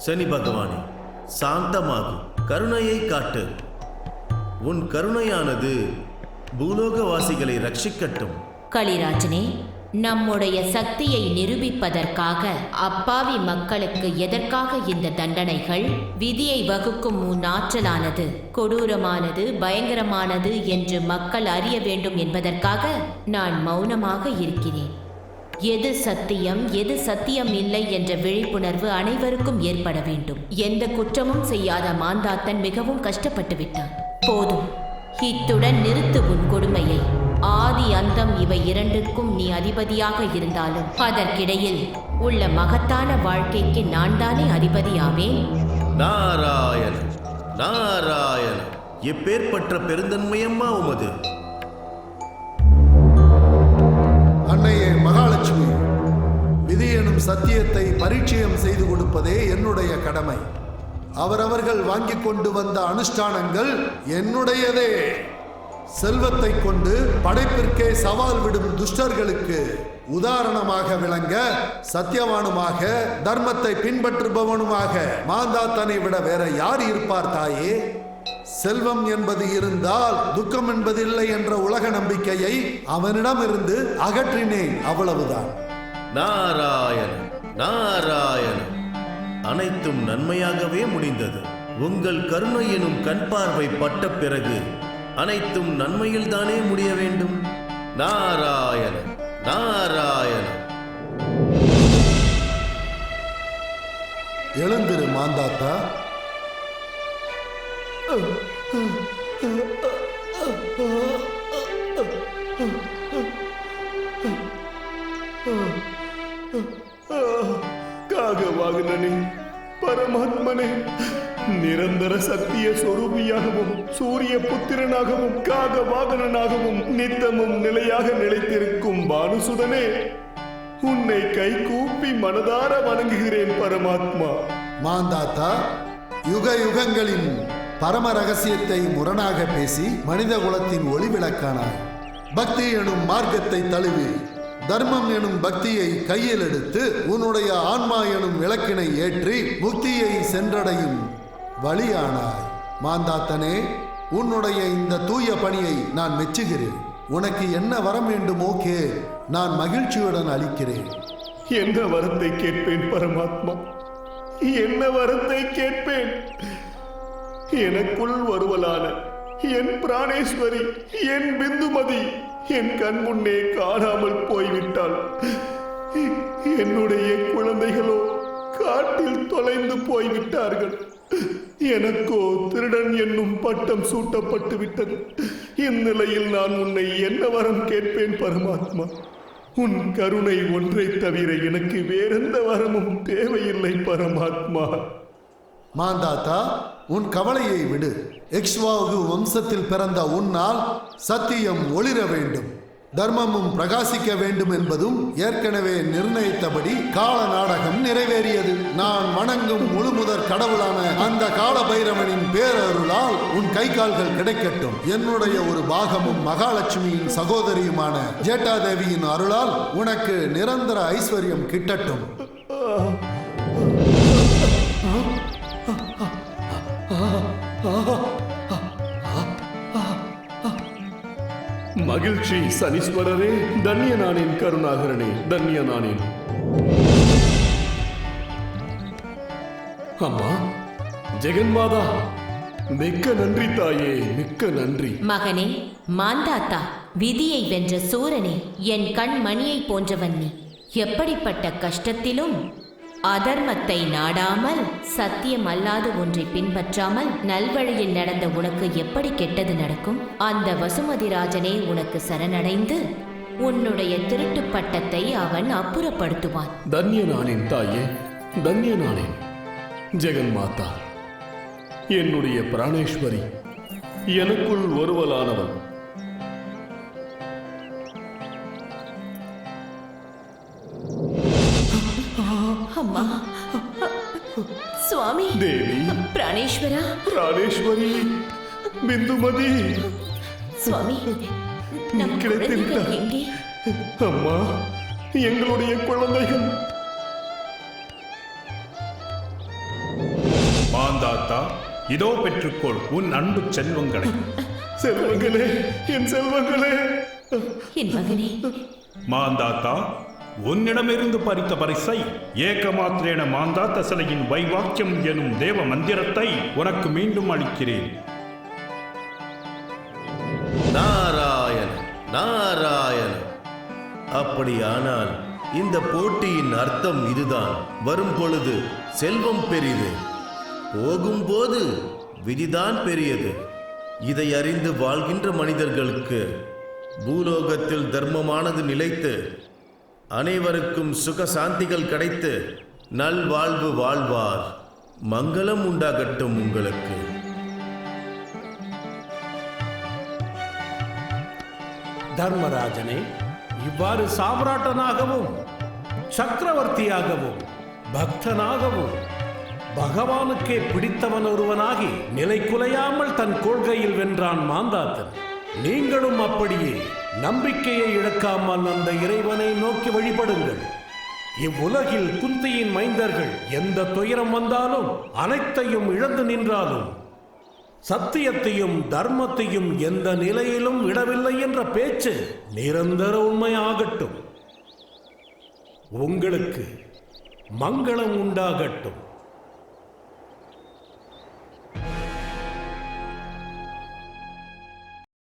Speaker 2: சனி பகவானே, சாந்தமாகு, கருணையை காட்டு. உன் கருணையானது பூலோகவாசிகளை ரட்சிக்கட்டும்.
Speaker 4: களிராஜனே, நம்முடைய சக்தியை நிரூபிப்பதற்காக அப்பாவி மக்களுக்கு எதற்காக இந்த தண்டனைகள்? விதியை வகுக்கும் உன் ஆற்றலானது கொடூரமானது, பயங்கரமானது என்று மக்கள் அறிய வேண்டும் என்பதற்காக நான் மௌனமாக இருக்கிறேன். எது சத்தியம், எது சத்தியம் இல்லை என்ற விழிப்புணர்வு அனைவருக்கும் ஏற்பட வேண்டும். எந்த குற்றமும் செய்யாத மாந்தாத்தன் மிகவும் கஷ்டப்பட்டு விட்டான். போதும், இத்துடன் நிறுத்து உன் கொடுமையை. ஆதி அந்தம் இவை இரண்டுக்கும் நீ அதிபதியாக இருந்தாலும் அதற்கிடையில் உள்ள மகத்தான வாழ்க்கைக்கு நான் தானே அதிபதியாவேன்.
Speaker 2: நாராயண நாராயண, எப்பேற்பட்ட பெருந்தன்மையம்மா உமது.
Speaker 3: அன்னையே மகாலட்சுமி, விதி எனும் சத்தியத்தை பரிச்சயம் செய்து கொடுப்பதே என்னுடைய கடமை. அவரவர்கள் வாங்கி கொண்டு வந்த அனுஷ்டானங்கள் என்னுடையதே. செல்வத்தை கொண்டு படைப்பிற்கே சவால் விடும் துஷ்டர்களுக்கு உதாரணமாக விளங்க சத்தியவானுமாக தர்மத்தை பின்பற்றுபவனுமாக மாந்தாத்தனை விட வேற யார் இருப்பார் தாயே? செல்வம் என்பது இருந்தால் துக்கம் என்பது இல்லை என்ற உலக நம்பிக்கையை அவனிடமிருந்து அகற்றினேன், அவ்வளவுதான்.
Speaker 2: நாராயண நாராயண, அனைத்தும் நன்மையாகவே முடிந்தது. உங்கள் கருணை எனும் கண் பார்வை பட்ட பிறகு அனைத்தும் நன்மையில் தானே முடிய வேண்டும். நாராயண நாராயண.
Speaker 3: எழுந்திரு மாந்தாத்தா.
Speaker 9: காகவாகனனே, பரமாத்மனே, நிரந்தர சத்திய சொரூபியாகவும் சூரிய புத்திரனாகவும் காகவாகனனாகவும் நித்தமும் நிலையாக நிலைத்திருக்கும் பானுசுதனே, உன்னை கை கூப்பி மனதார வணங்குகிறேன் பரமாத்மா.
Speaker 3: மாந்தாத்தா, யுக யுகங்களின் பரம ரகசியத்தை முரணாக பேசி மனித குலத்தின் ஒளி விளக்கானாய். பக்தி எனும் மார்க்கத்தை தழுவி தர்மம் எனும் பக்தியை கையில் எடுத்து உன்னுடைய ஆன்மா எனும் விளக்கினை ஏற்றி முக்தியை சென்றடையும் வழியானாய். மாந்தாத்தனே, உன்னுடைய இந்த தூய பணியை நான் மெச்சுகிறேன். உனக்கு என்ன வரம் வேண்டுமோ கே, நான் மகிழ்ச்சியுடன் அளிக்கிறேன்.
Speaker 9: என்ன வரத்தை கேட்பேன் பரமாத்மா, என்ன வரத்தை கேட்பேன்? எனக்குள் வருவலான என் பிராணேஸ்வரி, என் பிந்துமதி என் கண் முன்னே காணாமல் போய்விட்டாள். என்னுடைய குழந்தைகளோ காட்டில் தொலைந்து போய்விட்டார்கள். எனக்கோ திருடன் என்னும் பட்டம் சூட்டப்பட்டு விட்டது. இந்நிலையில் நான் உன்னை என்ன வரம் கேட்பேன் பரமாத்மா? உன் கருணை ஒன்றை தவிர எனக்கு வேறெந்த வரமும் தேவையில்லை பரமாத்மா.
Speaker 3: மாந்தாத்தா, உன் கவலையை விடு. எக்ஸ்வாகு வம்சத்தில் பிறந்த உன்னால் சத்தியம் ஒளிர வேண்டும், தர்மமும் பிரகாசிக்க வேண்டும் என்பதும் ஏற்கனவே நிர்ணயித்தபடி கால நாடகம் நிறைவேறியது. நான் வணங்கும் முழுமுதற் கடவுளான அந்த கால பைரவனின் பேரருளால் உன் கை கால்கள் கிடைக்கட்டும். என்னுடைய ஒரு பாகமும் மகாலட்சுமியின் சகோதரியுமான ஜேட்டாதேவியின் அருளால் உனக்கு நிரந்தர ஐஸ்வர்யம் கிட்டட்டும்.
Speaker 9: மகிழ்ச்சி சனீஸ்வரரே, தன்யனானேன் கருணாகரனே, தன்யனானேன். அம்மா ஜெகன்மாதா, மிக்க நன்றி தாயே, மிக்க நன்றி.
Speaker 4: மகனே மாந்தாத்தா, விதியை வென்ற சூரனே, என் கண் மணியை போன்றவன் நீ. எப்படிப்பட்ட கஷ்டத்திலும் அதர்மத்தை நாடாமல் சத்தியம் அல்லாத ஒன்றை பின்பற்றாமல் நல்வழியில் நடந்த உனக்கு எப்படி கெட்டது நடக்கும்? அந்த வசுமதி ராஜனே உனக்கு சரணடைந்து உன்னுடைய திருட்டு பட்டத்தை அவன்
Speaker 9: என்னுடைய பிராணேஸ்வரி எனக்குள் ஒருவலானவள்.
Speaker 4: அம்மா, சுவாமி,
Speaker 9: தேவி,
Speaker 4: பிராணேஸ்வரா,
Speaker 9: பிராணேஸ்வரி, பிந்துமதி,
Speaker 4: சுவாமி, நம்
Speaker 9: கிடைத்துவிட்டார்.
Speaker 4: குழந்தைகள் எங்கே?
Speaker 9: அம்மா, எங்களுடைய குழந்தைகள்.
Speaker 8: மாந்தாத்தா, இதோ பெற்றுக்கொள் உன் அன்பு செல்வங்களை.
Speaker 9: செல்வங்களே, என் செல்வங்களே.
Speaker 4: என் மகனே.
Speaker 8: மாந்தாத்தா, உன்னிடமிருந்து பறித்த பரிசை ஏகமாத்திரேன மாந்தாத்த சிலையின் வைவாக்கியம் எனும் தேவ மந்திரத்தை உனக்கு மீண்டும் அளிக்கிறேன்.
Speaker 2: நாராயண நாராயண. அப்படியானால் இந்த போட்டியின் அர்த்தம் இதுதான். வரும் பொழுது செல்வம் பெரிது, போகும்போது விதிதான் பெரியது. இதை அறிந்து வாழ்கின்ற மனிதர்களுக்கு பூலோகத்தில் தர்மமானது நிலைத்து அனைவருக்கும் சுக சாந்திகள் கிடைத்து நல்வாழ்வு வாழ்வார். மங்களம் உண்டாகட்டும் உங்களுக்கு.
Speaker 6: தர்மராஜனே, இவ்வாறு சாம்ராட்டனாகவும் சக்கரவர்த்தியாகவும் பக்தனாகவும் பகவானுக்கே பிடித்தவன் ஒருவனாகி நிலை குலையாமல் தன் கொள்கையில் வென்றான் மாந்தாத்தன். நீங்களும் அப்படியே நம்பிக்கையை இழக்காமல் அந்த இறைவனை நோக்கி வழிபடுங்கள். இவ்வுலகில் குந்தியின் மைந்தர்கள் எந்த துயரம் வந்தாலும் அனைத்தையும் இழந்து நின்றாலும் சத்தியத்தையும் தர்மத்தையும் எந்த நிலையிலும் விடவில்லை என்ற பேச்சு நிரந்தர உண்மையாகட்டும். உங்களுக்கு மங்களம் உண்டாகட்டும்.